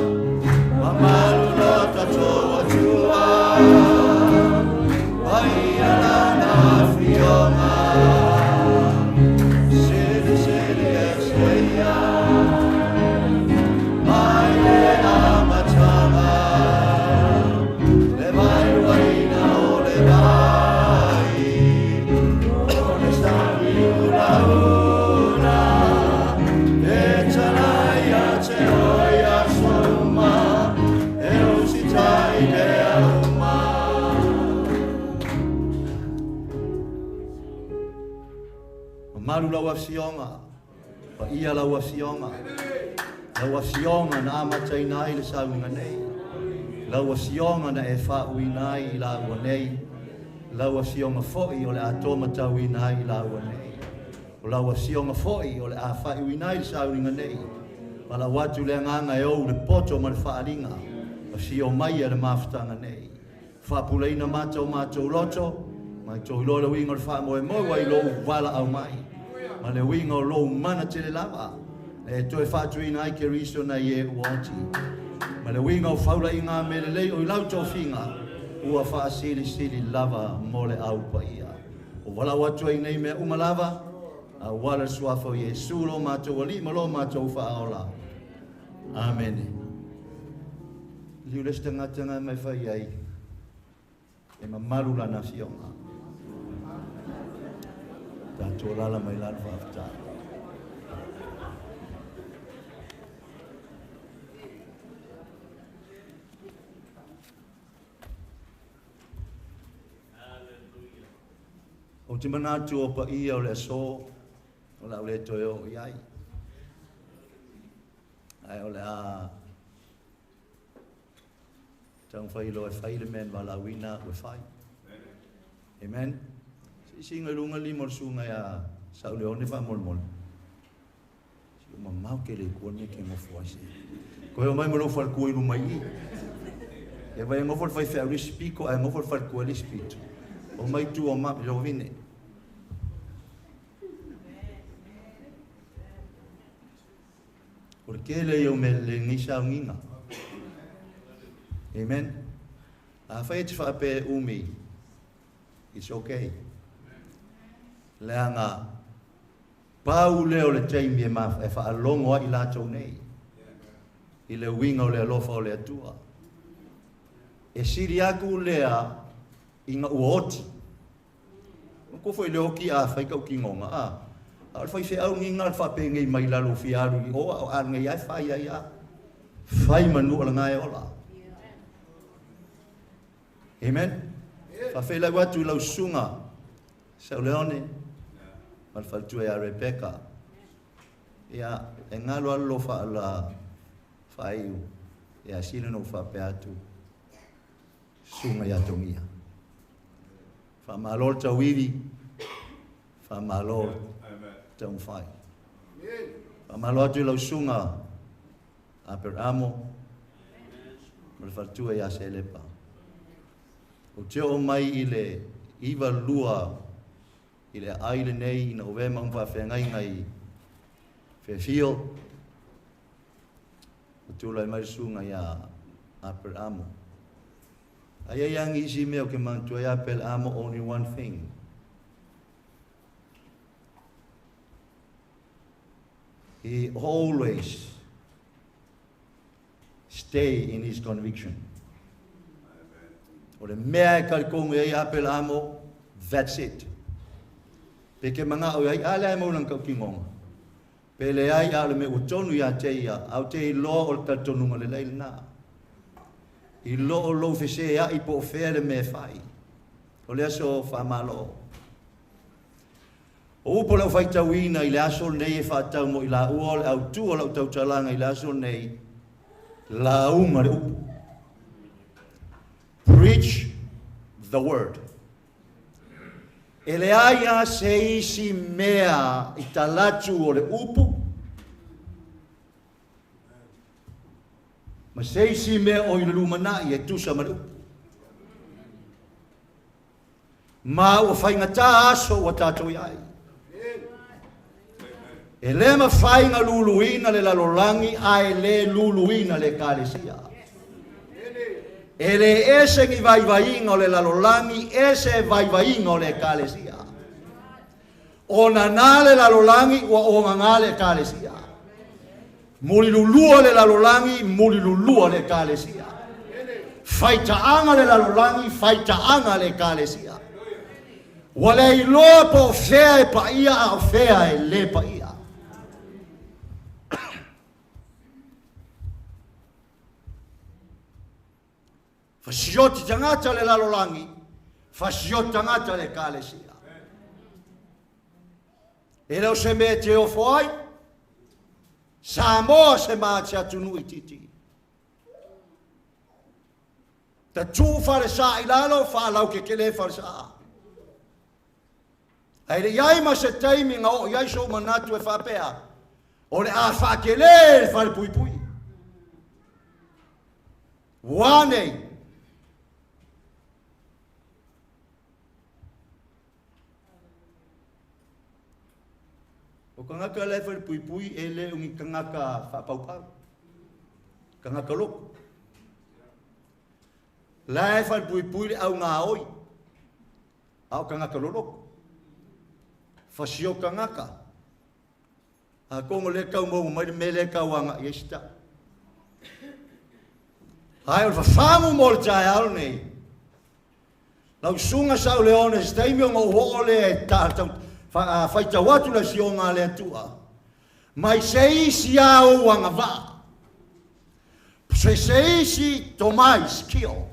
Mamalu lota toa tua Vai alana fiona Sili sili eseia Maru la wasionga, pa ia la wasionga na amatai nai le saunga nei, la wasionga na e whaui nai la ua nei, la wasionga foi o le atoma taui nai la ua nei, o la wasionga foi o le a whaui nai le saunga nei, pa la watu le nganga e ou le poto ma le whaaringa, o si o mai e le mawhtanga nei, whapuleina mātou loto, mai tō lola winga le wha Moimoi wai lo wala au mai. Ma le winga o lo mana te le lava. E toi whatuina ai ke riso na ie uati. Ma le winga o whaula I ngā mele lei o I lau tō whinga. Ua wha sili lava mo le au pa ia. O wala watu ai nei mea uma lava. A wala suafa o Yesu lo mātou ali ma lo mātou whaola. Amen. Liu le stangata mai whai ai. E ma marula na fionga. Tātou lala mai lana whafta. O te manatu o pa ia o le aso, o la o le toe o iai. Ai o le a tang whai lo e whai le men wala wina o e whai. Amen. Singa lunga limor sunga ya sa leone fa mol. Si o mau ke le kone ke mo fuasi. Ko o mai mo fal ko ilu mai. E vai mo fal fai fa rispiko, ai mo fal ko le spito. O mai tu o ma lo vine. Porque le yo me le ni sa nginga. Amen. A fa fa pe umi. It's okay. Leanga Pau leo le teimi e whaalongo i lātou nei. I le winga o le alofa o le atua. E siri aku lea i ngā uoti. Ko foi leo ki a whaikau ki ngonga. Al fai se au nginga al whapenge i mai lalo fiaru i o al ngai ai whai ai a. Whai manu ala ngai ola. Amen? Whawhela watu i lau sunga. Sau leone. Mal faltua a Rebecca. Ia e ngalo alo whaala whaiu. Ia sila no whape atu. Sunga ia tongia. Whamalol tawiri. Whamalol tau whai. Whamalo atu i lau sunga. Aperaamo. Mal faltua ia Selepa. O te o mai i le iwa lua i le aile nei i na uwe maumpa whengai ngai whewhio. O te ulai mai sunga ia Aperaamo. Ai yang isi meo ke mantua ia Aperaamo only one thing. He always stay in his conviction. O le mea e karikongu e Aperaamo, that's it. Peke manga o ai ale ai maulang kau kingonga. Pele ai ale me utonu ia teia, au te lo o tatonunga le leil na. I lo o lo fese ia i po fere me fai. O le aso whamalo. O upo lau whaitawina i le aso nei e whatau mo i la ua le au tu o lau tautalanga i le aso nei la unga le upo. Preach the word. Ele aia se isi mea i talatu o le upu. Ma se isi mea o i le lumana i e tusa ma le upu. Ma ua whaingata aso wa tātou iai. E le ma whainga luluina le lalolangi ai le luluina le kālesia. Ele ese ngi vaivainga o le lalolangi, ese vaivainga o le kālesia. O nanale lalolangi, wa o ngangale kālesia. Muli lulua le lalolangi, muli lulua le kālesia. Faitaanga le lalolangi, faitaanga le kālesia. Wale iloa po fea e pa ia, a fea e le pa ia. Fasioti tangata le lalolangi, fasioti tangata le kālesia. E leo se me te o foai, sa moa se maa te atunu i titi. Ta tū whare sa i lalo, whaalau ke kele whare sa. Aire iai ma se taimi ngā o iai so manatu e whapea, o le a whakele whare pui pui. Wanei, o kangaka le whare pui pui e le ungi kangaka whapaupau. Kangaka loko. Le whare pui pui le au ngā oi. Au kangaka loloko. Whasio kangaka. A kongo le kau mau mai me le kau anga i esita. Ai o whawhamu mo le tae au nei. Lau sunga sau leone, staimi o ngau ho le e tātau. Whaita watu la si o ngā lea tua. Mai se isi au anga wā. Se isi to mai skio.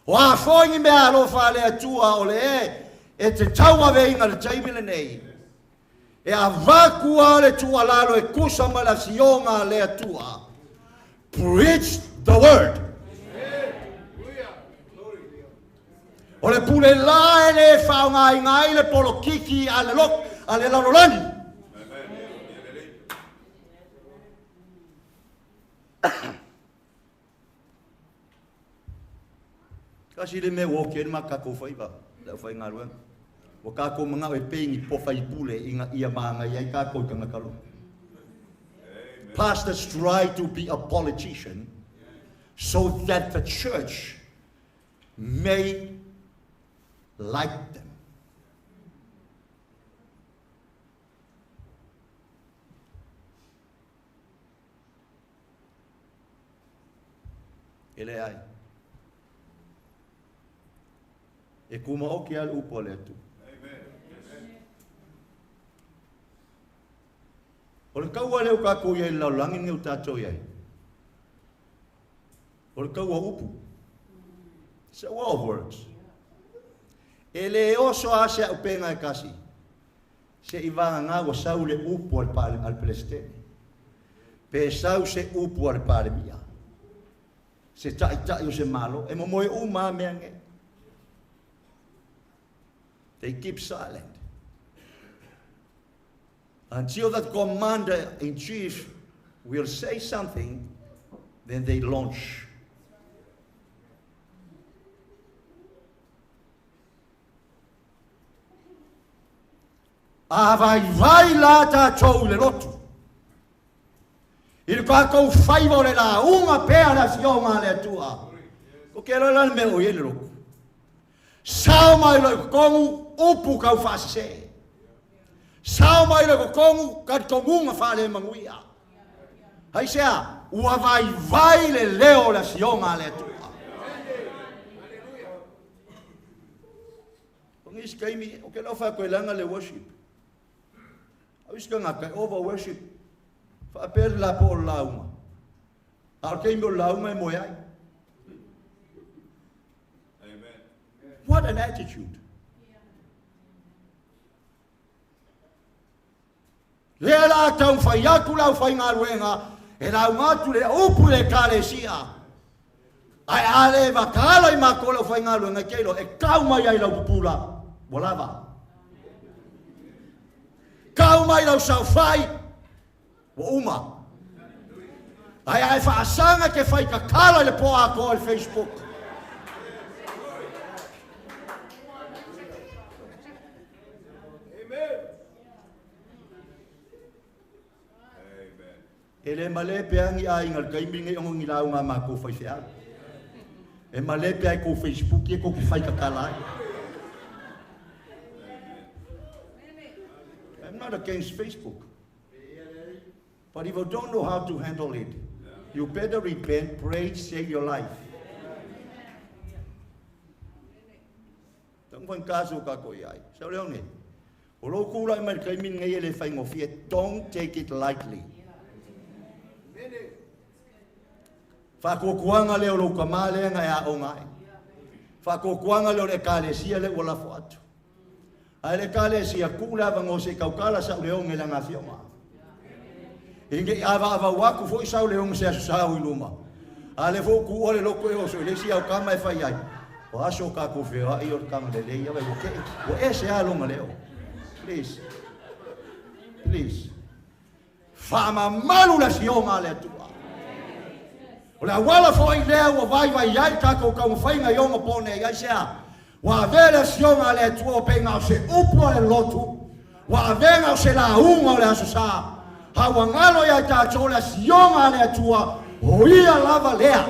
O a whoingi mea alofa lea tua o le e te taua veinga le taimile nei. E a wakua le tua lalo e kusa ma la si o ngā lea tua. Preach the word. O le pule lae le whao ngai ngai le polo kiki a le lok, a le lalolani. Kasi le me woke ma kako whaiva, le whai ngā ruenga. O kako mga e pengi pofa I pule inga ia maanga iai kako I kangakalo. Pastors try to be a politician so that the church may like them. Ele ai. E kuma oki al upo le atu. O le kaua leo kako iai laulangi ngeu tātou iai. O le kaua upu. It's a war of words. E le oso ase au penga e kasi. Se i vanga ngā wa sau le upu al Palestine. Pe sau se upu al Palemia. Se tai o se malo. E momoe uma mea nge. They keep silent. Until that commander-in-chief will say something, then they launch. Vai la tātou le lotu. Il kākou whaivo le la unga pēa la fionga le atua. Ko ke lola me o ele roku. Sao mai lo kongu upu kau whasese. Sao mai lo kongu kat kongunga whale manguia. Hai sea, ua vai le leo la fionga le atua. Pongis kaimi, o ke lo wha koe langa le worship. Awiska ngaka over worship. Fa per la por lauma. Al kembo lauma e moyai. Amen. What an attitude. Le la tau fa yaku la fa ngaluenga e la ngatu le upu le kalesia. Ai ale va kala I makolo fa ngaluenga kelo e kauma ia la pupula. Bolava. Kau mai lau sau whai, wa uma. Ai whaasanga ke whai ka kala le poa ko al Facebook. Amen. Ele male peangi ai ngal kaiming e ongi lau ngā mako whai whia. E male peai ko Facebook e ko ki whai ka kala. I'm not against Facebook. But if you don't know how to handle it, you better repent, pray, save your life. Don't take it lightly. Whakokuanga leo lo kamale nga ya ongai. Whakokuanga leo le kalesia le wala foatu. Ale kale sia kula vango se kaukala sa leong ela nga fioma. Inge ava waku foi sa leong se sa iluma. Ale fo ku ole loko e so le sia kama e fai ai. O aso ka ku fe ai o kama le ia vai o ke. O ese alonga leo. Please. Please. Fama malu la sioma le tua. Ola wala foi leo vai ai ka ko ka fai nga yoma pone ai sia. Wa vele sionga le tuo penga se upo le lotu. Wa venga se la unga le asusa. Ha wangalo ya tacho le sionga le tua. Oia lava lea.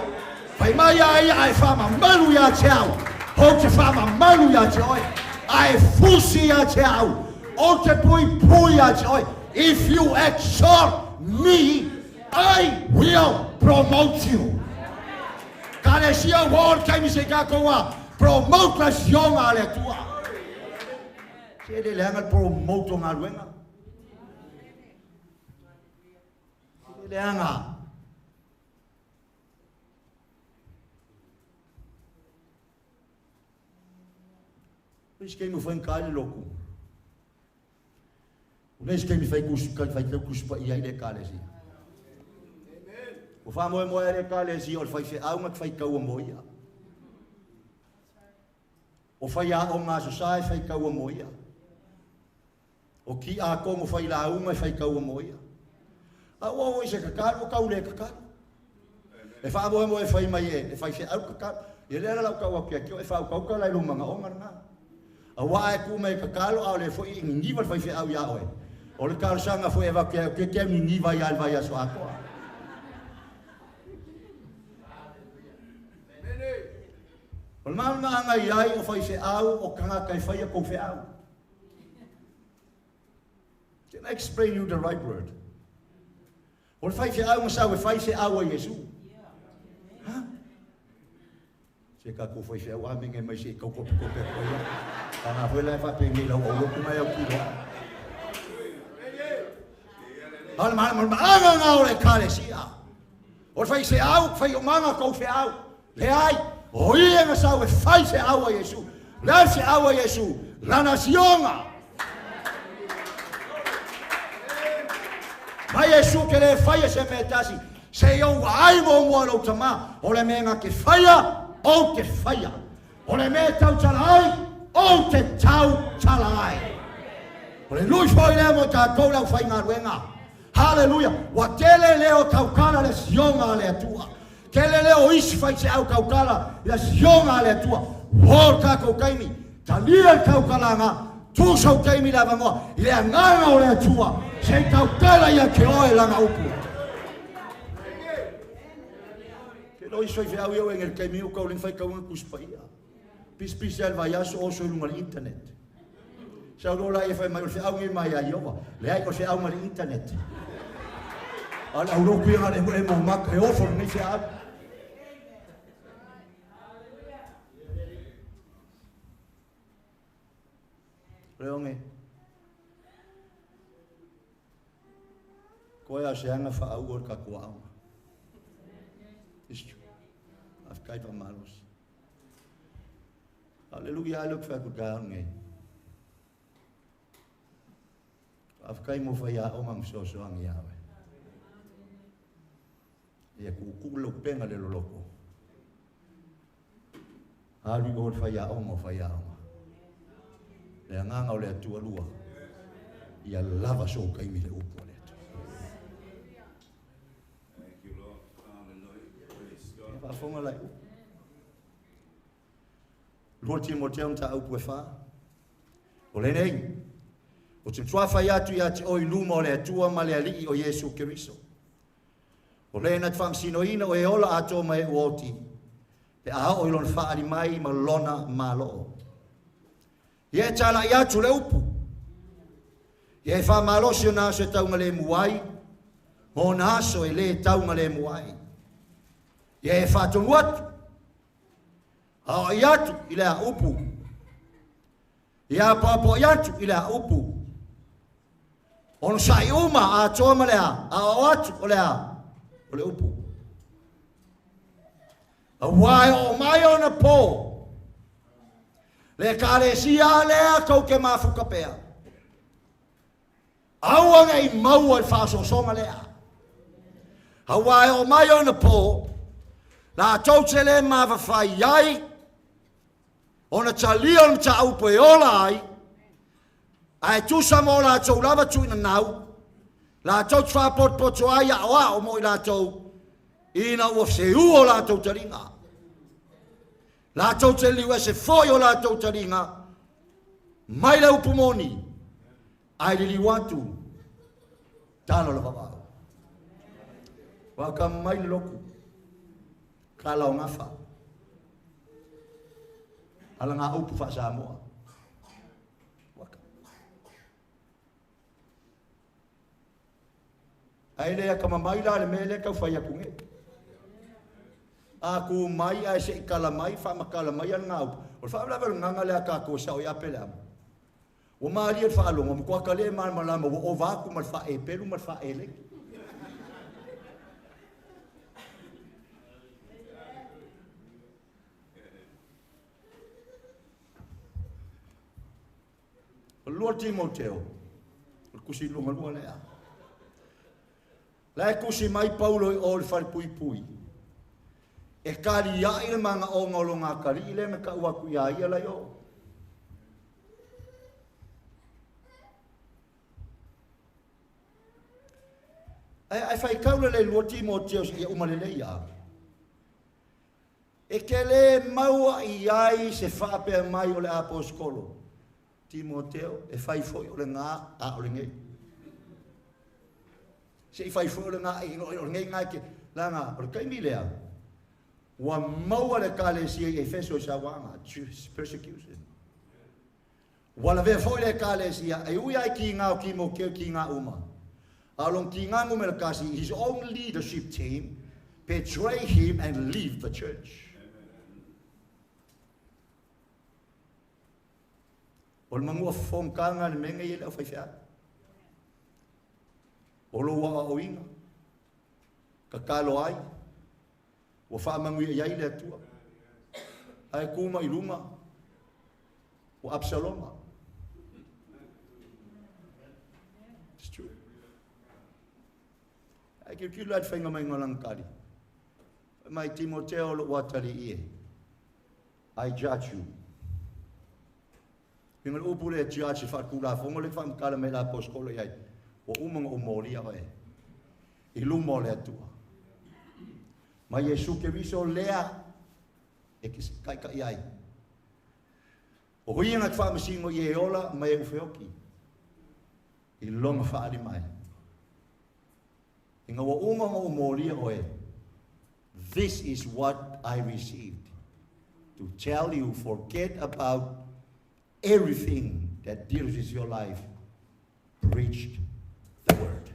Pai mai ai fama malu ya chao. O te fama malu ya chao. Ai fusi ya chao. O te pui ya chao. If you exhort me, I will promote you. Kale sia word kaimi se kakoa. Promote la sionga le tua. Se le hanga promote ngā ruenga. Se le hanga. Pis kei mu whain kāle loku. Unes kei mi whai kuspa I ai le kāle si. O wha moe le kāle si o le whai whi aunga whai kaua moia. O whai a o ngā sosai whai kaua moia. O ki a kongo whai la unga whai kaua moia. A o se kakaru, o kau le kakaru. E wha moe whai mai e whai se au kakaru. E lera lau kaua kia kio, e wha au kauka lai lumanga o ngā. A wa e ku mai kakaru au le whai ingi niwa whai se au ia oe. O le karusanga whai e wa kia kia mi niwa ia alwa ia so akoa. O mana ngai ai o fai se au o kanga kai fai ko fe au. Can I explain you the right word? O fai se au sa o fai se au a Yesu. Ha? Se ka ko foi se wa mi nge mai se ko ko ko pe ko ya. Ana foi la fa pe ngi lo o ku mai o ki lo. Al ma anga nga o le kale sia. O fai se au, fai o manga ko fe au. Le ai, o ia nga sa e fai se au a Yesu. Le se au a Yesu. La nacionga. Mai Yesu ke le fai se metasi. Se yo ai mo lo tama, o le menga ke faia. O te whaia. O le mea tau talai, o te tau talai. O le lui fwoi lea mo tātou lau whai ngā ruenga. Hallelujah. Wa tele leo kaukala le sionga le atua. Tele leo isi whai se au kaukala le sionga le atua. Wor kako kaimi. Talia kaukala ngā. Tūsau kaimi la vangoa. I lea nganga o le atua. Se kaukala ia ke oe langa upu. Lo iso i fea eu engel kai miu kau ling fai kau ngus paia. Pis el vai aso o so lunga internet. Sa lo la e fai mai fea ngi mai a Jehova. Le ai ko fea ngi internet. Al au ro kuia le mo mak e ofo ni fea. Leonge. Ko ia se anga fa au ka kuau. Isto. Afkai pa malos. Aleluia, look fa ku gaange. Afkai mo fa ya o mang so ang yawe. Ia ku lo penga le loko. Ali go fa ya o mo fa ya o. Le nganga o le tua lua. Ia lava so kai mi le upo le. Pa fonga lai. Lua Timotheo ta au puefa. O le nei. O te tua fai atu ia te oi luma o le atua ma le alii o Yesu Keriso. O le na tfang sinoina o e ola ato mai uoti. Pe a o ilon faari mai ma lona malo. Ie tala ia tu le upu. Ie fa malo si o naso e taunga le muai. Mo naso e le taunga le muai. Ie fa tonu atu. A iatu i le a upu. Ia papo iatu i le a upu. Ono sai uma a toa ma le a o atu o le a o le upu. A wai o mai o na po. Le kare sia lea kau ke mafuka pea. Aua ngai maua i faso songa lea. A wai o mai o na po. La tau te le mawa fai iai. Ona talia o ta upo e ola ai. Ai tu sa mo la tau lava tu ina nau. La tau tfa pot poto ai a oa o mo i la tau. Ina ua se u o la tau taringa. La tau te liwa se foi o la tau taringa. Mai la upu moni. Ai li watu. Talo la vavao. Waka mai loku. Kala o ngafa. Ala ngā upu wha Samoa. Waka. Ai lea ka mamai la le mele kau whai akunge. A ku mai ai se ikala mai, wha makala mai an ngā upu. O wha amlawa nganga lea ka ko sao i Aperaamo. O maari e wha alonga, mkua ka le maa malama, o waku mal wha e peru, mal wha e leki. Lua Timotheo, o kusi lunga lua lea. Lai kusi mai Paula i o le whare pui pui. E kari ia i le manga o ngolo ngā kari i le me ka uaku ia ia lai o. Ai whai kaula le Lua Timotheo si ia umalele ia. E ke le maua i ai se whapea mai o le aposkolo. Timotheo e fai foi o le ngā a o le ngei. Se i fai foi o le ngā o le ngei ngā ke la ngā o le kaimi lea. Wa maua le kālesia i Efeso sa wanga, persecution. Wa la vea foi le kālesia e ui ai ki ngā o ki mo keo ki ngā uma. Along ki ngā ngume le kasi, his own leadership team betray him and leave the church. O le mangua whongkanga le menga i le o whaiwhea. O lo wa o inga. Ka kalo ai. O whaamangu i ai le atua. Ai kuma i lunga. O Absaloma. It's true. Ai ki lat whainga mai ngalang kari. Mai Timoteo lo watari ie. I judge you. Pingal upule judge whakula whongo le whamkala me la poskolo iai. O umanga o mori a wae. I lumo le atua. Ma Yesu ke viso lea e ki kai ka iai. O hui ngat whamasingo i e ola mai e uwheoki. I longa whaari mai. Inga wa umanga o mori a wae. This is what I received. To tell you, forget about everything that deals with your life. Preached the word.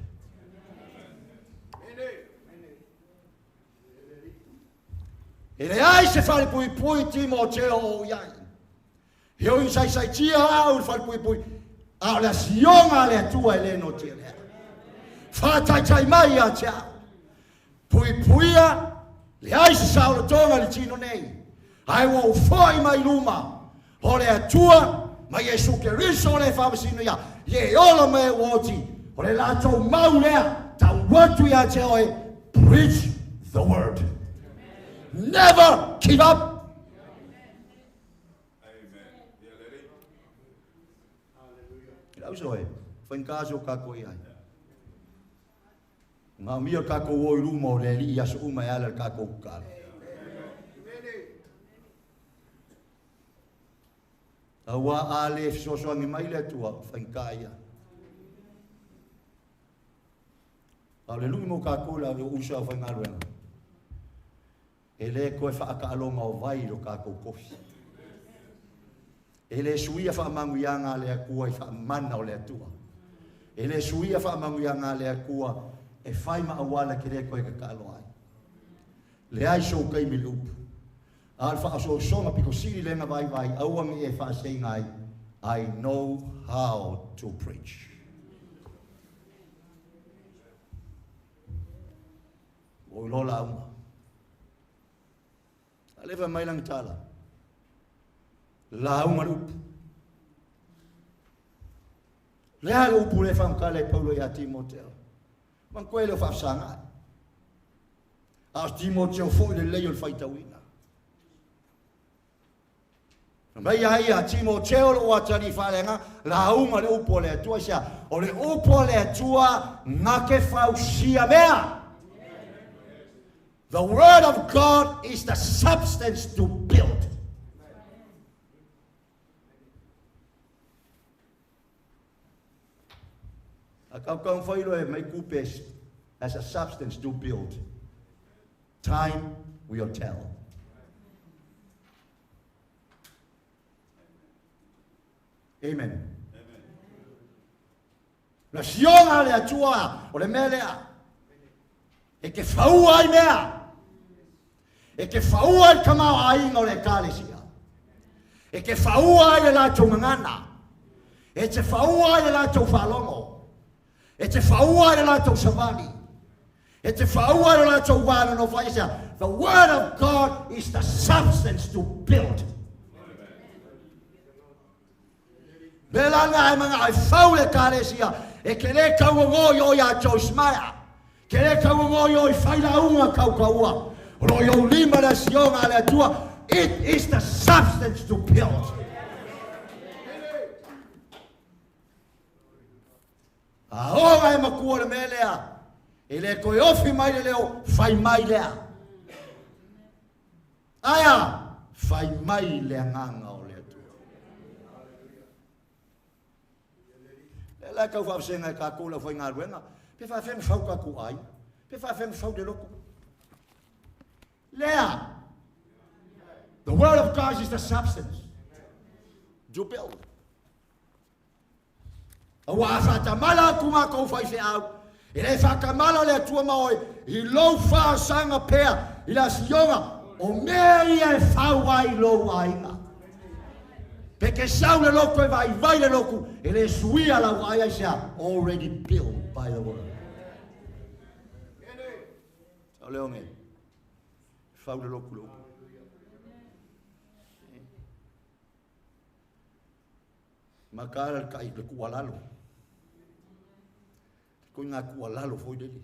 Ele ai se fale pui Timoteo o iai. Heo i sai tia au le fale pui. A le sionga le atua ele no tia lea. Whātai mai a tia. Puia. Le ai se sao le tonga le tino nei. Ai wo foi mai luma. O le atua. Ma Yesu ke riso le whamasino ia. Ye ola me woti. O le lato mau lea. Ta watu ia te oe. Preach the word. Never give up. Kila uso e. Whainkaso kako iai. Ngā mia kako o i luma o le li i aso umai ala kako ukala. Awa ale fisosoangi mai le atua, whainkaia. Au le lui mo kako la le usa o whaingaruenga. E le koe whaaka alonga o vai lo kako kofi. E le suia whaamangu ianga le akua i whaamana o le atua. E le suia whaamangu ianga le akua e whaima awala ki re koe ka alo ai. Le ai so kai mi lupu. Al wha aso songa piko siri lenga vai auangi e wha sei ngai. I know how to preach. O lola aunga. Alewa mai lang tala. La aunga lupu. Le a lupu le whamkale e Paula i a Timoteo. Man koe leo whafsanga. As Timoteo fo le leo le whaitawina. Mai ai a Timoteo lo atari whalenga, la unga le upo le atua sia. O le upo le atua ngake whausia mea. The word of God is the substance to build. A kau whairo e mai kupes as a substance to build. Time will tell. Amen. La sionga le atua o le melea. E ke whaua ai mea. E ke whaua ai kamau ainga o le kālesia. E ke whaua ai le lātou mangana. E te whaua ai le lātou whalongo. E te whaua ai le lātou savani. E te whaua ai le lātou wāna no whaisia. The word of God is the substance to build. Belanga e manga ai whau le kālesia. E ke le kauangoi o ia tau smaya. Ke le kauangoi o i whairaunga kaukaua. Roi o lima la sionga le atua. It is the substance to build. Aonga e makua le melea. E le koe ofi mai le leo, whai mai lea. Aia, whai mai le nganga o le atua. Le la kau whapsenga e kākula whai ngā ruenga. Pe whawhenga whau kaku ai. Pe whawhenga whau de loko. Lea. The word of God is the substance to build. A wa whatamala kuma kou whai whi au. I le whakamala le atua maoi. I lau wha sanga pēr. I la sionga. O mea ia e whau ai lau ainga. Peke sau le loko e vai le loku. E le suia la wai sia already built by the word. Sau leo nge. Fau le loku loku. Makara kai le kualalo. Ko nga kualalo foi dele.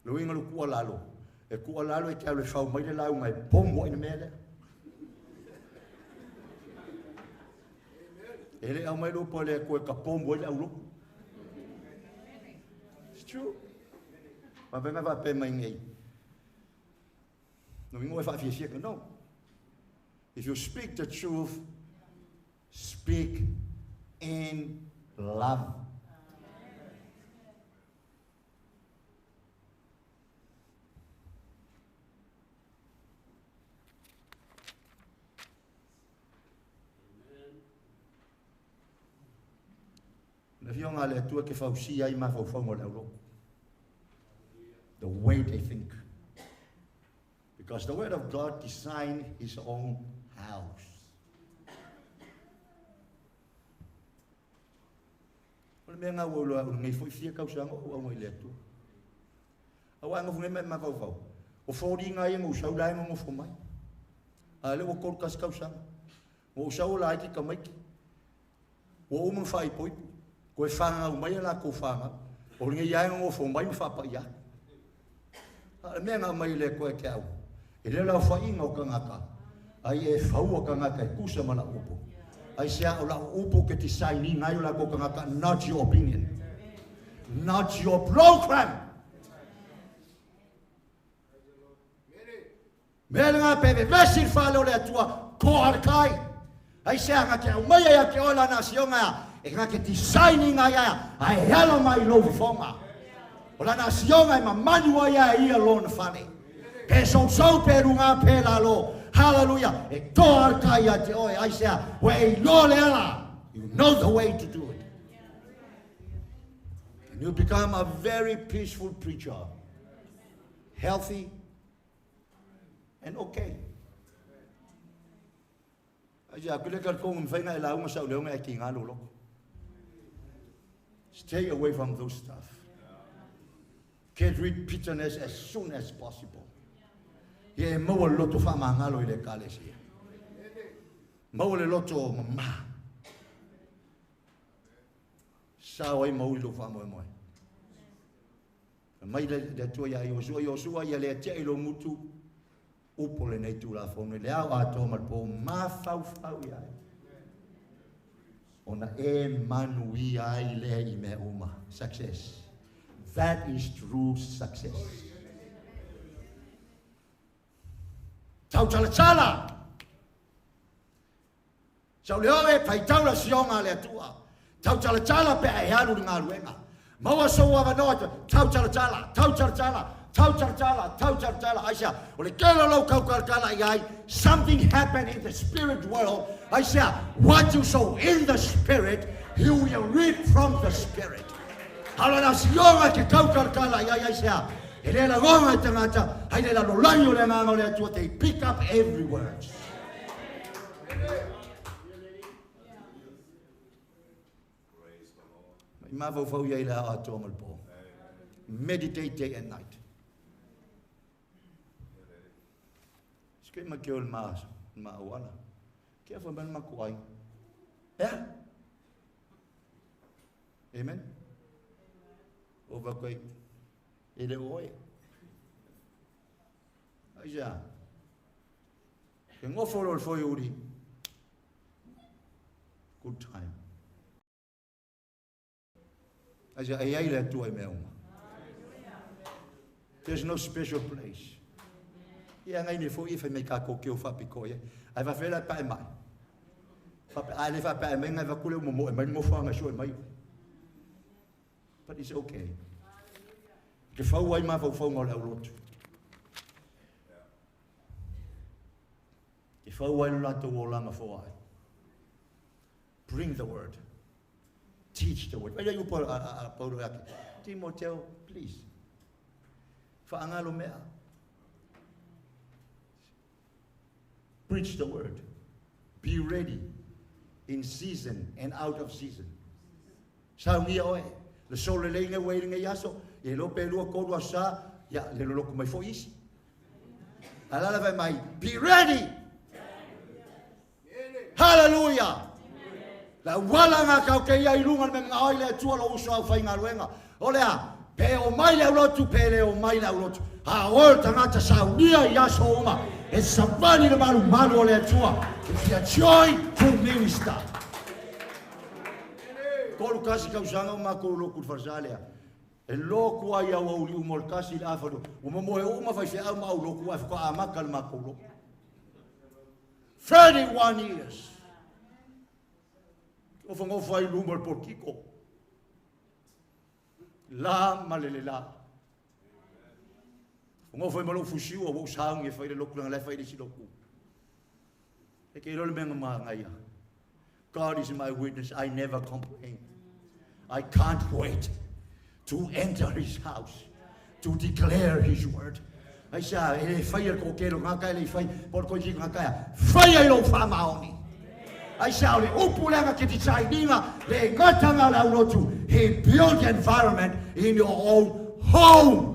Lo inga lo kualalo. E kualalo e tau le fau mai le lau mai pombo ina mele. Ele au mai lo pole ko ka pombo le au. It's true. Ma venga va pe mai ngai. No ingo e fa fie no. If you speak the truth, speak in love. The way they think. Because the word of God designed his own house. Menga wolo ngai foi fia kausa o ngoi letu. Awa ngo ngeme ma vau. O fori ngai ngo sau lai ngo fo mai. Ale o kol kas kausa. Ngo sau lai ki kamai. O mo fai poi. Ko fanga o mai la ko fanga. O ngai ya ngo fo mai fa pa ya. Menga mai le ko e kau. Ele la fa ingo kangaka. Ai e fau o kangaka kusa mana upo. I say, upo ke tisai ni ngai la ko kangaka, not your opinion, not your program. Melanga peve vesil falo le tua ko kai. I say nga ke o mai ya ke ola nasionga, e nga ke tisai ni ngai ya, ai hello mai lo fonga. Ola nasionga ma manua ya ia lon fane. Ke so perunga pela lo. Hallelujah. E toa kaya te oi. I say, we lo lela. You know the way to do it. And you become a very peaceful preacher. Healthy and okay. I say, aku lekar kong mfeina ila uma sa uleonga e kinga lolo. Stay away from those stuff. Get rid bitterness as soon as possible. Ye mo loto fa mangalo ile kalesia. Mo le loto mama. Sao ai mo lo fa Moimoi. Mai le to ya Yosua ya le te lo mutu. Upo le nei tu la fo le a to mal po ma fau ya. Ona e manui ai le I me uma. Success. That is true success. Tau chala. Sau leo e pai tau la sionga le tua. Tau chala pe ai haru ngā ruenga. Maua so wa no tau chala. Aisha, ole kelo lo kau kala ai. Something happened in the spirit world. Aisha, what you sow in the spirit, you will reap from the spirit. Hala na sionga ke kau kala ai Aisha. Ele la goma tangata, hai le la lolanyo le manga le tua they pick up every word. Ma vo fo ye la atomal po. Meditate day and night. Skema ke ol ma wala. Ke fa ban makuai. Yeah? Amen. Over koi ele oi. Aja. Ke ngofolo fo yuri. Good time. Aja ai le tu ai meu. There's no special place. Ia ngai ni fo I fa me ka ko ke o fa pikoye. Ai va fela pa mai. Fa ai le fa pa mai ngai va kule mo mai mo fa ngai so mai. But it's okay. Ke fau ai ma fau ngol au lotu. Ke fau ai lato o langa fo ai. Bring the word. Teach the word. Ai you Paula Timoteo, please. Fa angalo mea. Preach the word. Be ready in season and out of season. Sa ngia oe, le sole leinga wairinga yaso, e lo pe lua kodua sa, ya le loko mai fo isi. Alala vai mai, be ready! Hallelujah! La wala nga kau ke ia ilungan me mga oile atua lo uso au whainga ruenga. Olea, pe o mai leo lotu, pe leo mai leo lotu. Ha oe tangata saunia i aso uma. E savani le maru maru ole atua. If you joy to minister. Kolu kasi kausanga uma ko loku farzalea. E loku ai au au li umol kasi la afado. Uma moe uma vai fe au mau loku ai ko amaka le makolo. 31 years. O fango fai lumor por kiko. La malele la. Fango fai malo fusiu o sang e fai le loku la fai le siloku. E ke lo le menga ngaya. God is my witness, I never complain. I can't wait to enter his house, to declare his word. I say, fai ko kero ngaka le fai por ko jing ngaka. Fai lo fa maoni. I say, le upulanga ki tsai dinga le ngatanga la ulotu. He built the environment in your own home.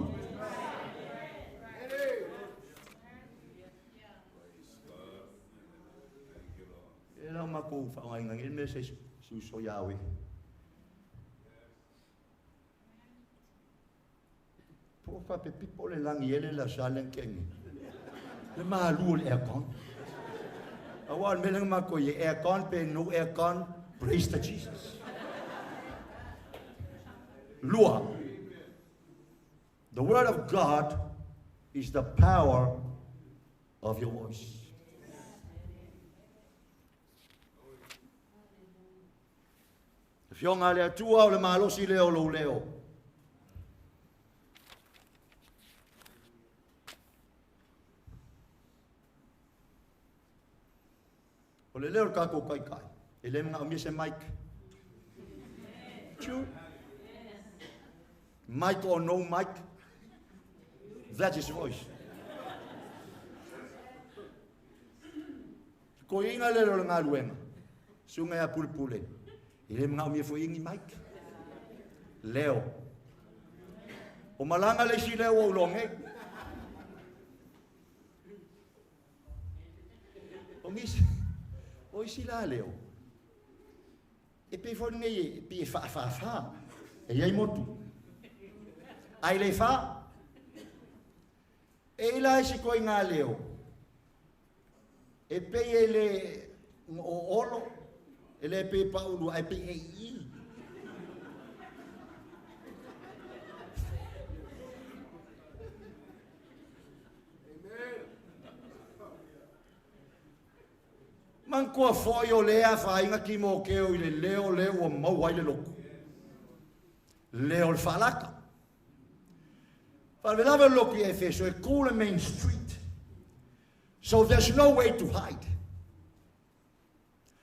Ela mako fa ngai ngai me se su so yawe. Pourquoi pe people le lang yele la salen kengi. Le ma lu le aircon. Awal me lang mako ye aircon pe no aircon, praise to Jesus. Lua. The word of God is the power of your voice. If you're not there, 2 hours, malo si leo lo leo. O le leo kako kai kai. E le mga umise mic. True. Mic or no mic, that is voice. Ko inga le lo nga luenga. Sunga ya pulpule. Ile mga umi fo ingi mic. Leo. O malanga le si leo o longe. O ngisi. O isi la leo. E pe fo nge pe fa. E yai motu. Ai le fa. E la si ko inga leo. E pe ele o olo. Ele pe Paula ai pe i. Man ko foi o lea fa inga ki mo ke o ile leo o mau ai le loko. Leo il falaka. Fa le lava loku e feso e cool main street. So there's no way to hide.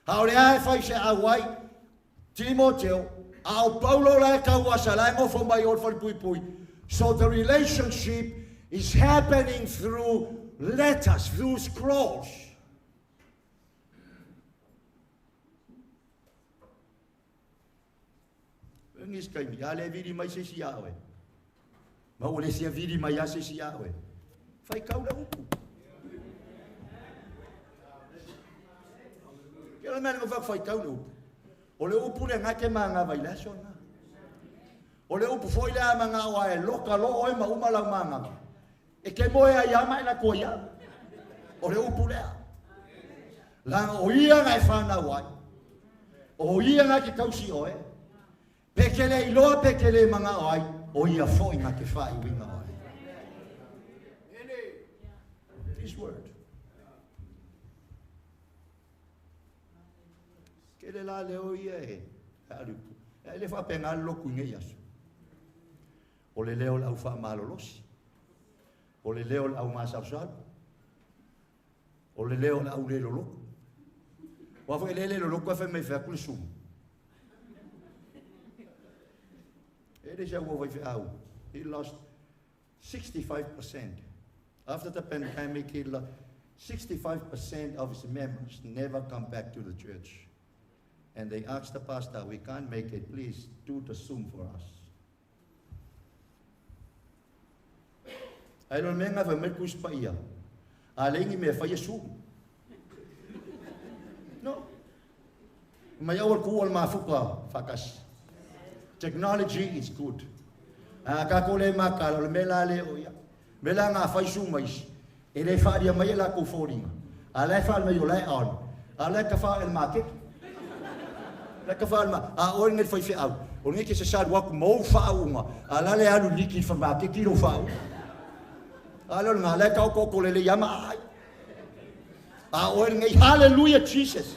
Haole ai fai se awai Timoteo au Paulo la kawasala ngo fo mai ol pui. So the relationship is happening through letters, through scrolls. Ngis kai mi ale vidi mai se si awe. Ma ole sia vidi mai ase si awe. Fai kaula upu. Kela mena ngo fai kaula upu. Ole upu le ngake manga vai la sona. Ole upu foi la manga wa e loka lo oi ma uma la manga. E ke moe ai ama ina koia. Ole upu le. La oia ngai fana wai. Oia ngake kausi oe. Pekele iloa pekele manga ai o ia foi nga ke fai winga ai. This word. Kele la leo ia e. Alupu. Ele fa penga loku nge yasu. O le leo la ufa malolosi. O le leo la umasapsal. O le leo la ulelo loku. Wa fa ele lo loku fa me fa kulsum. He lost 65%. After the pandemic, 65% of his members never come back to the church. And they asked the pastor, we can't make it, please do the Zoom for us. I don't remember if I met with Paia. I think me for Zoom. No. My old cool mafuka fakas. Technology is good. Kakole makalo melale oya. Melanga fa Zoom mais. Ele faria mai la ko foringa. Ala fa me yo lai on. Ala ka fa el market. Lekker van me. Hoor ik het van je uit. Hoor ik het zo wat mo fauma. Ala le alu liquid van baat kilo fauma. Ala nga le ka ko le yama. Hoor ik hallelujah Jesus.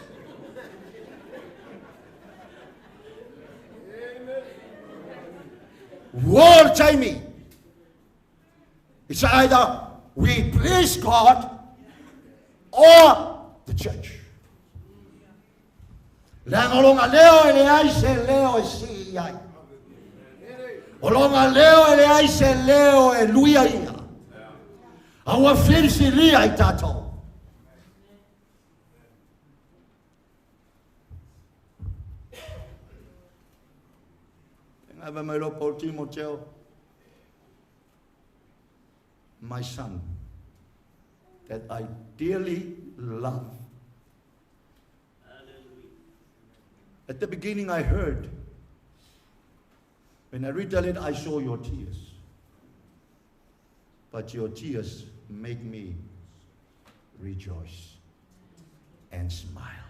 War Jamie. It's either we please God or the church. Olonga leo ele aise leo si ai. Olonga leo ele aise leo e luia ia. Awa firsi lia i tato. Ngava mai lo Paul Timoteo. My son, that I dearly love. At the beginning I heard, when I read it, I saw your tears. But your tears make me rejoice and smile.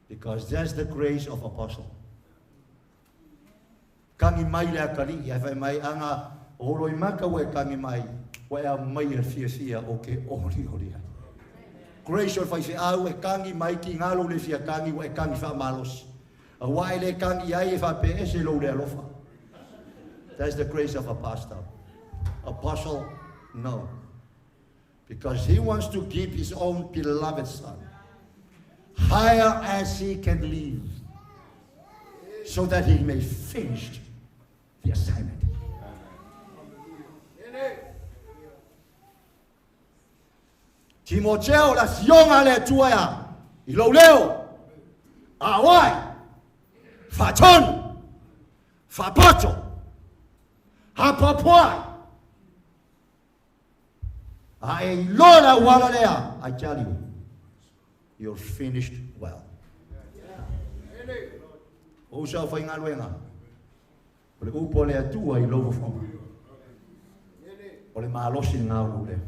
Because that's the grace of apostle. Kangi mai le akari, ia mai anga oroi maka we kangi mai, we a mai e fia oke ori. Grace or fai se au e kangi mai ki ngalo le fia kangi wa e kangi fa malos. A wai le kangi ai e fa pe se lo le alofa. That's the grace of a pastor. Apostle, no. Because he wants to keep his own beloved son higher as he can live, so that he may finish the assignment. Timoteo la sionga le tuaya ilo leo awai faton fapato hapapoi ai lola wala lea. I tell you, you're finished well. O sa fa inga luenga ole upo le atua I lovo foma ole malosi nga ule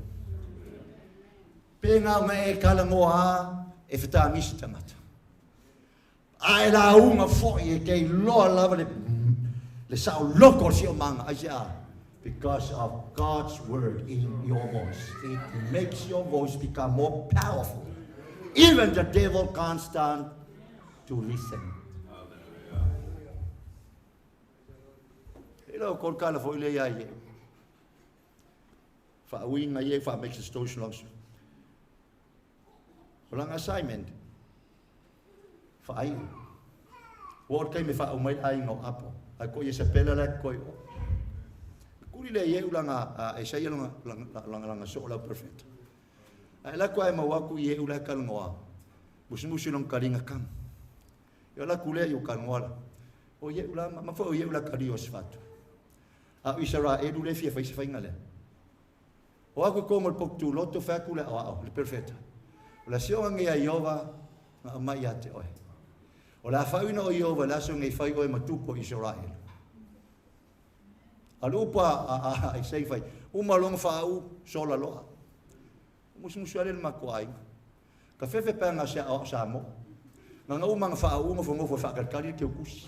penga nga e kala ngoa e feta misi tangata ai la unga foi e kei loa lava le sao loko si o manga ai because of God's word in your voice. It makes your voice become more powerful. Even the devil can't stand to listen. Hello, kol kala foi le ia ye. Fa winga ye fa makes the story langs. Walang assignment. Fa ai. Word kay me fa umay ai ngo apo. Ai ko ye sa pela la ko. Kuri le ye ulanga e sai langa so la perfect. Ai la ko ai ma waku ye ula kal ngoa. Musmusi long kalinga kam. Yo la kule yo kal ngoa. O ye ula ma fo ye ula kalios fatu. A Israel e le fia fai se fai ngale. O aku ko mo pok tu loto fa kula o le perfect. La sionga nge Jehova na mai ate oi. O la fa ina o Jehova la so nge fai o matupo Israel. Alupa ai sei fai. Uma long fa u sola loa. Musmusuale el makwai. Ka fefe pa nga sa mo. Nga umang fa u mo fo fa kali ke kus.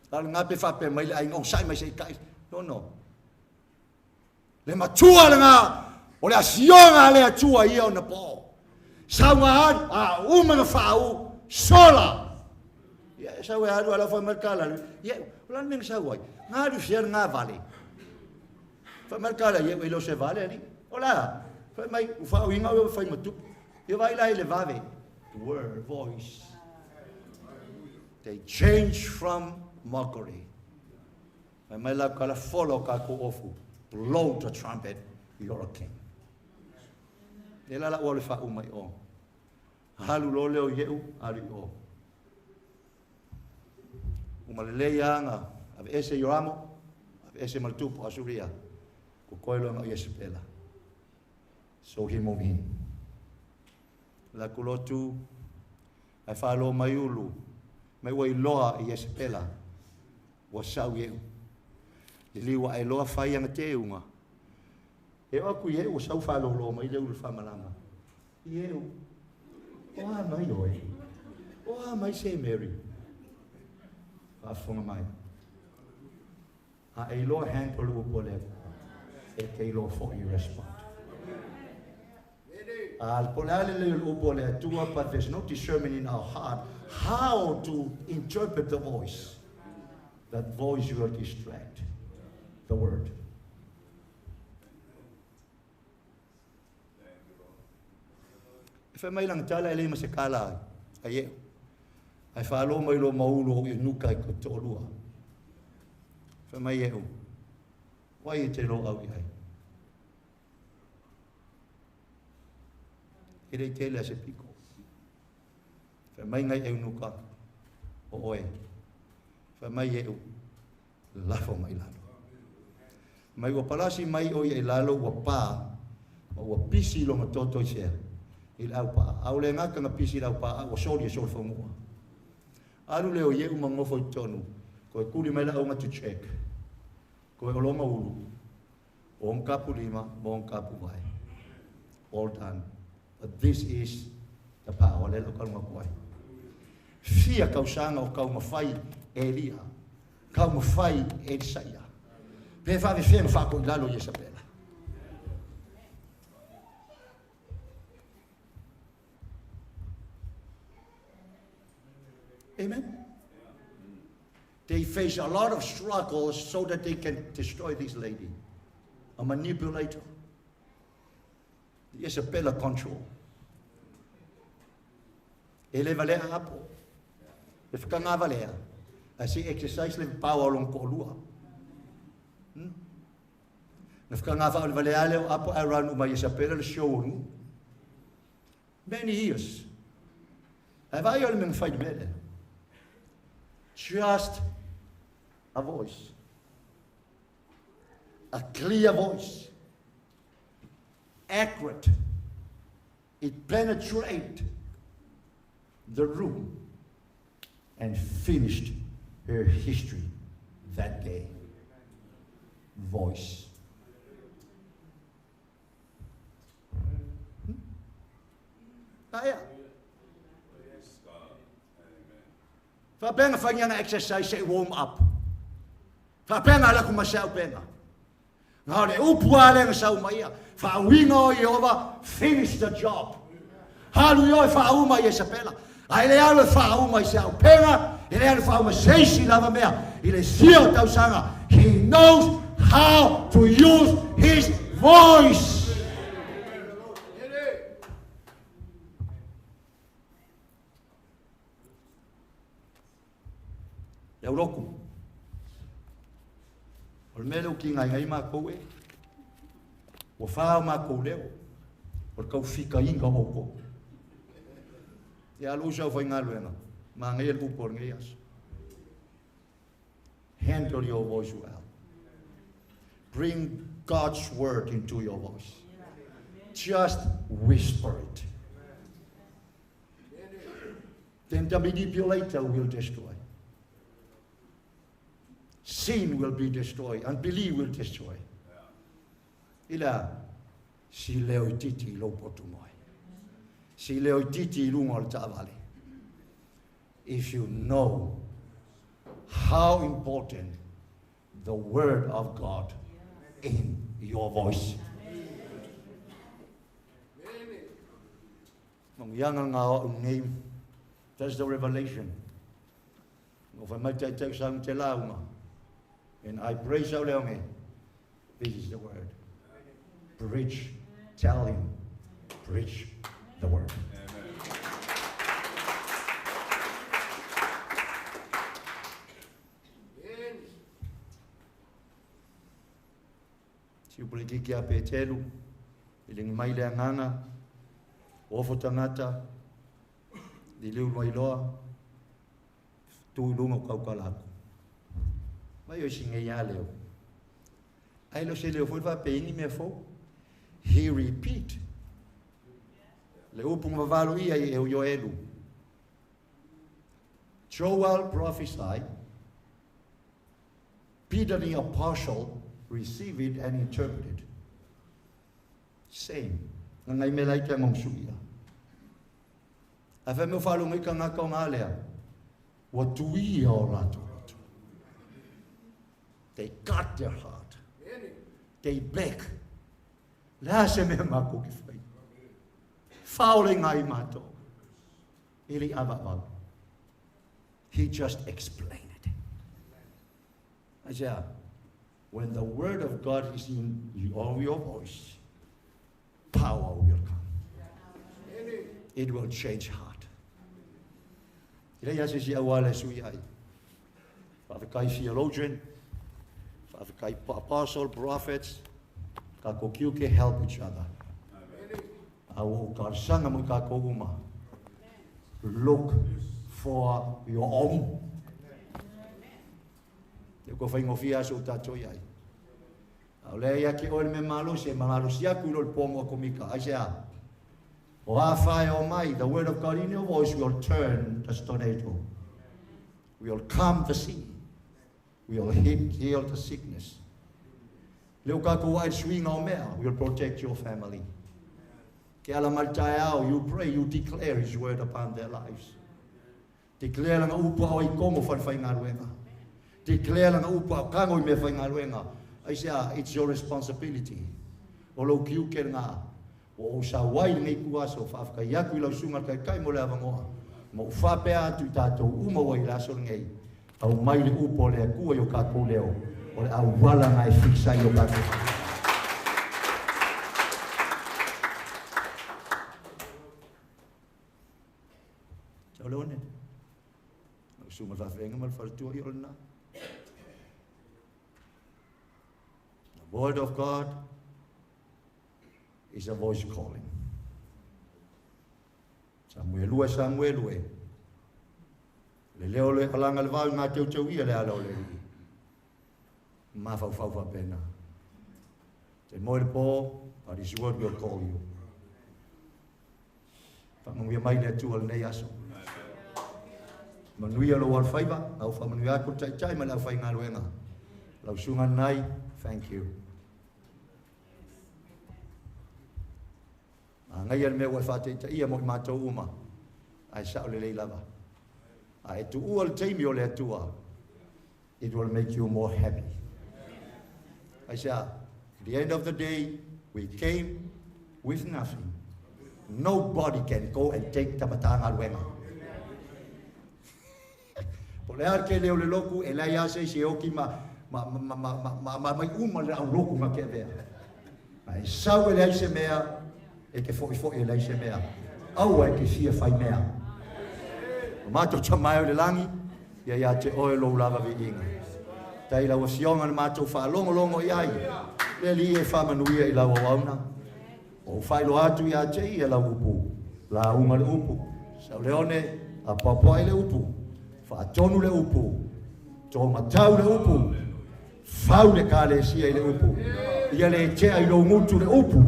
Dal nga pe fa pe mai ai ngong sai mai sei kai. No. Le matua nga o le asionga le atua io na po. Sawa umang fa u sola. Ya sawa adu ala fa merkala. Ya ulan meng sawa. Nga du fier nga vale. Fa merkala ye lo se vale ni. Ola. Fa mai fa winga fa matu. Ye vai la le vave. Word voice. They change from mockery. Mai la kala follow ka ko ofu. blow the trumpet, you're a king. E lala ua le wha umai o. Halu lo leo ieu, ari o. Umalelei anga, ave ese yoramo, ave ese maltupo asuria, ko koelo nga Iesipela. So he moved in. La kulotu, ai whalo mai ulu, mai wai loa Iesipela, wa sau ieu. I liwa ai loa whai anga te unga. E aku ieu, wa sau whalo loa mai leu le whamalama. Ieu, oa mai oi, oa mai se Mary. Whafonga mai. A e loa handpolu upo le, e te loa fo I respond. Al polale le upo le atua, but there's no discernment in our heart how to interpret the voice. That voice will distract the word. If I may lang tala ele masekala aye. Ai whaalo mai lo maulo I nuka I kotolua. If I may eu. Wai te lo au iai. Irei tele a se piko. If I may ngai eu nuka o oe. If I may eu lafo mai lalo. Mai ua palasi mai o I lalo ua pā. Ma ua pisi lo matoto I sea. Il au pa au le ngaka nga pisi au pa o soli e soli fonua alu leo ye uma ngofo I tonu ko kuli mai la au to check ko o longa ulu o kapu lima mo kapu vai all done but this is the power le lo kalma koi fia kausanga o kauma fai Elia kauma fai Esaia pe fa ve fia fa ko lalo Isabela. Amen? They face a lot of struggles so that they can destroy this lady. A manipulator. Isabella control. Ele valea apo. E whakanga valea. I see exercise le power long ko lua. Na whakanga valea leo apo around uma Isabella le show. Many years. Have I only been fight better? Just a voice. A clear voice. Accurate. It penetrated the room and finished her history that day. Voice. Yeah. Fapenga fanyanga exercise say warm up. Fapenga la kumasau penga. Ngale upuale ngasau maia. Fa wingo Yehova finish the job. Halu yo fa uma Isabella. Ele alo fa uma Isau penga. Ele alo fa uma seisi lava mea. Ele sio tau sanga. He knows how to use his voice. Yau roku. O mele o ki ngai ma kou e. O whao ma kou leo. O kau whika inga hoko. E alu sau whai ngā luenga. Ma ngai el upor ngai as. Handle your voice well. Bring God's word into your voice. Just whisper it. Then the manipulator will destroy. Sin will be destroyed. Unbelief will destroy. Ila, si leo titi lo potumoi. Si leo titi lungo tavale. If you know how important the word of God in your voice. That's the revelation. And I praise our Lord. This is the word. Preach, tell him, preach the word. kiki a petelu, ilingi mai le anganga, ofo tangata, di liu mai loa, tu lungo kau kalaku. Mai o singe ia leo. Ai lo se leo foi va peini me fo. He repeat. Le upu mavalo ia e o Joelu. Joel prophesied. Peter the apostle received it and interpreted. Same. Ngai me lai te ngong suia. Afa me falo ngai ka ngaka o ngalea. What do we all Latu? They got their heart. They beg. Lase me mako ki fai. Faule ngai mato. Ili ababal. He just explained it. I said, when the word of God is in your voice, power will come. It will change heart. Ila ya se awala sui ai. Fafikai theologian, fafikai apostle, prophets, ka kokiu ke help each other. Awo karsanga mo ka koguma. Look for your own. Te ko fai ngofia so tato ai. Aule ya ke ol me malo se malo sia kulo pomo komika. Asia. O afai o mai, the word of God in your voice will turn the tornado. Will calm the sea. Will heal the sickness. Leo ka ko wai swing o mea will protect your family. Ke ala maltaiao, you pray, you declare his word upon their lives. Declare nga upa o ikomo fai ngaruenga. Declare nga upa o kango me fai ngaruenga. I say, it's your responsibility. O lo kiu ke nga o sa wai ngai kuaso fa ka yaku ila sunga kai mo le avangoa. Mo fa pe atu tato uma wai la so ngai. Au mai le upo le ku yo ka ko leo. O le au wala ngai fixa yo ka ko. Tolone. O sunga fa venga mal fa tu yo na. The word of God is a voice calling. Samuelue. Le leo le alanga le vau ngā teu ia le alo le. Ma fau pena. Te moe le pō, but his word will call you. Whanganguia mai le tua le nei aso. Manuia lo wal whaiva, au whamanuia ako tai ma lau whai ngā luenga. Lau sunga nai, thank you. Ngai al me wa fate ta ia mo mato uma ai sa le le lava ai tu ul time yo le tua, it will make you more happy. I say at the end of the day we came with nothing. Nobody can go and take tamatanga luenga. Pole ar ke le loku e lai ase se oki ma mai uma le au loku ma ke vea ai sa le se mea e ke foi e lai se mea au e ke sia fai mea o mato chamai le langi ia te oe lo lava vi inga tai la wasionga na mato fa longo iai le li e fa manuia i la wauna o fai lo atu ia te ia la upu la uma le upu sa leone a papa le upu fa tonu le upu to matau le upu fau le kale sia le upu ia le te ai lo mutu le upu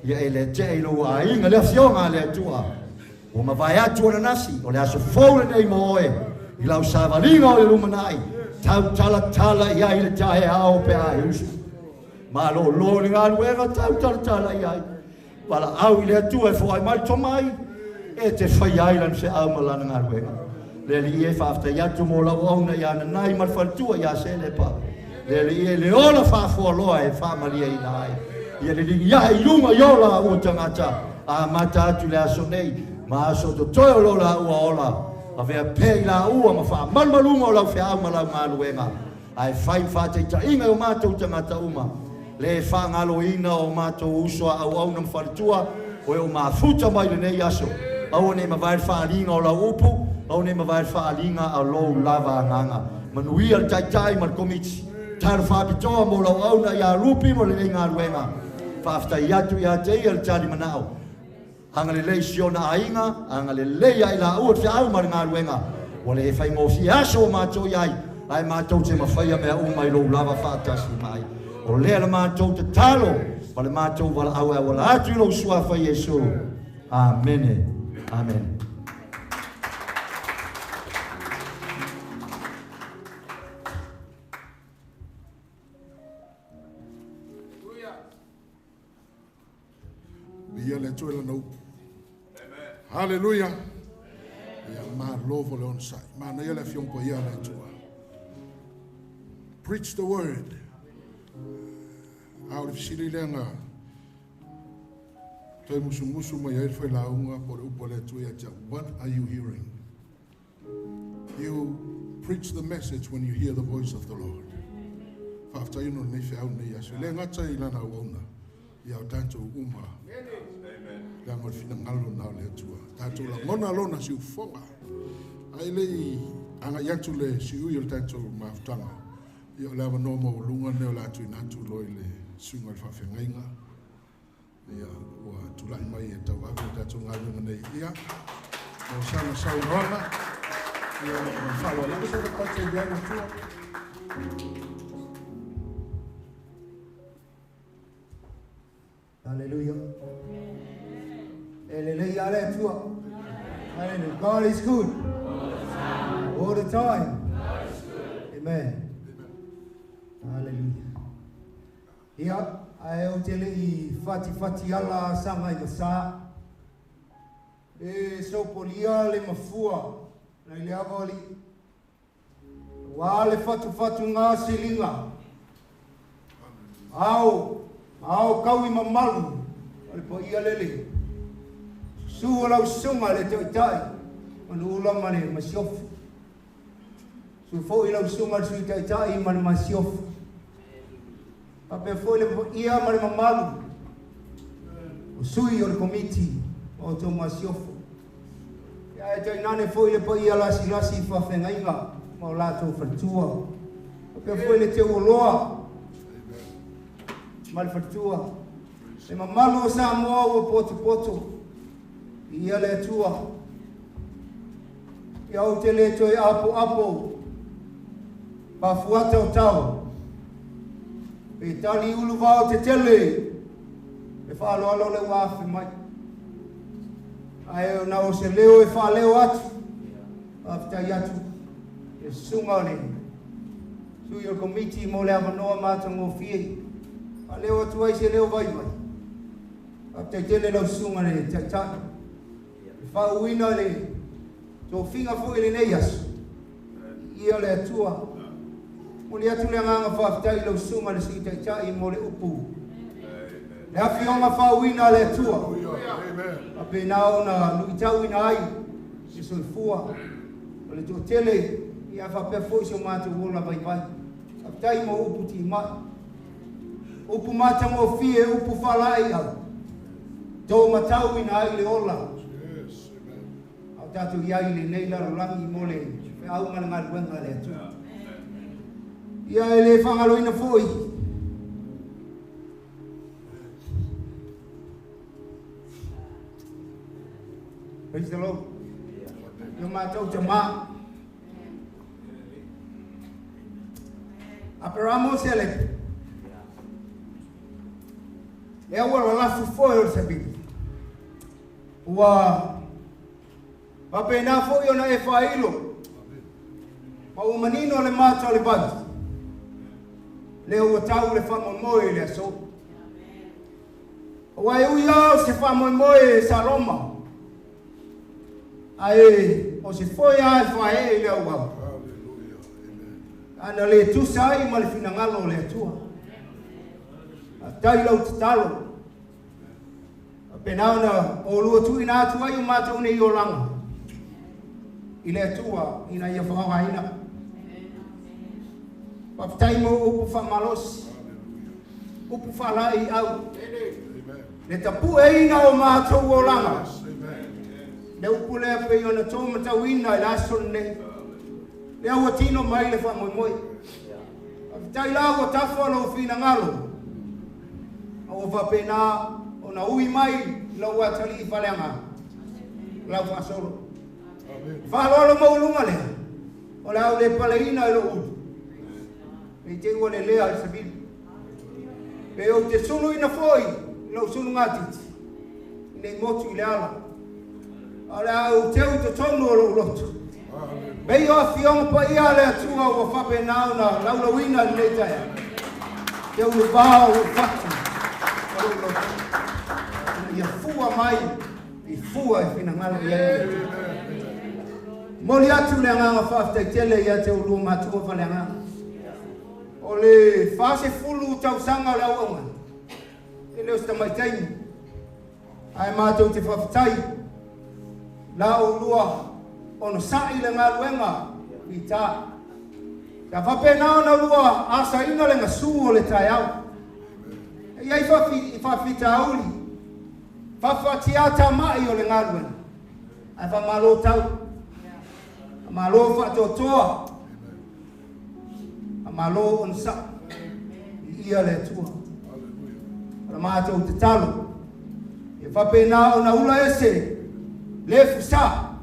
ia ele te lo ainga le fionga le tua o ma vai atu na nasi o le aso fou le nei moe i lau savalinga o le lumanai tau tala ia i le tae ao pe a usu ma lo le ngā luenga tau tala ia wala au i le tua e fo ai mai tomai e te whai ailan se au malana ngā luenga le li e whafta iatu mo lau au na ia Nanai mar whaltua ia Selepa le li e le ola whafua loa e whamalia i nai ia le li ia i lunga iola ua tangata a mata atu le aso nei ma aso to toio lola ua ola a vea pei la ua ma wha malmalunga o lau whiau ma lau ngā luenga ai whai whate ta inga o mātou tangata uma le wha ngalo ina o mātou usua au au nam wharitua o e o mā futa mai le nei aso au ne ma vai whaalinga o lau upu au ne ma vai whaalinga a lou lava nganga manuia tai mar komiti Tara whapitoa mo lau au na ia rupi mo le ngā ruenga. Whafta i atu i ate i al tari manao. Anga le lei sio na ainga, anga le lei ai la ua te au mara ngā ruenga. Wale e whai ngosi aso o mātou iai. Ai mātou te mawhaia mea umai lo lava whātasi mai. O lea la mātou te talo. Wale mātou wala au e wala atu lo sua whai Yesu. Amen. Amen. Ia le tuela no. Hallelujah. Ia ma lovo le on sai. Ma na ia le fiompo ia le tua. Preach the word. Out of sili lenga. Toi musu mai ai foi launga por upo le tua ia. What are you hearing? You preach the message when you hear the voice of the Lord. After you know ne fe au ne ia. Lenga tai lana wona. Ia tanto uma. La ngol fina ngalo na le tua. Tato la ngona lona si ufonga. Ai le anga yatu le si u yol tato maftanga. Ia la no mo lunga ne la tu na tu lo le sunga fa fenga. Ia wa tu la mai e tau ave tato ngalo ne ia. O sana sa rona. Ia fa lo la so ka te dia no tua. Hallelujah. Hallelujah. God is good. All the time. Amen. Hallelujah. Ia, ai o tele I fati ala sanga I masa. E so polia le mafua. Na ile avali. Wa le fatu ngā silinga. Au kaui mamalu. Ale po ia lele. Su lau sunga le te itai. Manu ulama le masiofu. Su fo I lau sunga le su te itai manu masiofu. Pape fo le po ia manu mamalu. O sui o le komiti. O to masiofu. Ia e te inane fo le po ia lasi fa whengainga. Ma o lato whatua. Pape fo le te uloa. Mal fatua. Le mamalu sa moa o poto. Ia le tua. Ia o te le toi apo. Pa fuata o tau. E tali ulu vao te tele. E whaalo alo le wafi mai. Ai o na o se leo e whaaleo atu. Aftai atu. E sunga le. Sui o komiti mo le avanoa mātang o fie. A leo atu ai se leo vai. Aftai tele lau sunga le tai. Whauina le, tō whinga fo ele nei asu. Ia le atua. Mo le atu le nganga whaftai lau sunga le si tai mo le upu. Le awhi onga whauina le atua. Ape nao na nuitau ina ai, se soi fua. O le tō tele, ia whapea fo iso mātu wola vai. Aftai mo upu ti mai. Upu mata mo fie, upu whalai au. Tō matau ina ai le ola. Tatu iai le nei laro langi mo le au mana ngā ruenga le atu. Ia e le whangaloina foi. Praise the Lord. Yo mātou te mā. Aperaamo Selepa. E awa lafu foi o sabili. Ua Pape na fo yo na e whailo. Ma o manino le mātua le bagi. Le o tau le whamoimoi le aso. O ai ui au se whamoimoi e sa Roma. Ai o se foi ai whae le au au. Ana le tusa ai ma le finangalo le atua. A tai lau te talo. Pape na o lua tui na atu ai o mātua ne i o langa. Ile atua ina ia whakawa ina. Papitai mo upu whamalos. Upu whalai au. Le tapu e ina o mātou o langa. Le upu lea pe i ona tō matau ina i laso nei. Le au atino mai le whamoimoi. Tai la o tafo lo fina ngalo. O fa pena o na ui mai lo wa tali falenga. La fa solo. Fa lo mo lunga le. O la o le paleina lo u. E te o le lea al sabil. Pe o te sulu ina foi lo sulu ngati. Nei motu le ala. Ala o te o te tonu o lo lotu. Bei o fiong pa ia le tua o fa pena na laula wina le taia. Te o va o fatu. Ia fua mai, i fua e fina ngalo ia. Moli atu le nganga whaftai tele ia te ulu matua whale nganga. O le whase fulu tau sanga le aunga. E leo sta mai taimi. Ai mātou te whaftai. La ulua ono sai le ngā luenga i tā. Ka whapena ona ulua asa ina le ngasu o le tai au. Ia i whawhita auli. Whawhatiata mai o le ngaruen. Ai whamalo tau. Malo whatotoa. Malo on sa. Ia le tua. Ora mātou te talo. E whapena o na ula ese. Le fusa.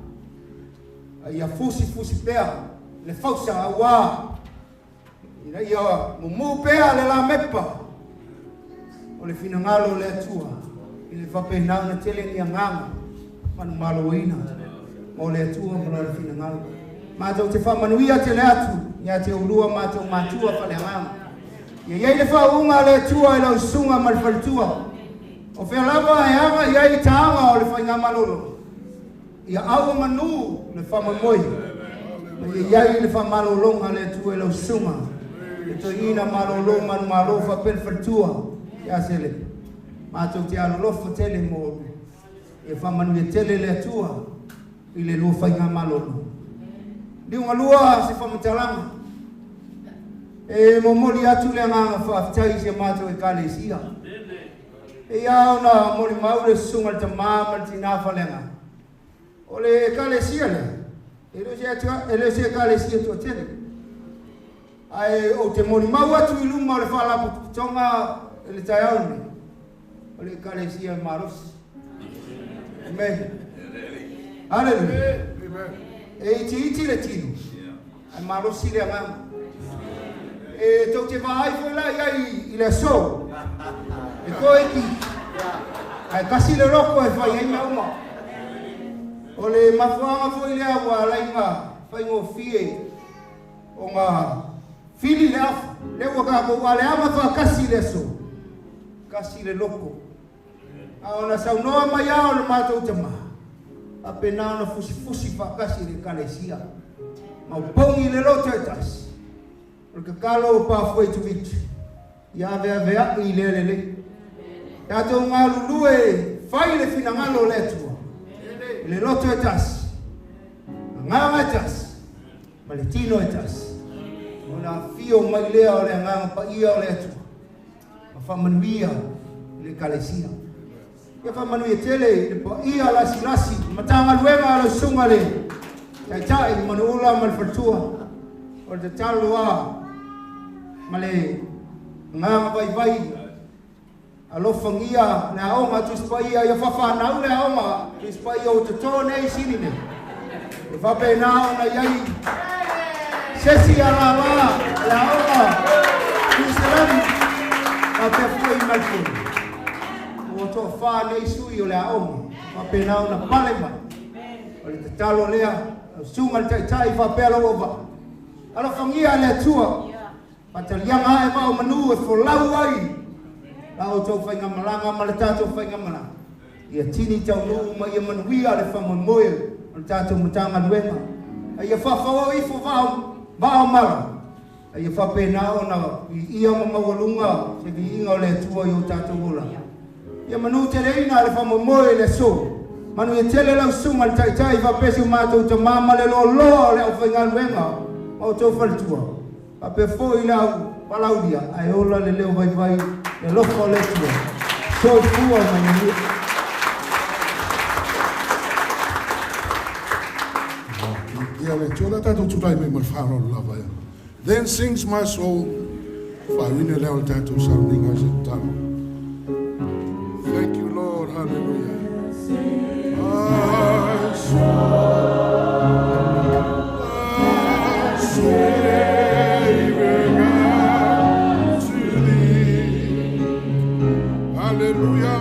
Ia fusi pea. Le fausa awa. Ia mumu pea le la mepa. O le fina ngalo le atua. I le whapena na tele ni a nganga. Manu malo ina. O le atua manu le fina ngalo. Mātou te whamanuia te le atu. Ia te urua mātou mātua whale nganga. Ia iei le whaunga le atua i lau sunga mal whalitua. O whea lava e anga iei taanga o le whainga malolo. Ia aua manu le whamamoi. Ia iei le whamalolonga le atua i lau sunga. E to ina malolo manu malo whapen whalitua. Ia Selepa. Mātou te alolofa tele mō. E whamanu e tele le atua. I le lua whainga malolo. Liunga lua se whamatalanga. E momoli atu le nganga whaftai se mātou e kale sia. E au na mori maure sunga le ta māma le tina whalenga. O le kale sia le. E le se kale sia tua tele. Ai o te mori mau atu i luma o le whalapu tonga le tai auni. O le kale sia maros. Amen. Hallelujah. E iti le tino. Ai marosi le ngama. E tau te vaai fo la iai i le so. E koe ki. Ai kasi le roko e whai ai mauma. O le mafuanga fo i le awa lainga whai ngō fie. O ngā fili le afa. Le waka ko wale ama wha kasi le so. Kasi le loko. A ona saunoa mai ao le mātou te maha. A pena ona fusi whakasi le kalesia. Mau pongi le loto e tasi. O ka kalo o pāwhoi tu vitu. Ia vea i le le le. Tato ngā lulue whai le fina ngalo le tua. Le loto e tasi. Nganga e tasi. Ma le tino e tasi. Ona fio mai lea o le nganga pa ia o le tua. Ma whamanuia le kalesia. Ia whamanu e tele, le po ia lasi, matanga luenga alo sunga le. Tai manu ula mal fartua. O te talo a, ma le nganga vai. Alofangia, na aonga tuspaia, ia whawhanau le aonga, tuspaia o te tō nei sinine. E whape nao na iai. Sesi ala wā, le aonga, tuselani, a te fui malfuni. O tō whā nei sui o le aonga, whape nao na pale mai. O le te talo lea, sunga le tai whapea lo ova. Alofangia le atua, patalianga e wao manu e wholau ai. Lao tau whainga malanga, ma le tātou whainga malanga. Ia tini tau nuu ma ia manuia le whamoimoe, o le tātou matanga nuenga. Ia whawhawa ifo vao mara. Ia whapena o na ia mamawalunga, se vi inga o le atua i o tātou ola. Ia manu te reina le whamoimoe le so. Manu ia tele lau sunga le taitai, whapesi o mātou ta mama le lo le au whainga nuenga, o tau whalitua. Whape fo i lau, palaudia, ai ola le leo vai, le loko le tua. So fua mai. Ia le tula tātou turai mai mai whāro lava ia. Then sings my soul, Whawina leo le tātou sauninga se tau. Thank you, Lord. Hallelujah. Hallelujah.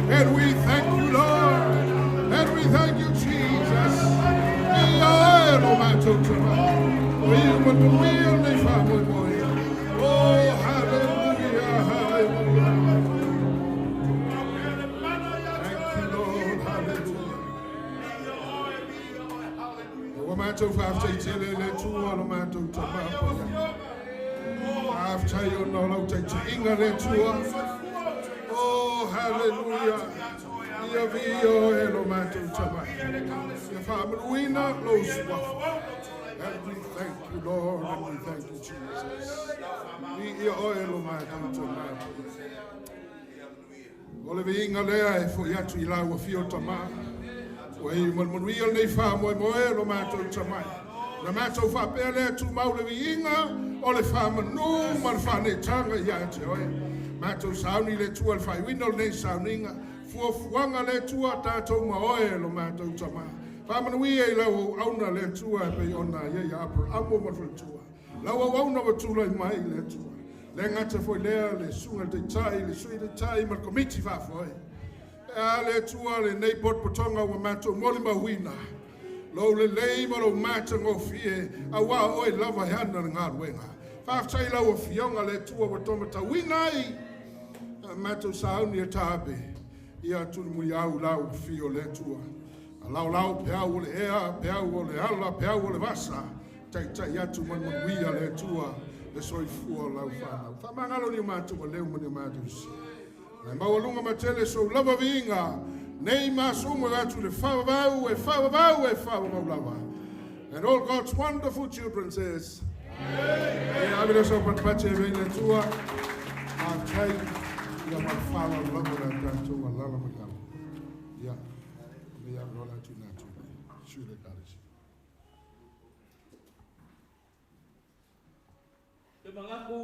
And we thank you, Lord. And we thank you, Jesus. Oh, hallelujah, hallelujah. Thank you, Lord, hallelujah. Wamato fafte tele le tuwa wamato tabapo. After you know how to inga le tuwa. Oh, hallelujah. Yavio elomato tabapo. Your family we not lose. And we thank you, Lord, and we thank you, Jesus. We oil mato tabapo. Ole vinga lea for yatu ilawa fio tabapo. Wei mon nei fa Moimoi lo mato tamai. Na mato fa pele tu maule vinga o le fa manu man fa ne tanga ya te oi. Mato sauni le tu al fa wino nei sauninga fuanga le tu tato maoi lo mato tamai. Fa manu e lo auna le tu pe ona ye ya Aperaamo mo tu. Lawa wauna wa tu le mai le tu. Le ngata foi le sunga te tai le sui te tai ma komiti fa foi. Ale tua le nei pot potonga wa mato moli mawina. Lo le lei mo lo mato ngo fie a wa oi lava hana ngā wenga. Whaftai lau o fionga le tua wa tomata winai. Mato sauni e tabe. Ia tunu mui au lau fio le tua. A lau peau o le ea, peau o le ala, peau o le vasa. Tai atu manuia le tua. Le soifua lau whanau. Whamangalo ni mato wa leu mani mato si. Na mawalunga matele so lava vinga nei masuma atu le whawau e lava. And all God's wonderful children says, Amen. Abira so patpache vene tua. Matai ya mafala lava la tanto lava makala. Ya. Me ya rola tu na tu. Shule kalis. Te mangaku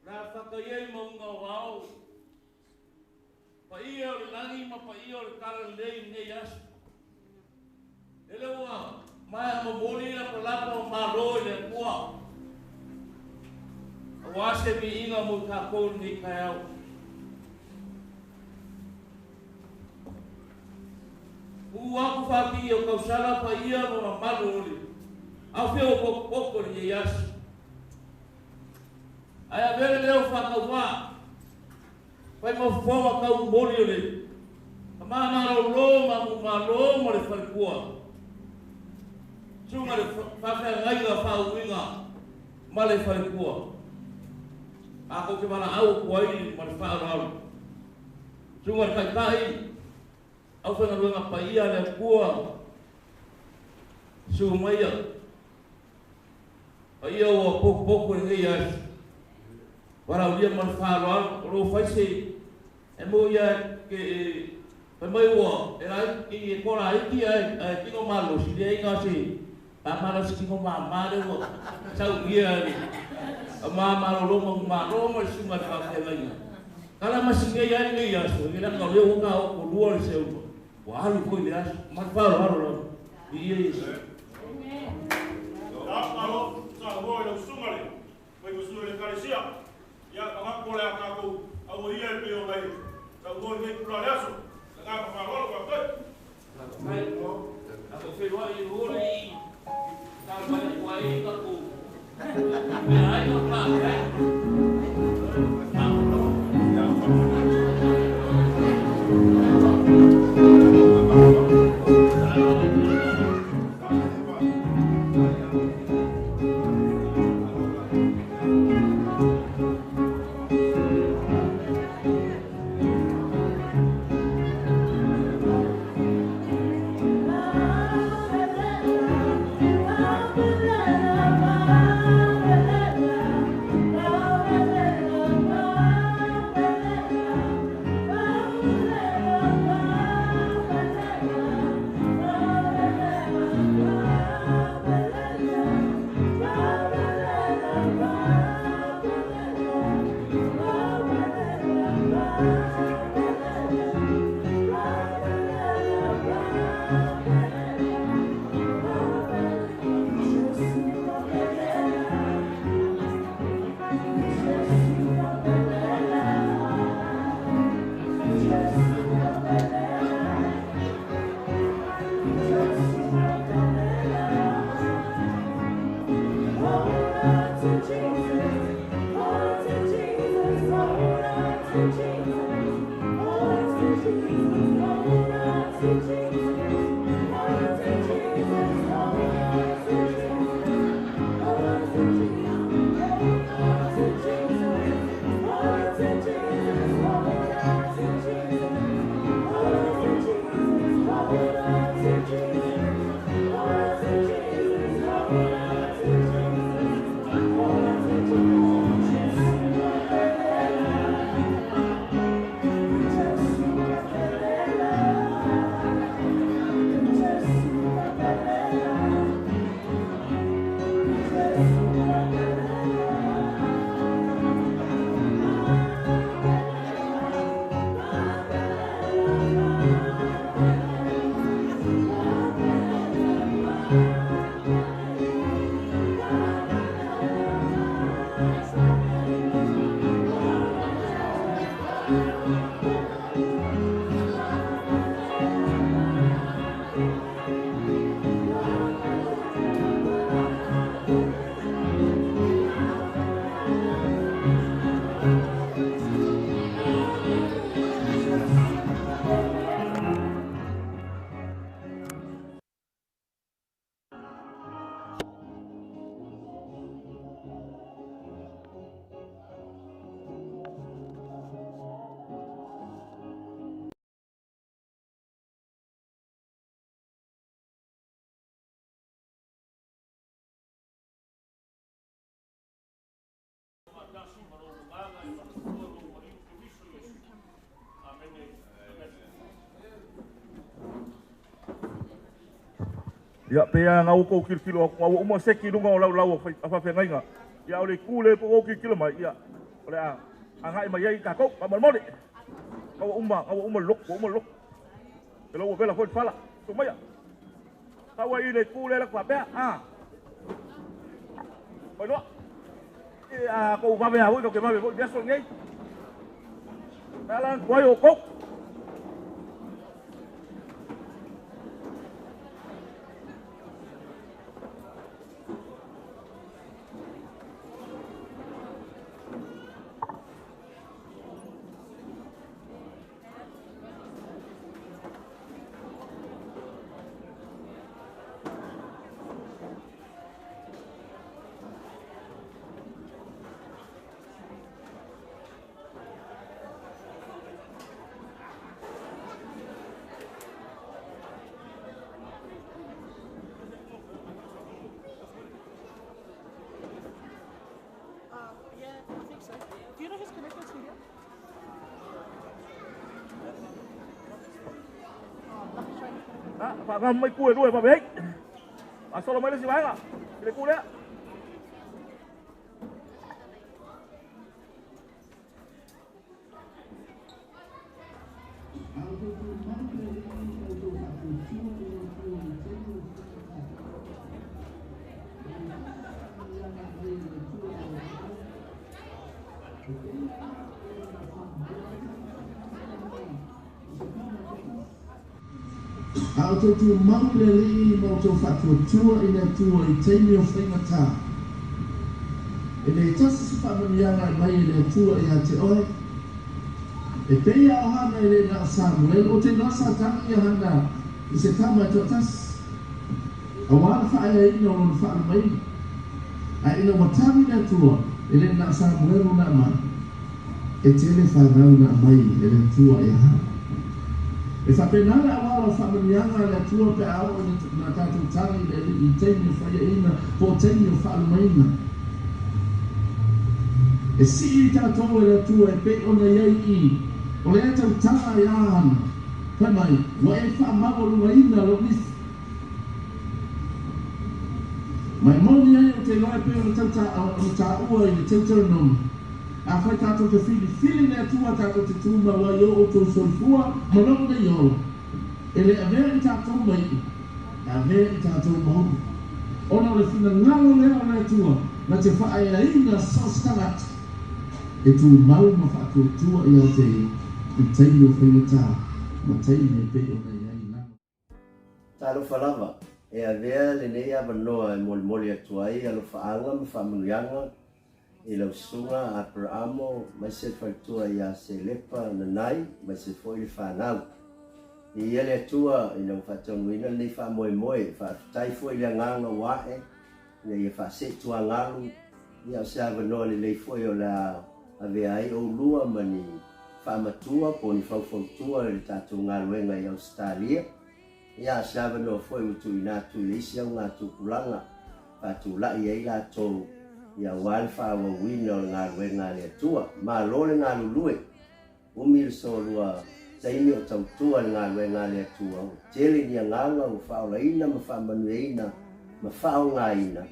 na whakaiei maunga wau. Pa ia o le langi ma pa ia o le kala lei nei asu. Ele ua mai ma mori na palapa o maroi le kua. A wase mi inga mo ka kou ni kai au. Uaku whaki o kausara pa ia no na maroi. Au whio poko ni asu. Ai a vele leo whakau wā. Pai mo whawa kau mori o le. Ka mama ro loma mu ma loma le whalikua. Sunga le whawhea ngai ga whauinga ma le whalikua. Ako ke mana au kuai ma le whaarau. Sunga le kaikai. Au whenga ruenga paia le kua. Sumaia. Paia ua poku e hei ai. Warau lia ma le whaarau. Oro whaise. E mo ia ke... Pai mai ua. E rai e kora aiki ai. Kingo malo. Si lia inga se. Pamara si kingo mamare ua. Sau ia ni. Mama loma ma loma sunga ka kelai. Kala masinge ya ni ya so ila ka leo ka o lua le seu. Wa halu ko ya ma faro haro. Ia Yesu. Amen. Alo sa ho le sunga le. Mai mo sunga le kalesia. Ya ka ko le ka ko au ia pe o mai. Sa ho le kula le so. Ka ka ma lo ka ko. Mai ko. Ako fe wa i ho le. Ka ma le wa i ka ko. Ai no pa, Ya pea ngau ko kilo ngau umo seki lunga o lau fa fa ngai nga. Ya ole kule po o kilo mai ya. Ole a ngai mai ai ka ko pa mo de. Ngau umma lok. Pelo o vela foi fala. Tu mai. Tawa ile kule la kwa pea a. Oi no. E a ko va vea ho que va ve ya son ngai. Dalan kwai o ko. Fa mai ku e due pa be. A solo mai si vai nga. Le ku le. Ao te tu mau le li mo te whatua tua i le tua i teimi o whaingata. E le tasa si whamanianga mai i le tua i a te oe. E pei a ohana i le na Samuel o te nasa tangi a hana i se tama to tas. A wāna whae ina o na whaana mai. A ina watami le tua i le na Samuel o na ma. E tele whanau na mai i le tua i a hana. E whapenana a wala whamanianga le tua pe ao na tātou tangi le i teimi o whaia ina po teimi o whaamaina. E si i tātou e le tua e pe ona iei i o le atau tanga i ahana. Pai mai, wa e whaamawa runga ina lo nisi. Mai moni ai o te loe pe o tā ua i le Deuteronomy. A whai tātou te whili le tua tātou te tūma wa i o tō soifua malong na iolo. E le avea i tātou mai, avea i tātou mahu. Ona le whina ngalo leo le tua, na te whae a ina sostangat. E tū mau ma whātua tua i au te i teimi o whaingatā, ma teimi e pe o nei ai nana. Tālo whalava, e avea le nei awanoa e moli atua i alo whaanga ma whamanuianga, i lau sunga Aperaamo, mai se whaitua i a Selepa, Nanai, mai se foi le whanau. I ele atua i lau whataunuina nei wha Moimoi, whaatai foi le nganga wae, nei e whaase tua ngalu, i au se awanoa le lei foi o la avea ai o lua mani whaamatua, po ni whauwhautua le tātou ngaluenga i Australia. I a se awanoa foi mutu i nātu i leisi au ngā tūpulanga, whātu lai ei la tōu, ia wale whaawawina o ngā ruenga le atua. Ma lole ngā lulue, umil so lua taimi o tautua le ngā ruenga le atua. Tele ni a nganga o whaola ina, ma whaamanueina, ma whao ngā ina.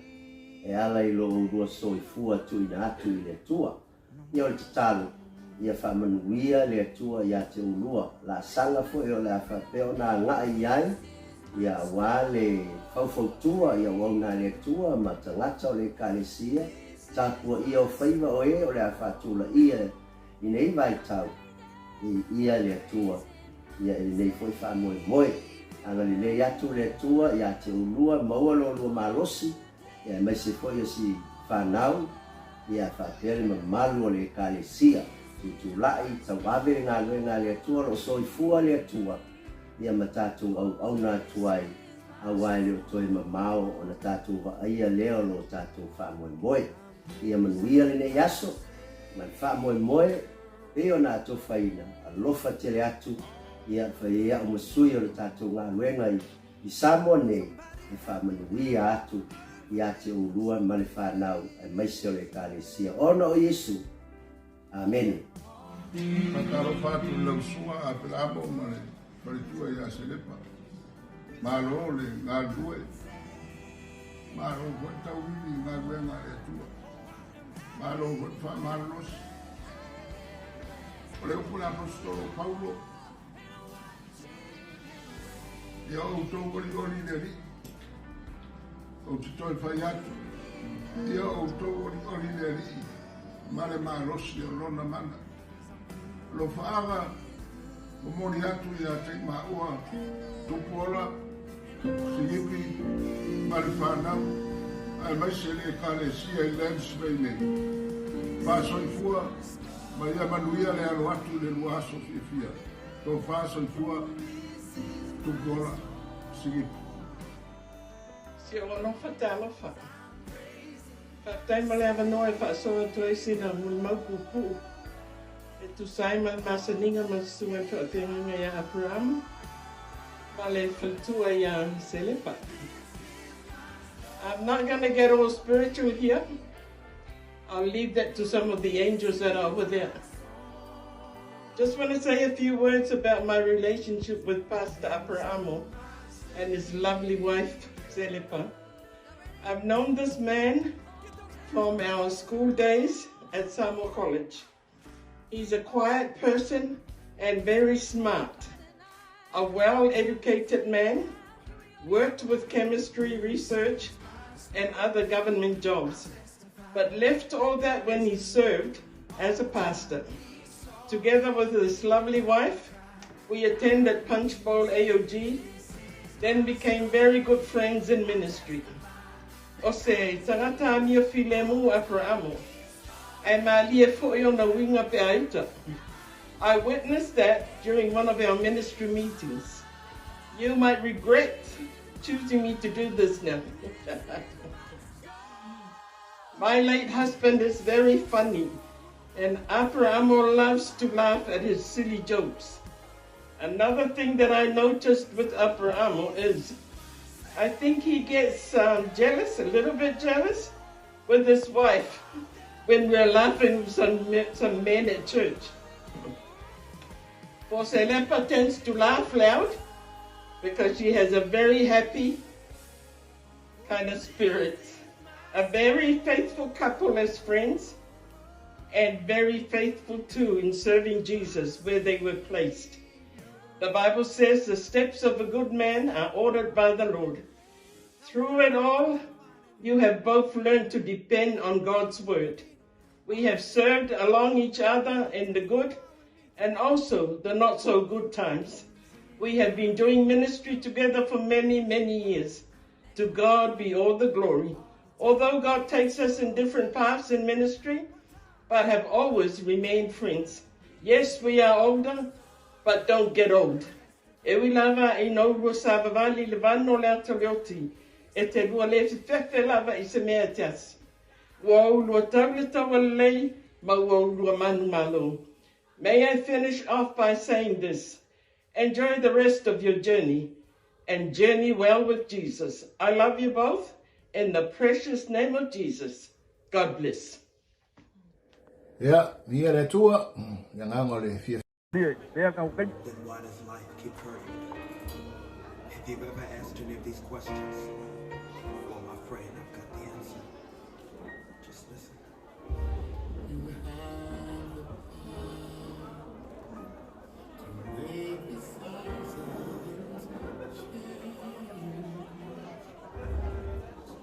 E ala i lo urua so i fua tu ina atu i le atua. Ia o le tatalu, ia whaamanuia le atua ia te ulua. La sanga fo e o le awhapeo nā ngā iai, ia wale whauwhautua ia wauna le tua ma tangata o le kalesia tāpua ia o whaiva o e o le awhatula ia i nei vai tau i ia le tua ia i nei foi wha Moimoi anga li le atu le tua ia te ulua maua lo lua malosi ia mai se foi o si whanau ia whapere ma malu o le kalesia tutulai tau awere ngā le tua lo soifua le tua ia matatu au na tuai awai leo toi mamao o na tatu wa aia leo lo tatu wha Moimoi ia manuia le nei aso man wha Moimoi peo na ato whaina a lofa tele atu ia whaia o masui o le tatu ngā luenga i Samoa nei e wha manuia atu ia te urua ma le whanau e maise o le kalesia ono o Yesu Amen. Matalo fatu lau sua a Aperaamo mare Paritua i a Selepa. Malo le ngā due. Malo hoi tau hini ngā due ngā rea tua. Malo hoi wha malos. O le upuna apostolo Paula. Ia o tau ori le ri. O te toi whai atu. Ia o tau ori le ri. Mare malos i o rona mana. Lo whaaga o mori atu i a te maua tupuola, singipi, mari whanau, ai maise le kalesia i Landsvei nei. Whāsoi fua, ma ia manuia le alo atu le luaso fia. Tō whāsoi fua, tupuola, singipi. Si o alofa te alofa. Whataima le awanoa e whaasoa tuaisina mui maupupu. E tu saima masaninga masua whatenga ia Aperaamo. Vale whatua ia Selepa. I'm not going to get all spiritual here. I'll leave that to some of the angels that are over there. Just want to say a few words about my relationship with Pastor Aperaamo. and his lovely wife, Selepa. I've known this man from our school days at Samoa College. He's a quiet person and very smart, a well-educated man, worked with chemistry research and other government jobs, but left all that when he served as a pastor. Together with his lovely wife, we attended Punch Bowl AOG, then became very good friends in ministry. O se, tangata mia filemu Aperaamo, ai malia fo'io na winga pe aita. I witnessed that during one of our ministry meetings. You might regret choosing me to do this now. My late husband is very funny, and Aperaamo loves to laugh at his silly jokes. Another thing that I noticed with Aperaamo is I think he gets jealous, a little bit jealous, with his wife when we're laughing with some men at church. For Selepa tends to laugh loud because she has a very happy kind of spirit. A very faithful couple as friends, and very faithful too in serving Jesus where they were placed. The Bible says the steps of a good man are ordered by the Lord. Through it all, you have both learned to depend on God's word. We have served along each other in the good and also the not so good times. We have been doing ministry together for many, many years. To God be all the glory. Although God takes us in different paths in ministry, but have always remained friends. Yes, we are older, but don't get old. E wi lava I no ua savavali le vano le ataleoti, e te lua le fefe lava I se mea tias. Ua ulua taule tawa lei, ma ua ulua manu malo. May I finish off by saying this. Enjoy the rest of your journey, and journey well with Jesus. I love you both, in the precious name of Jesus. God bless. Yeah, via le tua, yang angole fia. Then what is life? Keep hurting. If you've ever asked any of these questions, well, my friend, I've got the answer. Just listen.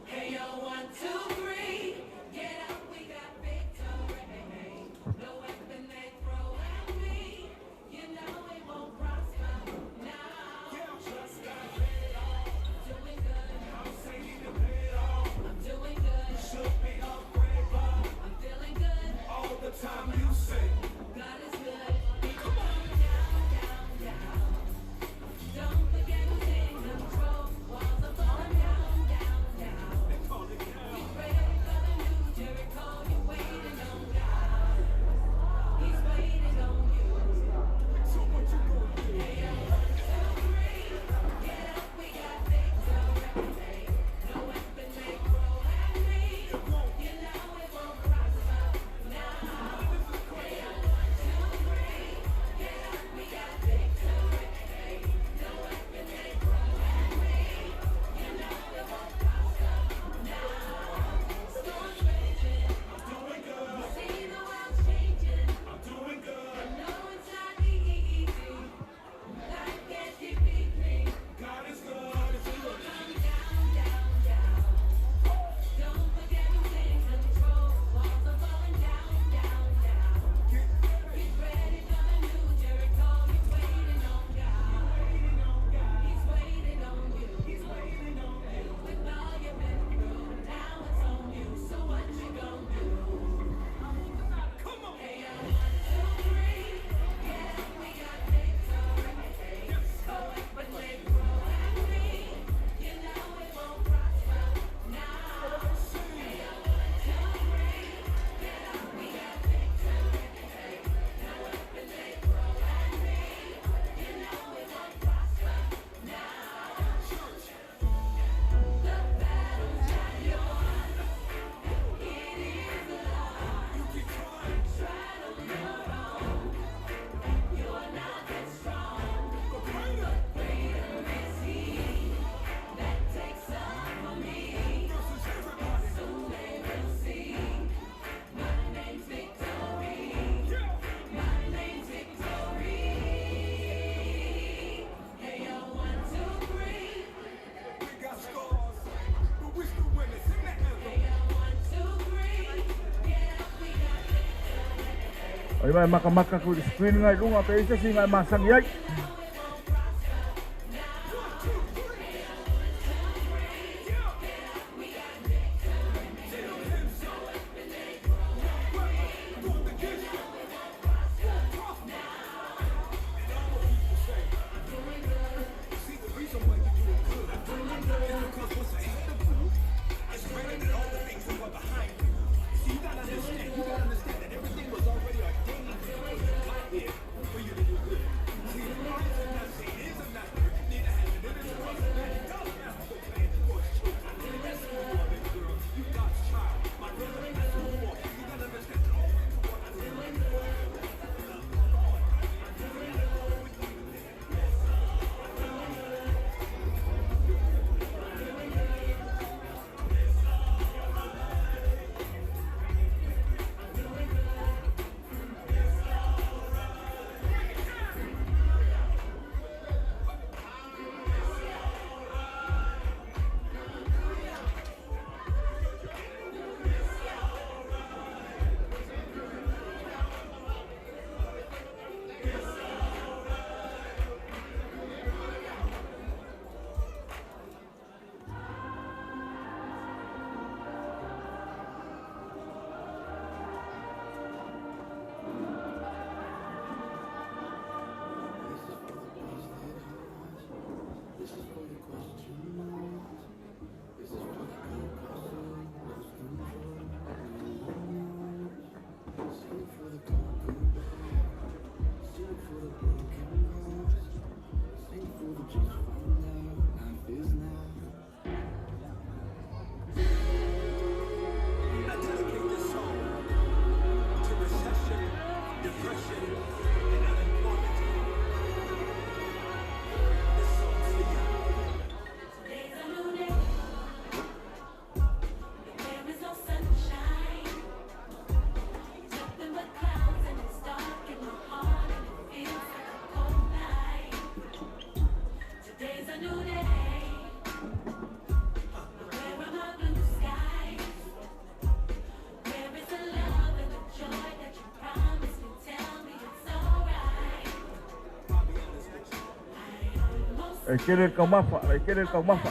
Hey, yo, 1, 2, 3, get up, we got victory. No weapon they throw at me, you know it won't prosper. Now, just got it all, doing good. I'm saying to pay it all. Ai mai maka ko di screen ngai lunga pe isa singa masang yai. Ai kere kau mafa.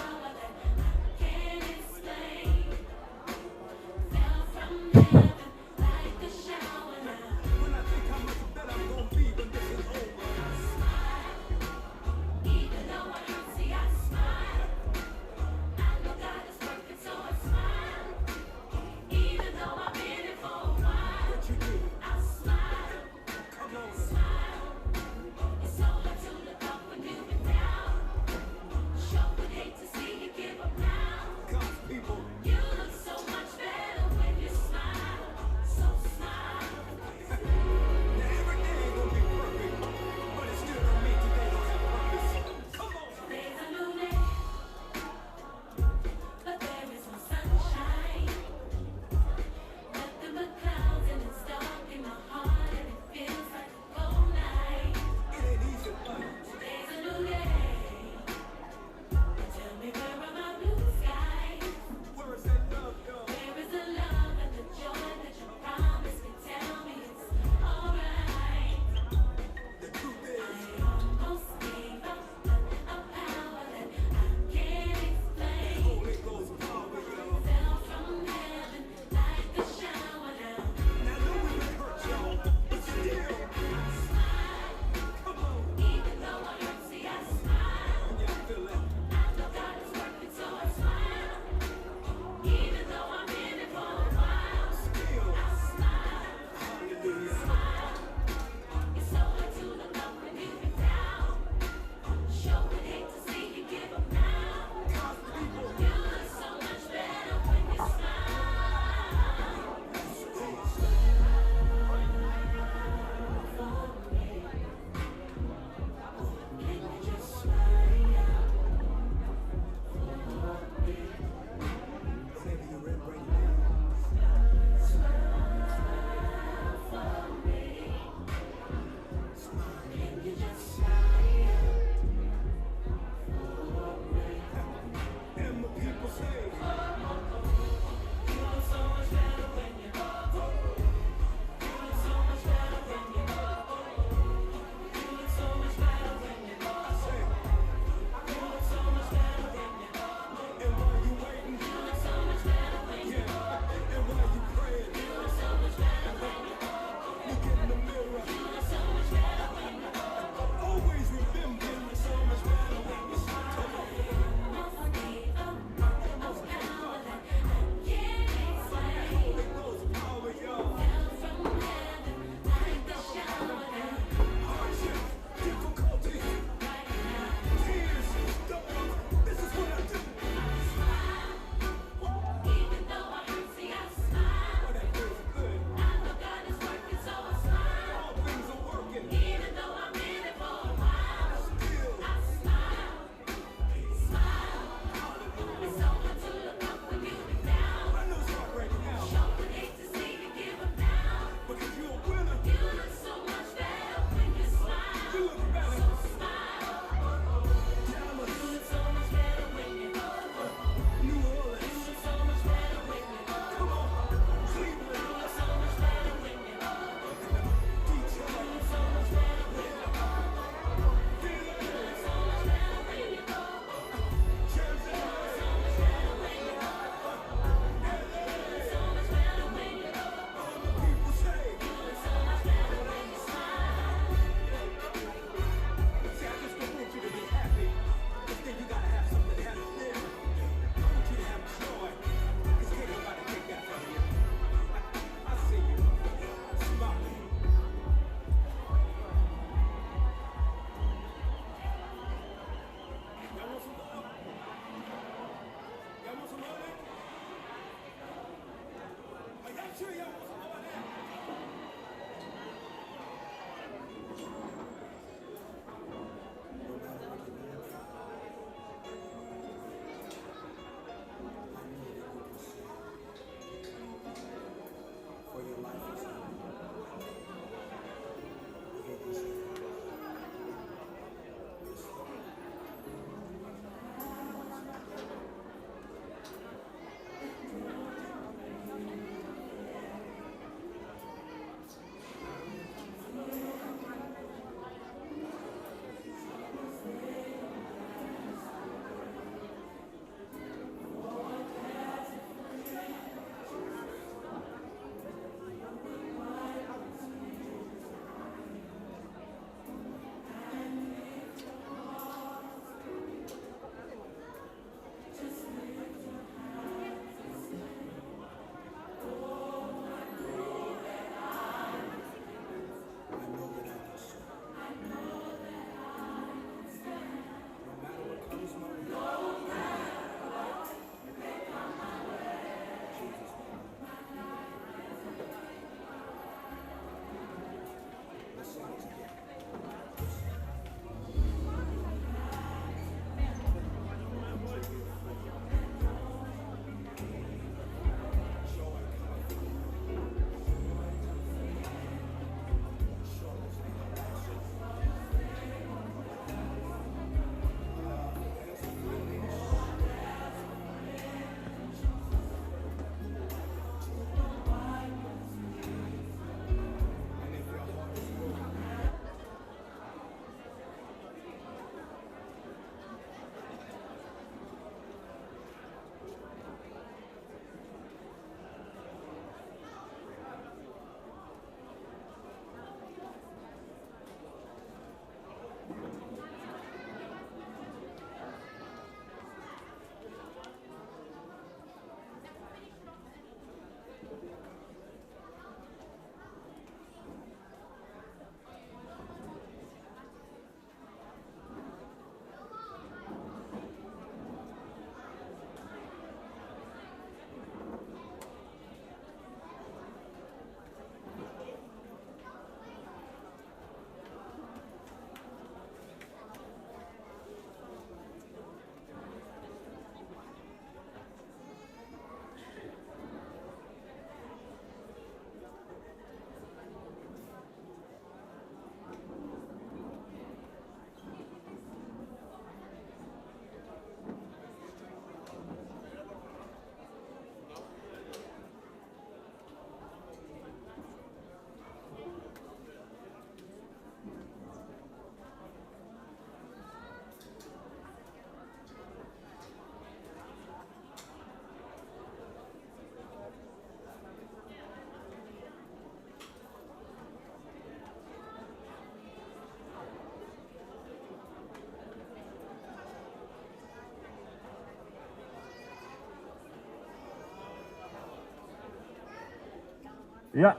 Ia,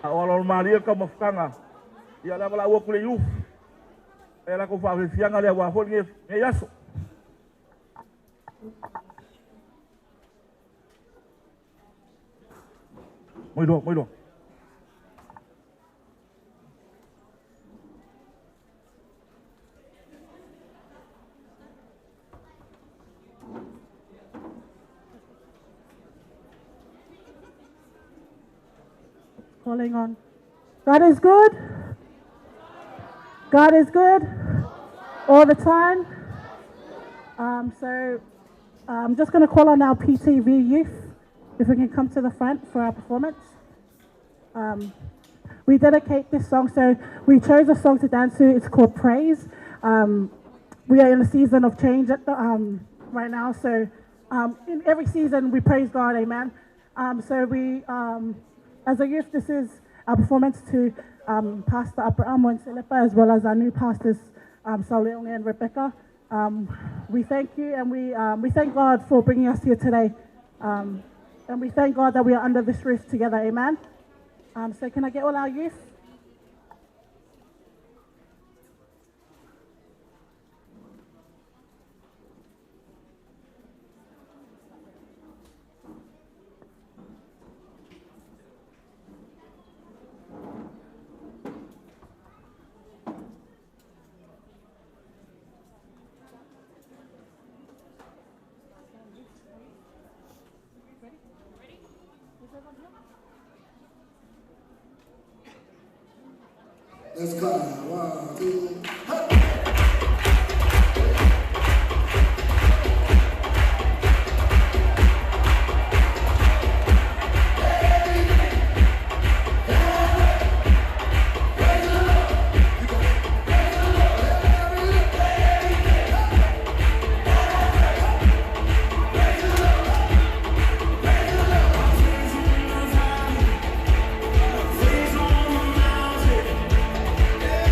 a wala maria ka mafkanga. Ia la wala kule yu. E la ko fa fianga le wa fo nge yaso. Muy do. Calling on. God is good. God is good all the time. So I'm just going to call on our PTV youth, if we can come to the front for our performance. We dedicate this song, so we chose a song to dance to. It's called Praise. We are in a season of change at the, right now, so in every season we praise God, amen. So we, as a youth, this is our performance to Pastor Aperaamo and Selepa, as well as our new pastors, Sauleong and Rebecca. We thank you, and we thank God for bringing us here today. And we thank God that we are under this roof together, amen. So can I get all our youth? Let's go. 1, 2, Yeah.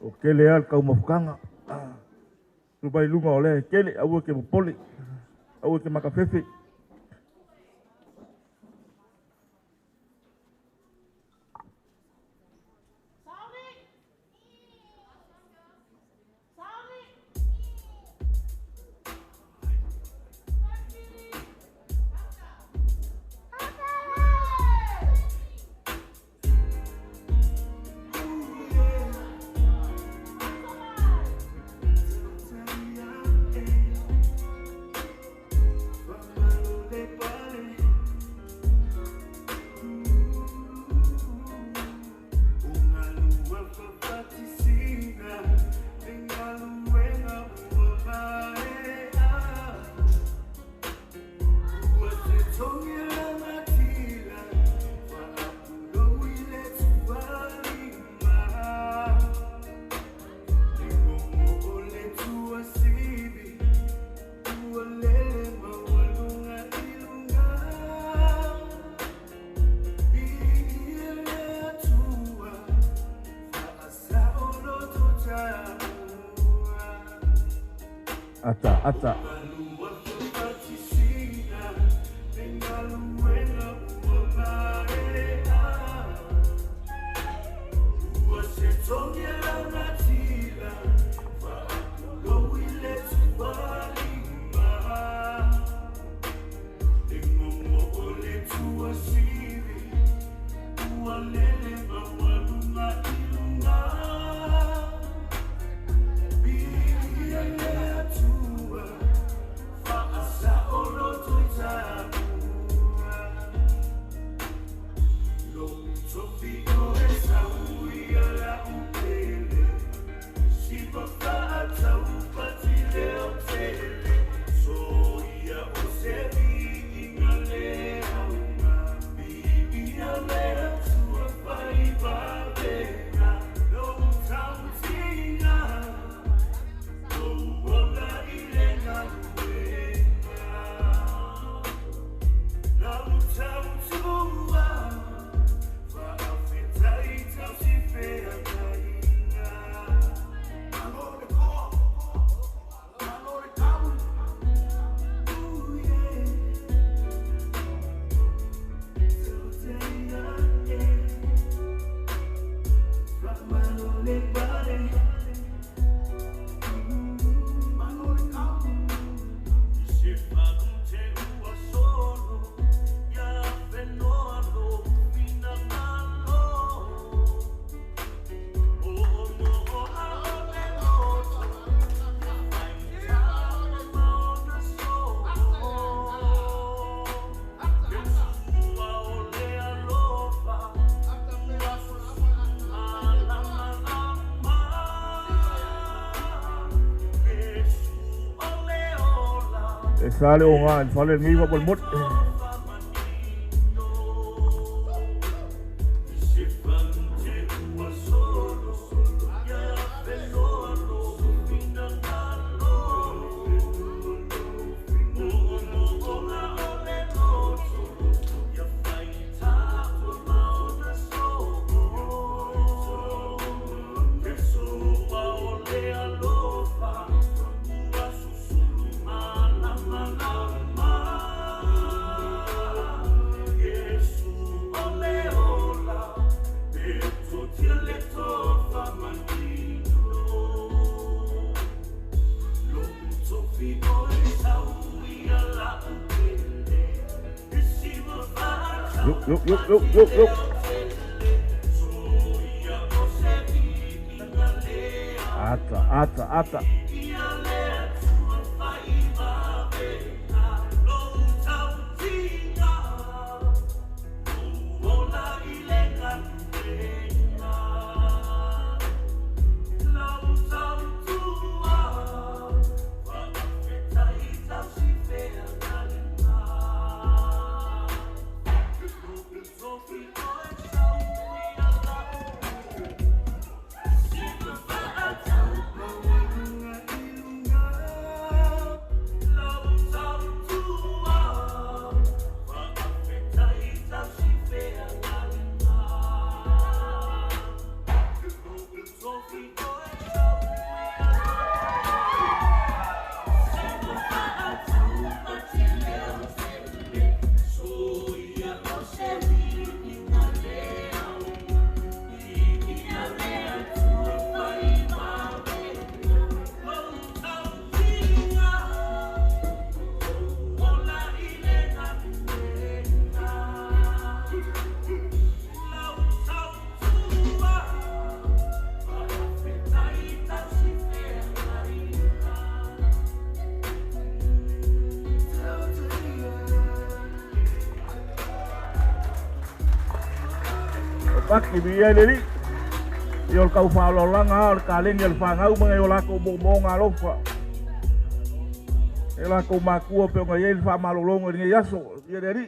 O kele al kau mafukanga. Rubai lunga ole kele au ke poli. Au ke makafefe. Ata. Sale o nga, sale el mismo por mut. Look. Ata. Paki bia le li. Yo kau fa lo langa o ka lengi al fa ngau mga yo la ko mo nga lofa. E la ko makua pe nga ye fa malolongo ni yaso ye le li.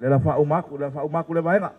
Le fa umaku le vaenga.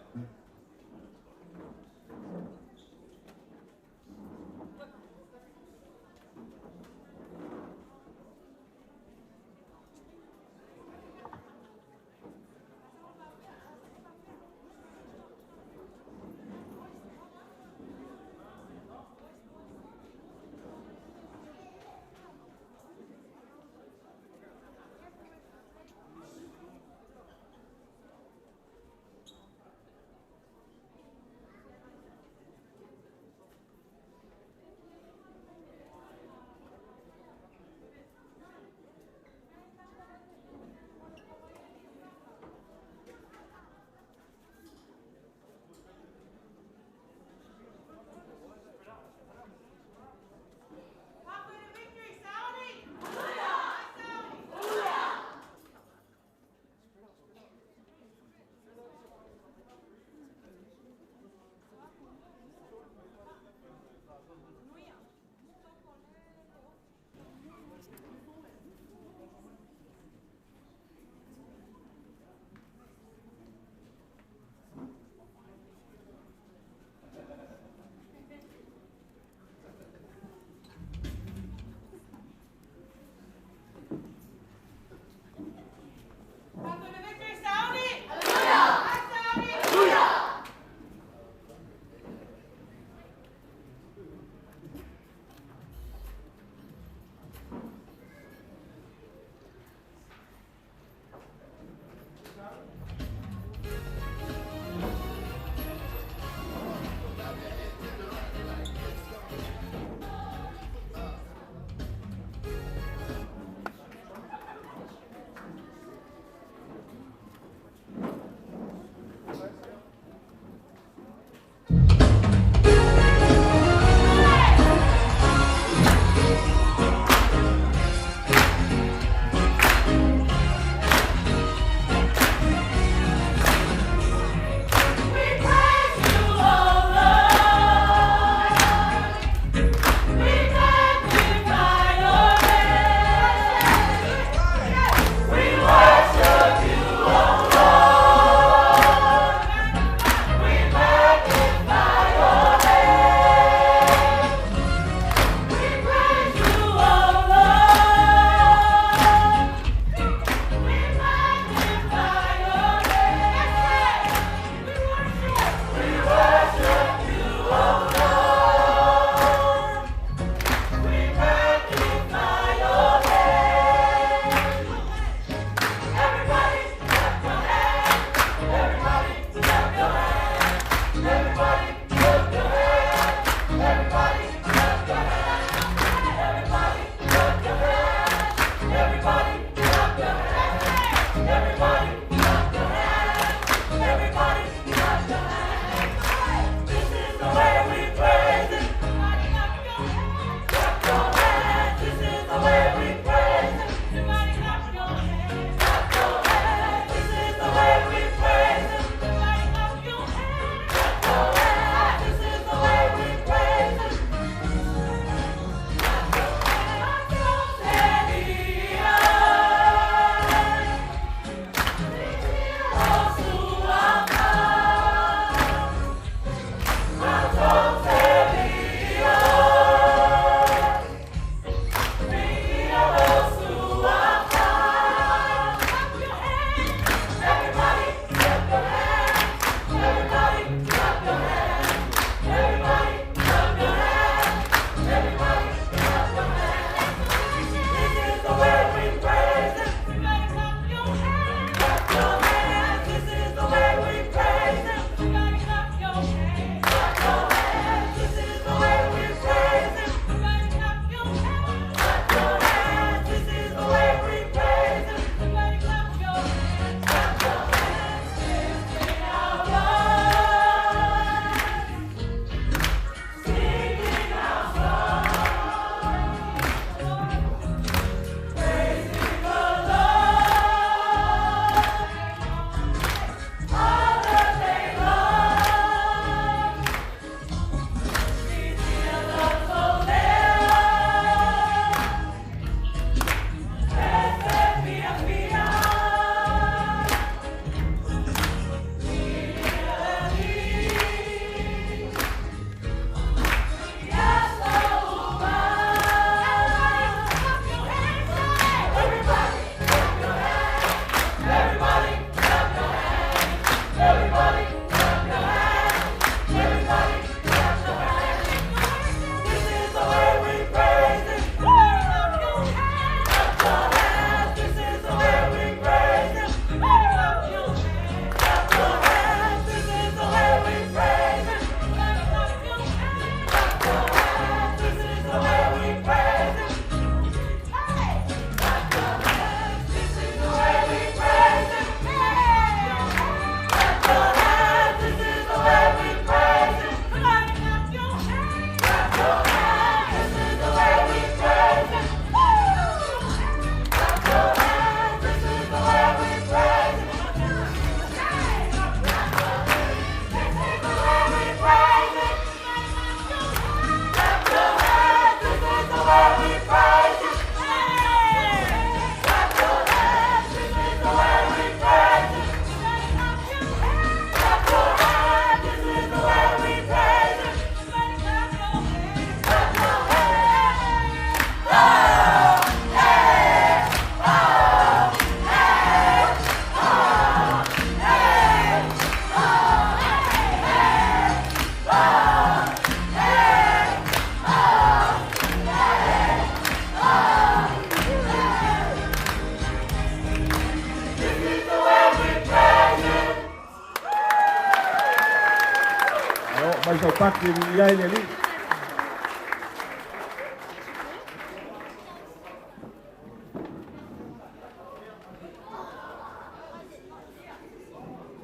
Fai sau pati ni ai le li.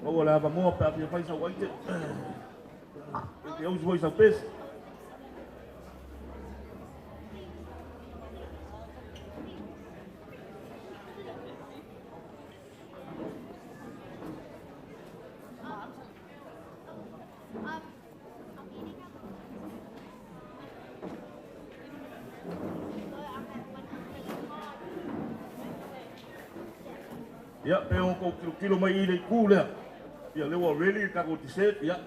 O la va mo pa fai sau ai te. Eu vou sau pes. Ya, pero kilo mai ile kule. Ya lewa really ka ko tiset ya.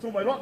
So my lot.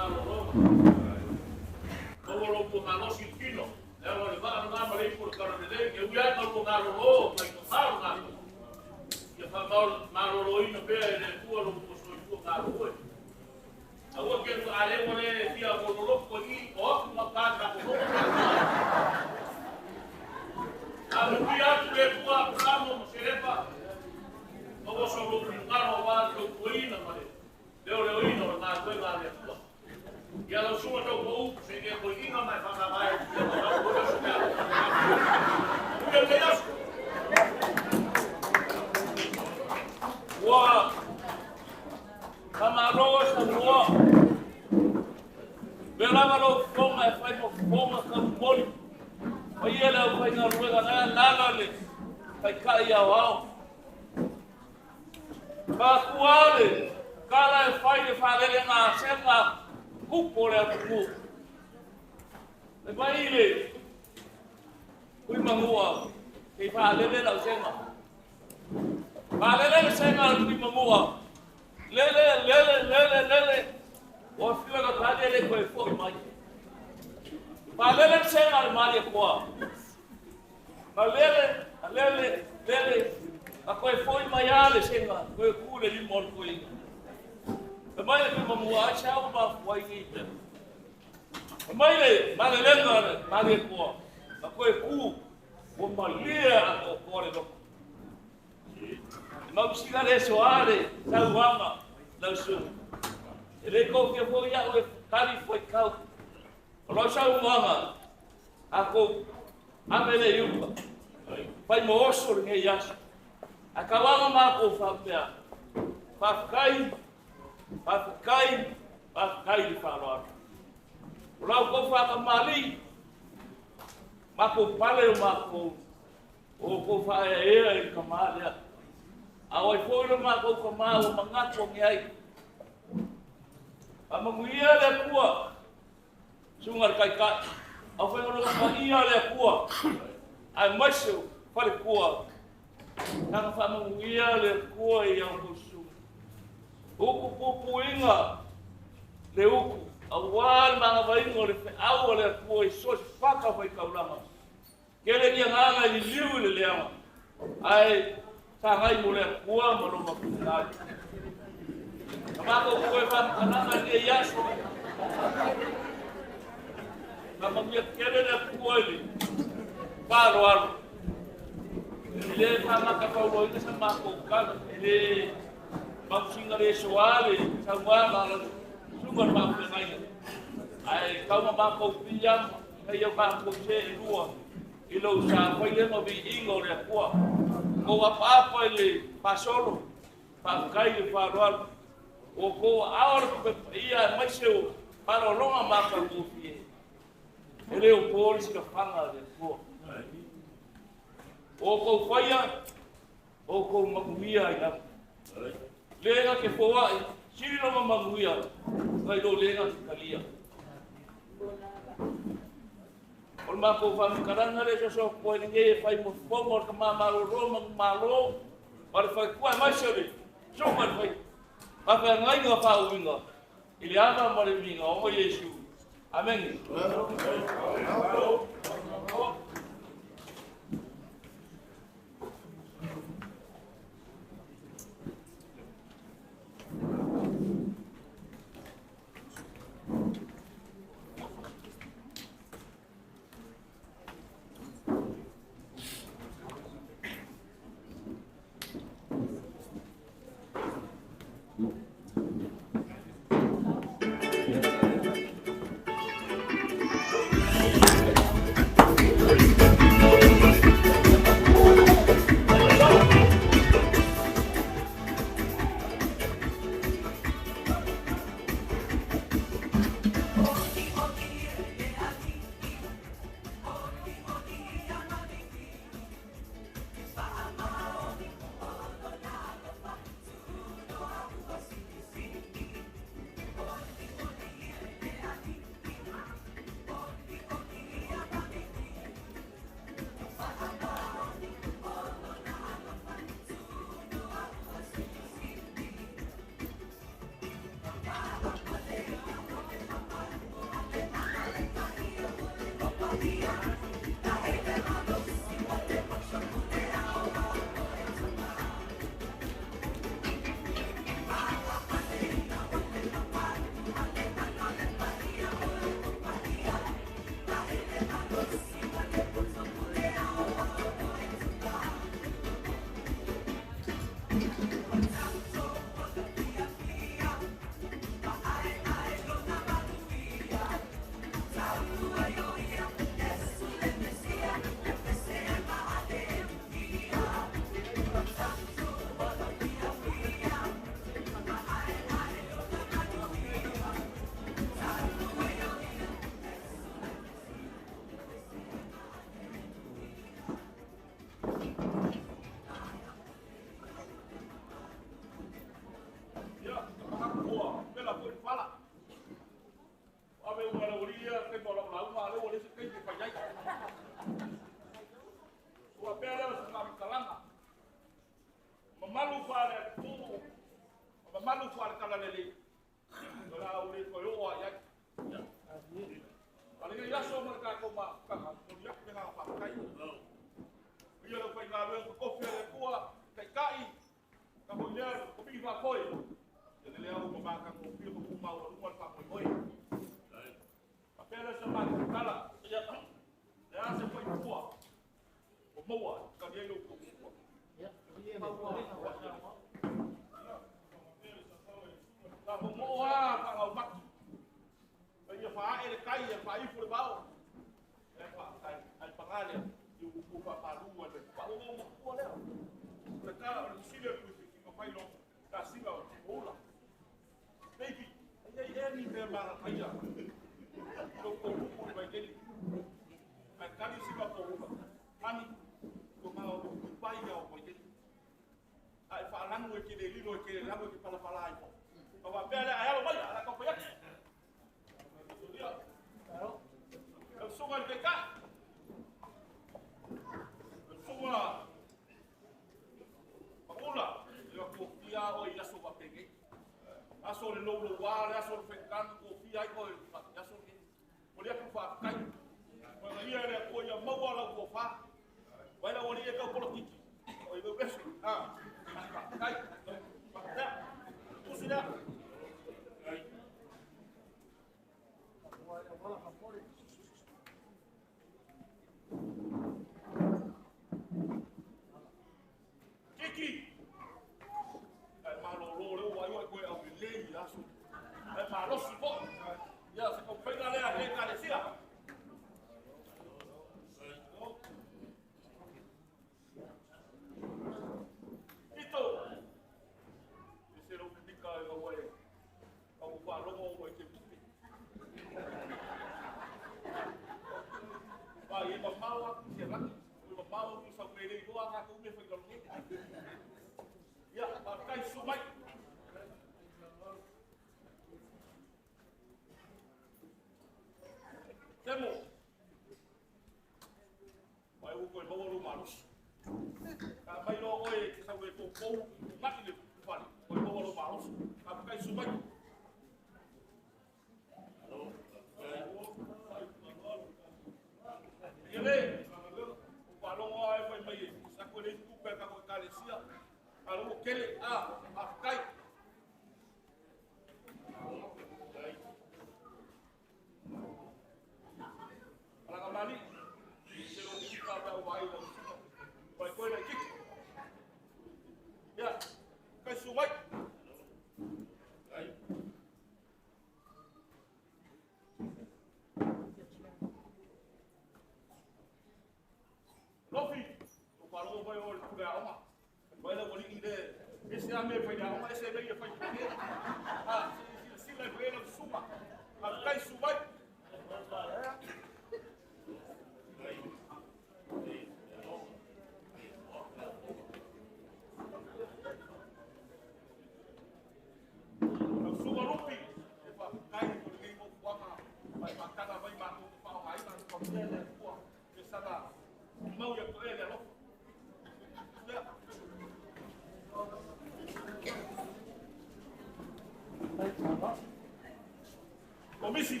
Komisi,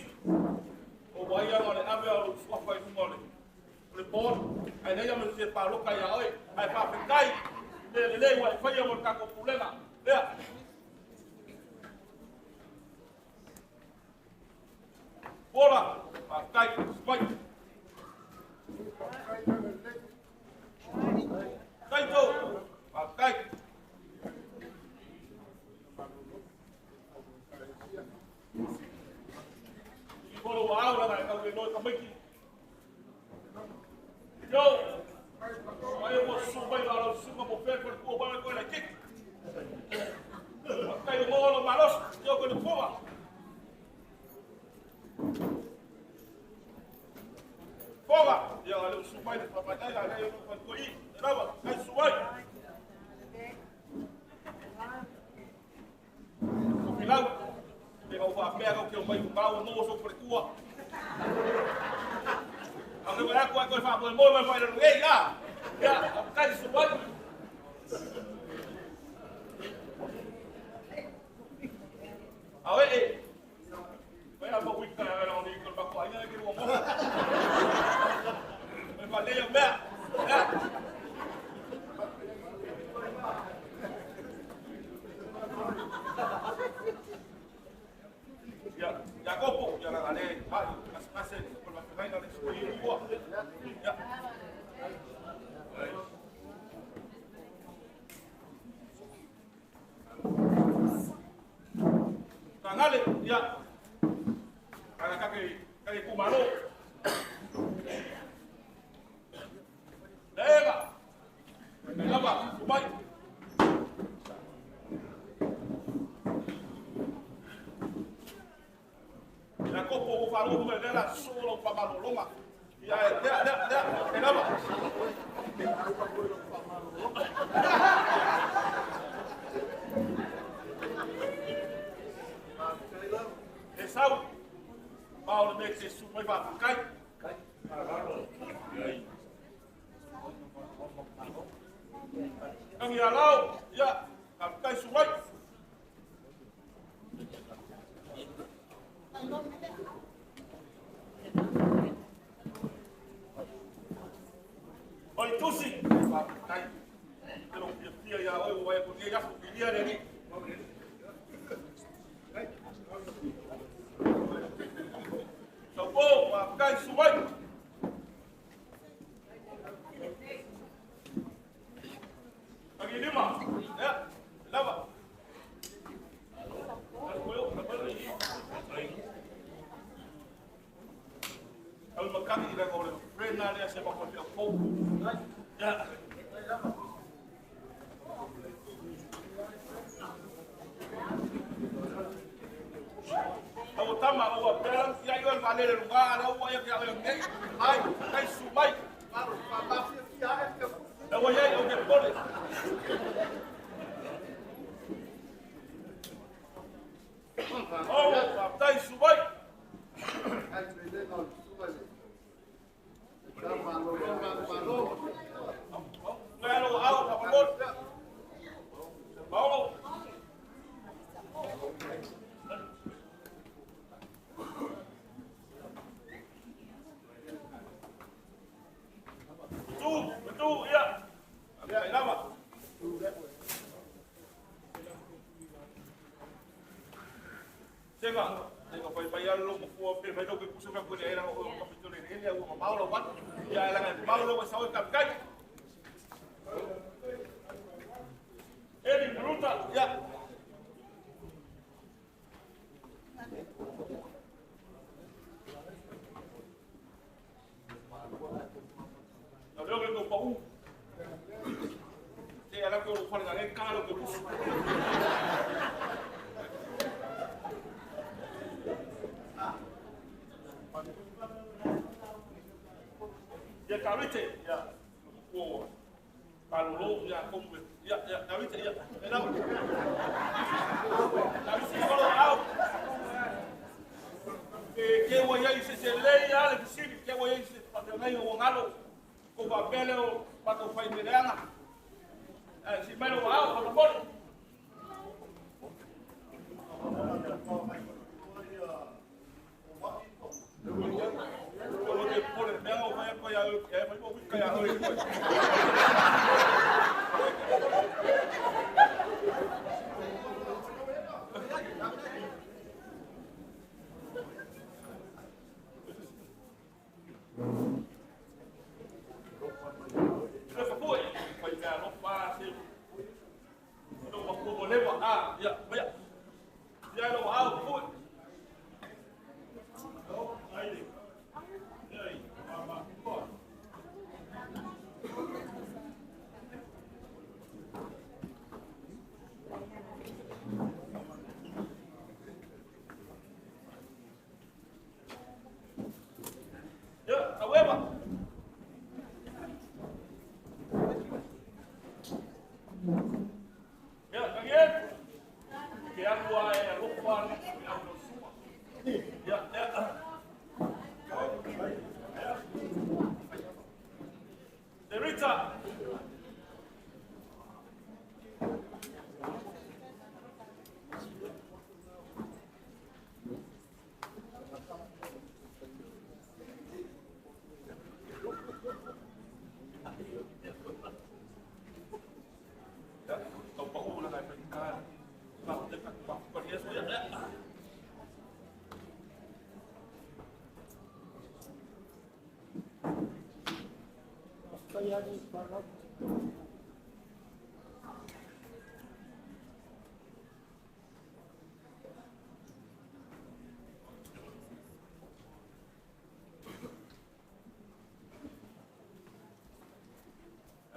o wai anga le ave au swafa i mole. mo ai nei am se pa lo kai ai ai pa pe kai le wa fa yo mo ka ko pulenga ya bola pa kai mai kai to pa kai Kalau wow lah, kalau kita nak kembali, yo, saya mau supaya kalau semua buffet berkuah kau nak kik, kalau mau lo malas, yo kau nak buat, buat, ya kalau supaya apa dah ada yang kau ini, kenapa? Kalau supaya, bilang. Dia kau pega o que eu vai comprar não sou por tua. Agora vai com a Moimoi vai no ei lá. Já, cai isso vai. Ah, ei. Vai a boa ficar agora onde que vai com ainda que o amor. Vai fazer o meu. Ya kopo, ya la gané, hace por la que venga de su hijo. Ya. Tangale, ya. Para que kumalo. Dega. Dega, kumai. La copa o valor do ela solo para maloloma. E aí, kenapa? Esau, Paula me que su vai para cai. E aí? Ang yalau, ya, cai suai. Oi, tu sim. Cai. Eu não ia já, eu vou poder já subir ali. Só vou, cai suai. Aqui lima. É, lava. Kalau makan ini dah boleh. Pernah dia siapa pun dia kau. Ya. Kalau tamak awak berang, ya iwan balik dari rumah, ada awak yang ni, ay sumai. Awak yang okey boleh. Oh, ay sumai. Betul, ya. Ya, kenapa? Tengok bayar lo mau pergi ke pusat ke daerah kapitol ini ya mau Paula buat ya elangan Paula mau sawit kapkai ini brutal ya kalau kita bau saya anak tu orang yang kalau tu ya kawite ya wo kalau ya kombe ya kawite ya enak kawite kalau out que voy a ir se leia le sini que voy a ir para meio o ngalo ko papel o para o fai meranga si me lo out por favor Kalau dia boleh, dia mau bayar ko kaya oi.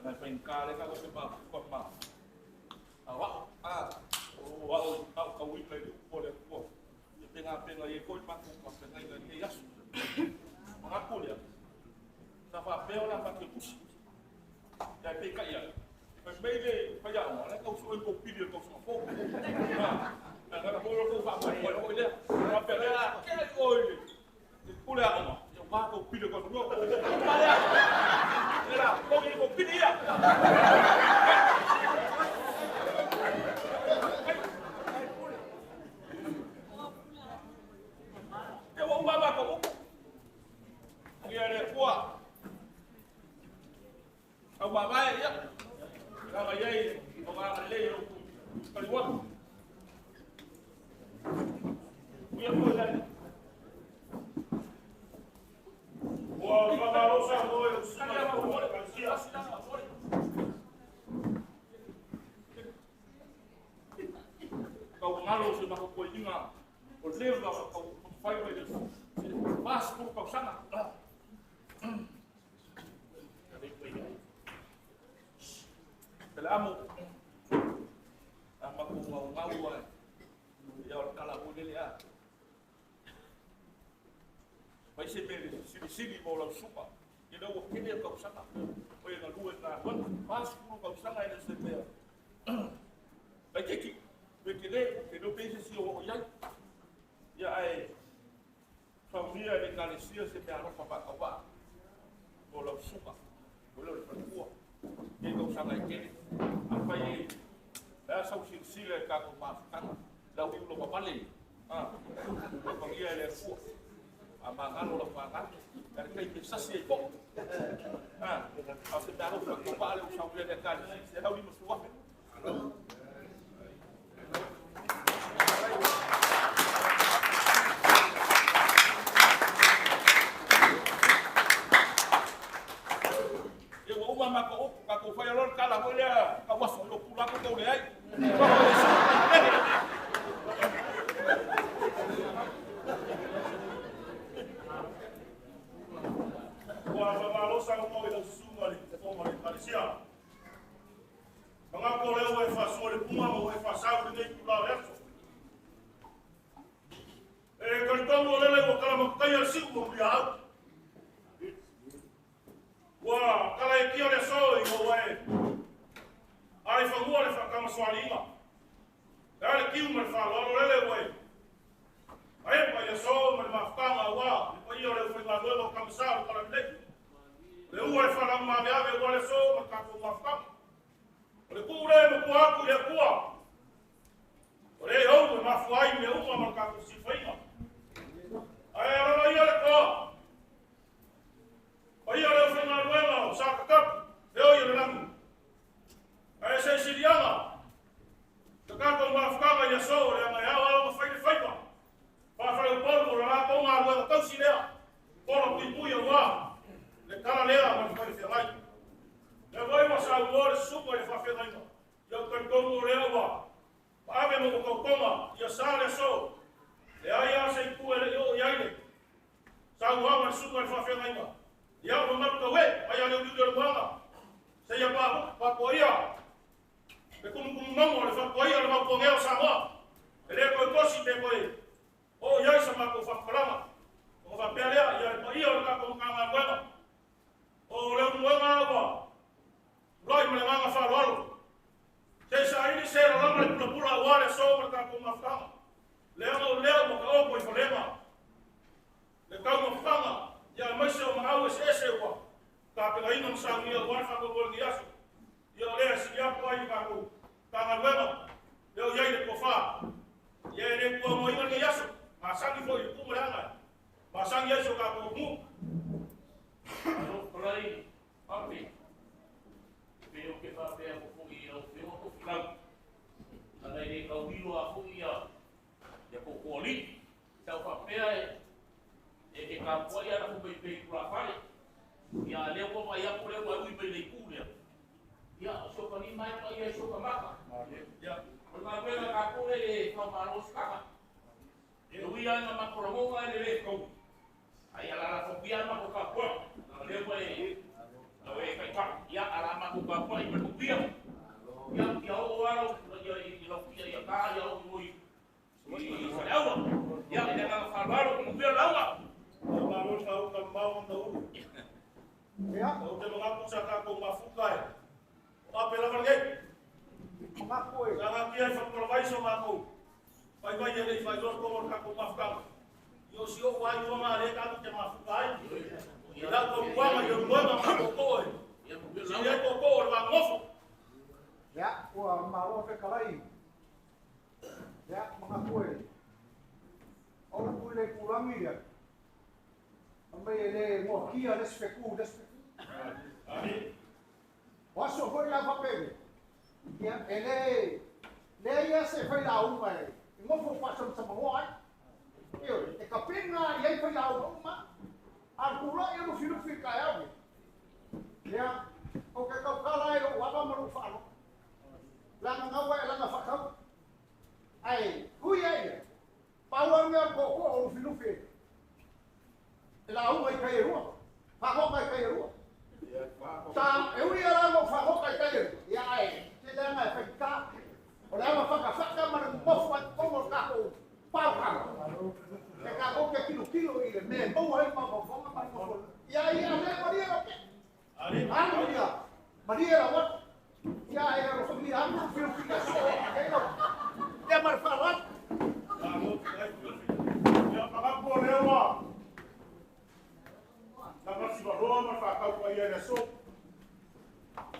Ana penkale ka se pa ko ma. Awa o wa o ka wi le ko le ko. Ye tenga pena ye ko pa ko pa pena ye yasu. Mga kulia. Sa pa peo na pa ke pusi. Ya te ka ya. Mas meile pa ya o le ko so ko pidi ko so fo. Agora vou eu vou para olha. Uma pena que olha. Pula uma. Eu vou com pidi ko so. Era, como eu pedia. Eu vou babar como. E era boa. Eu babai ya. Kama yeye, kama leo. Kaliwa. Uya pula. Wow, baba rosa boy, sana ko mo ka siya. Kau ngalo se mako ko inga. O leva kau fai mai de. Mas por kau sana. Aperaamo. Ama ko ngau ai. Ya kala mo dele a. Vai ser bem, sini mau supa. Kita mau kini kau sana. Oh yang luar na, pas pun kau sana ini sebenarnya. Lagi ki, begini, kita bisa si orang yang, ya família de Galicia se me arrofa para kau. Mau supa, mau perempuan. Kita kau sana ini, apa ini? Saya silsilah kau maafkan, lalu lupa balik. Família de kuat. Amangan orang makan dari kain besar kok. Kalau sedang orang kepala usah boleh dekat. Saya tahu ini musuh. Ya, umam aku fayalon kalah boleh. Kawas untuk pulang ke kau deh. Aí ela ia levar. Aí ela foi na luela. Fora kui pui wa. Le kala lea ma fai fe mai. Le voi ma sa uore supo le fa fe mai. Yo kan komo lea wa. Ave mo ko koma, ya sale so. Le ai se ku ele yo yaile. Sa wa ma supo le fa fe mai. Ya mo ma ko we, ai ale u dio wa. Se ya pa ko ia. E como mamo le fa ko ia le ma ko ngeo sa wa. Ele ko kosi te ko e. O ya sa ma ko fa kalama. O fa pelea ya pa ia o ka ko ka ngwa. O le mo ngwa. Loi me nganga fa lo. Se sa ini se la lama le pula wale so ka ko mafanga. Leo mo ka o ko falema. Le ka mo fanga ya mai se ma au se wa. Ka pe ino sa mi o wa fa ko ko diaso. Yo le si ya ko ai ka ko. Ka ngwa. Leo ya ile ko fa. Ye le ko mo ino diaso. Ma sa ki fo i ku mo langa. Ma sa ngi so ka ko mu. Ano play. Papi. Pero que fa pe ko fu i o pe ko flan. Ana ile ka wilo a fu ia. Ya ko ko li. Sa fa pe e ka ko ia na fu pe pe ku la fale. Ya le ko ya ko le wa wi pe le ku le. Ya so ka ni mai pa ia so ka maka. Ya. Ko ka pe ka ko le ka ma ro ska. E wi ana ma ko mo ga le ko. Ai ala la fo pia ma ko ka ko. Le ko e awe kai ka ya alama ko ka ko i ko pia. Ya o waro ya i lo pia ya ka ya o moi. I awa. Ya le na fa waro ko pia lawa. Ma ro ka o ka ma o ndo. Ya o te mga ko sa ka ko mafuka e. O apela varge. Ma ko e. Sa kia fa proviso ma ko. Pai vai ele faz os como ka ko mafuka. Yo si o wai o ma le ka te mafuka e. Ya ko kwa ma yo mo ma ko ko e. Ya ko ko o va mofo. Ya, o malo fe kalai. Ya, mga koe. O koe le kulangi ya. Ambe le mo kia le speku. Ari. Waso foi la papel. Ya, ele le ya se foi la uma. Mo fo paso sa mo ai. Eu, e kapinga ia foi la uma. A kula eu no filho fica aí. Ya, o que kala eu wa ma ru fa. Langa ngawa langa fakau. Ai, hui ai. Paula me ko o filu fe. La u ai kai rua. Fa ho kai rua. Ta eu ia lá no fa ho kai. Ya ai, te dá na feka. O la ma faka ma mo fa como ka ko. Pau ka. E ka ko ke kilo ile me. O ai ma mo ma mo. Ya ia le Maria o ke. Ari, Maria la wa. Ya era lo familia, fui fica só. É mais falar. Ya paga por ela. Na próxima Roma, fa ka ko ia so.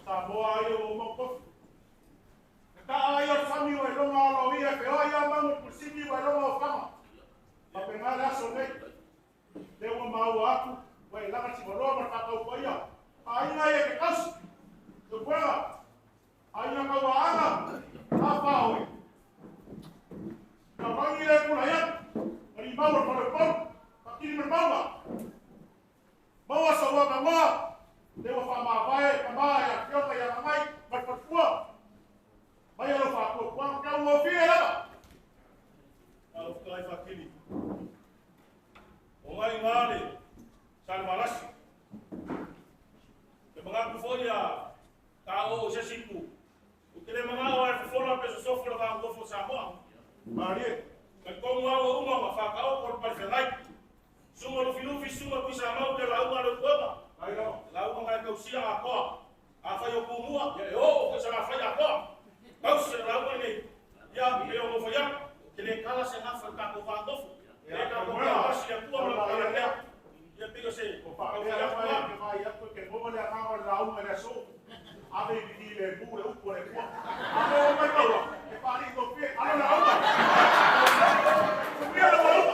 Sa boa eu mo ko. Ka ai o família o lo lo ia pe ai a mamo por simi o lo fama. Pa pegar a so nei. Deu uma mau ato, vai lá na cima Roma, fa ka ko ia. Ai na ia que caso. Tu pueda. Ai na kawaanga apaoi. Na wangi le pula ya. Ari bawa para pom. Pakini merbawa. Bawa sawa bawa. Dewa fama bae, pamaya, kyoka ya mamai, berperfua. Baya lo fa ko kwang ka wo fi la. Au kai fakini. Ongai ngale. Salmalasi. Ke mengaku foya. Kau sesiku. Ukile mga wa fora pe so fora ka ngo fo sa mo. Mari, ka ko wa uma fa ka o por pa felai. Sumo lo filu fi sumo ku sa mau de la uma lo ko. Ai no, la uma ka usia a ko. A fa yo ku mua, ye o ko sa fa ya ko. Kau se la uma ni. Ya, pe o mo ya. Kile kala se na fa ka ko va ngo. Ya ka ko ya si ya ku lo ka ya. Ya pigo se, ko fa ya ko ke mo le ka la uma le so. Ave di le pure un po' le qua. Ave mai paura. E pari do pie. Allora una. Via la paura.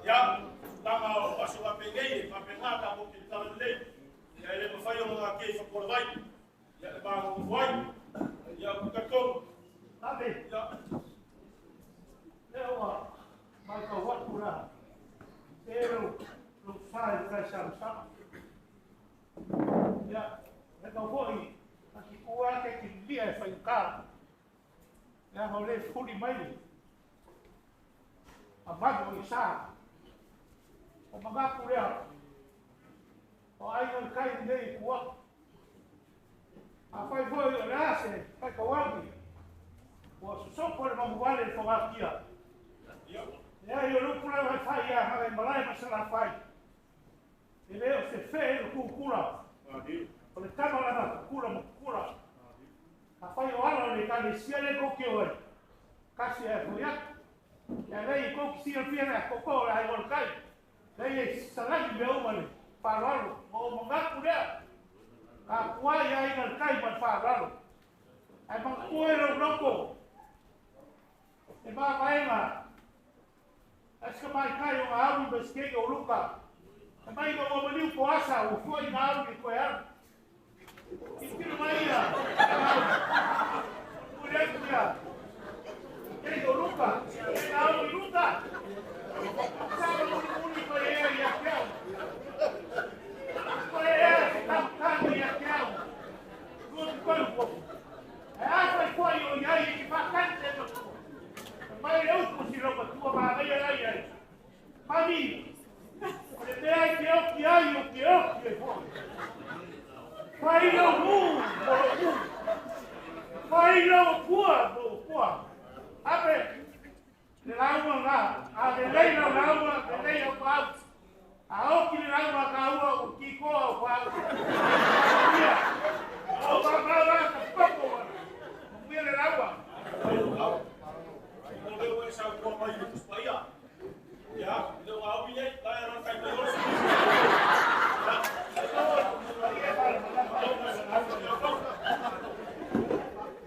Ya, tama paso a peguei, a pegada mo que tava le. Ya ele me fai uma que fa por vai. Ya ba mo vai. Ya o cartão. Ave. Ya. Eu mai ka wa pura. sama. Ya, mereka boleh nanti kuat ke dia fengkar. Ya, boleh fuli mai. Abang boleh sah. Omaga kuliah. O ai ngal kai ndei kuat. Apa itu rasa? Kai kawani. O sopo le mamuvale fogakia. Ya, eu não pula vai faia, vai malai masalah fai. Ele o se fe o kukula. O le tama la kukula. A fai o ala le kale sia le kokio. Kasi e fuia. Ya lei ko sia fiera koko ai o kai. Lei salagi me o male. Paralo, o mangaku dia. Ka kuai ai ngal kai pa paralo. Ai mang kuai ro noko. E ba vaina. Acho que mais cai uma árvore do esquerdo ou luca. Também não vou venir com essa, o foi na árvore com ela. E que não vai ir. Mulher que já. Quem do luca? Quem na árvore luta? Sabe o único é ele e aquele. Foi ele, cantando e aquele. Tudo corpo. É a foi o aí que vai cantar. Mas eu consigo para tua barriga aí. Mami, você tem que eu que aí o que eu que vou. Vai no mundo, vai no pua. Abre. Le lauma lá, a delei no lauma, delei o pau. A o que le lauma caua o que co o pau. O babá tampoco. Não viene el agua. Leu essa forma aí dos paia. Já, leu a minha, lá era cai para nós.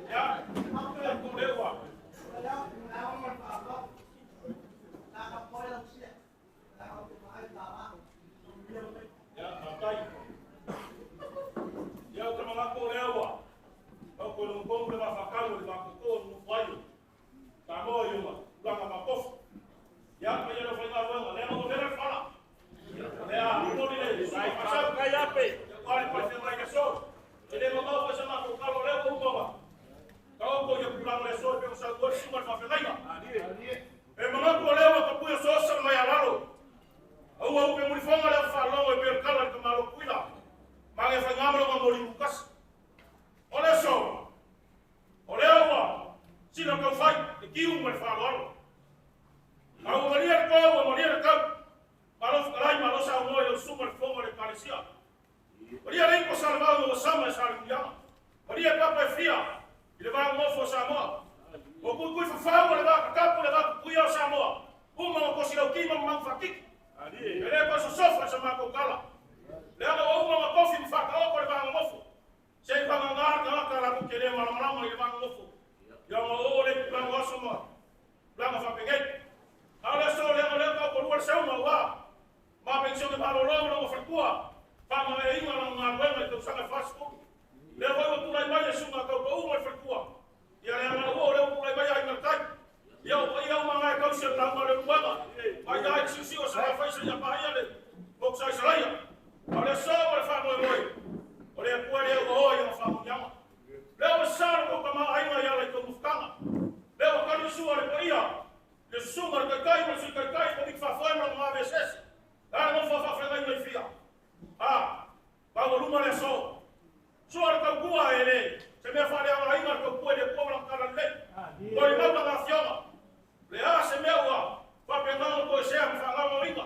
Já, não leu a. Já, papai. Já, o trabalho com leu a. Eu quando compro uma facada, ele vai com no paio. Tá bom, irmão. Lá na macofa. Já que eu vou dar uma, leva o ver fala. É a mulher, sai passar cai a pé. Agora pode ser mais que só. Ele mandou fazer uma coca, leva o toma. Então eu vou pular o sol, pelo sabor de cima da fenaiga. E mandou por leva para pôr só só mais alaro. O que me fala é falou e per cala que malo cuida. Mas é fangamo uma moribucas. Olha só. Olha se não que eu faço, aqui um vai falar. A Maria Cão, para os caras, mas nós somos o super fogo de parecia. Maria nem por salvar o Osama essa aliança. Maria capa é fria, ele vai ao mofo Samoa. O cuicui fafau levar capo levar cuia Samoa. Uma coisa o que mamãe fatique. Ele é para sofrer essa macocala. Leva uma coffee me faca ou levar ao mofo. Sem para mandar cara com querer malamão ele vai ao mofo. Ya mau oleh pulang wa semua. Pulang apa pengen? Ada soalnya mereka keluar semua wa. Ma pensio que para lo não fatua. Pa ma aí uma ngabela que usanga fast food. Leva o pulai mai suma ka o uma fatua. Ya le ma o le pulai mai ai mercai. Ya o uma ka se na ma le buaba. Vai dar se o sa faz ya pa ya le. Bok sai saia. Olha só o fa Moimoi. Olha o olha o fa Moimoi. Leo saro ko kama ai ya le ko mufkanga. Leo ka sua le paia. Le suma ka kai mo si ka kai ko dik fa foi no ma veces. Ah, não fa fa ngai fia. Ah, pa o luma le so. Sua ka gua ele. Se me fa le ai ma ko pode cobra cara le. Ko ina ba fioma. Le a se me wa. Pa pegando ko se am fa ngamo inga.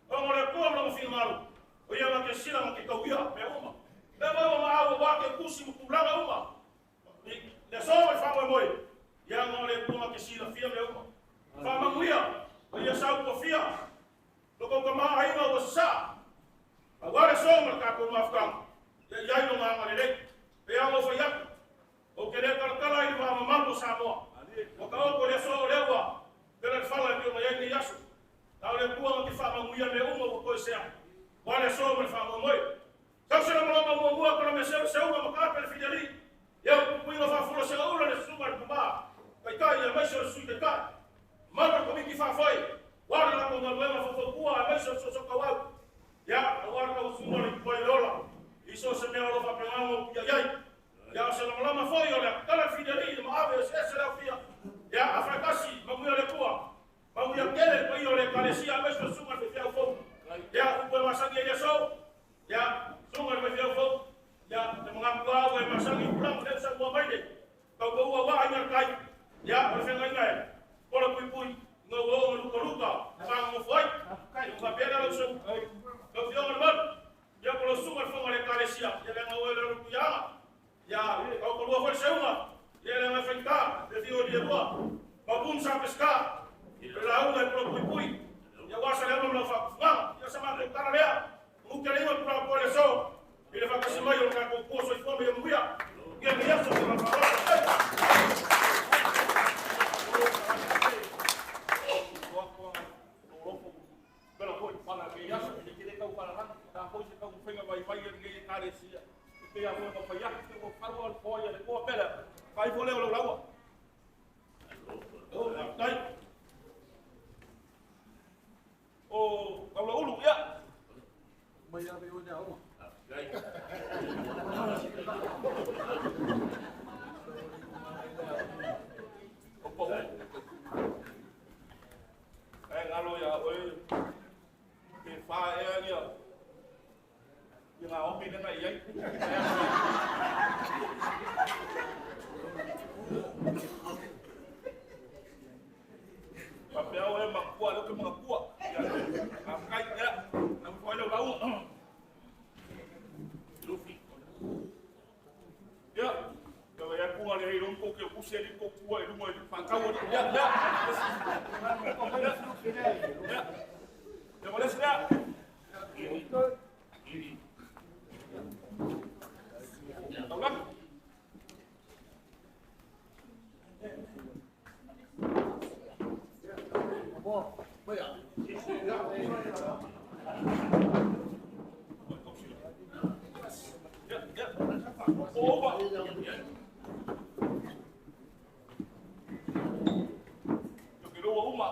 Como le cobra no filmaro. O ia ma que sila ma que kawia me uma. Leo ma au ba que kusi mu kulanga uma. Le sobe fa Moimoi. Ya no le puma que si la fia me uma. Fa manguia. Ia sa ko fia. Loko kama ai ma wasa. Agora soma ka ko mafka. Ya no ma le. Ya mo fa ya. O que le calcala e va mamando sa mo. O ka o le so lewa. Pela fala que o mai ni yasu. Ta le puma que fa manguia me uma ko se. Agora soma fa Moimoi. Sa se no mo mo ko me se uma ka pe fideli. Eu fui lá fora se lá de suma de tomar. Kai ya mais o sui de kai. Mano como que fa foi? Guarda lá quando a lema foi boa, mais o so kawau. Ya, masangi e so. Ya, sunga me fio fo. Ya, te mga kuau e masangi pulang le sa mo mai de. Kau ko wa anya kai. Ya, o fenga ngai. Ora pui no wo no koruka. Sa mo foi. Kai ko pera lo so. Ko fio ngal. Ya ko sunga fo ngale kalesia. Ya le ngawe le ruya. Ya, kau ko wa fo seuma. Ya le ngafenka. De fio di ro. Babun sa pesca. La una pro pui. Ya wasa le mo fa. Ya sama le karalea. Mukaliwa kwa pole so. Ile fa kasema yo ka ko so ifombe yo muya. Ya ni yaso kwa barabara. Pero foi para que yaso que quiere ka para lá. Da foi se ka un fenga vai vai ngi carecia. Que ya foi para ya que o farol foi de ko pela. Vai vole o lawa. Oh, dai. Oh, kalau ulu ya. Mày ra video nhau không? Đây. Ê, alo ya ơi. Tiền pha e nhỉ. Nhưng mà ông bị cái này vậy. Papel em mặc qua đâu cái mặc qua. Làm cách đấy. Làm coi đâu đâu. Ya, kalau yang kurang dari rongkok ke usia di kok kuat itu mau pangkau ya. Ya boleh sudah. Ini. Tahu kan?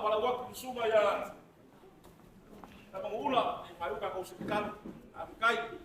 Pada waktu semua ya, abang ulah, malu kau sekitar, angkai.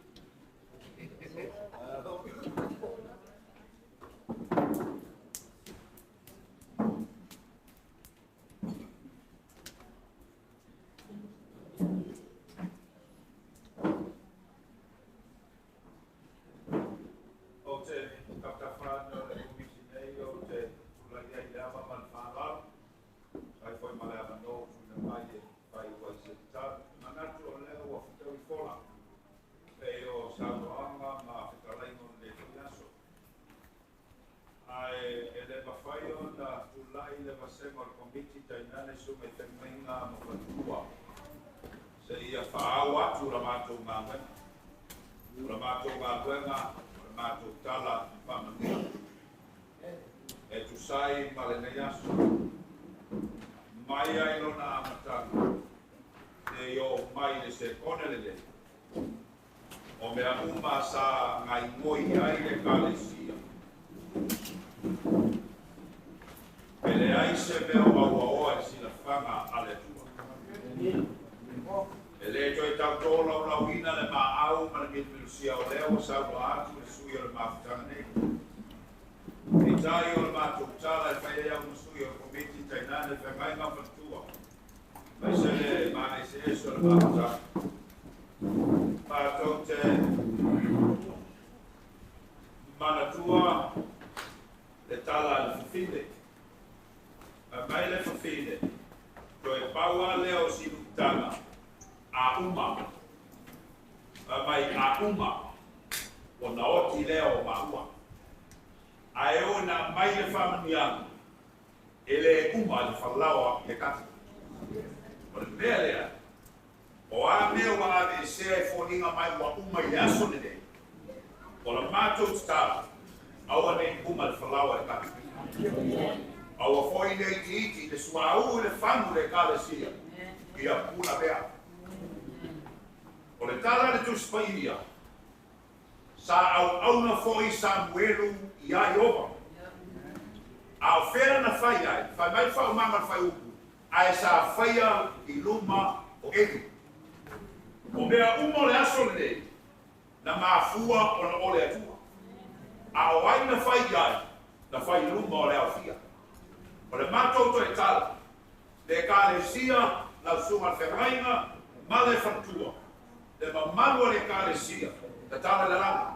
le mamalu le kalesia, te tala le langa.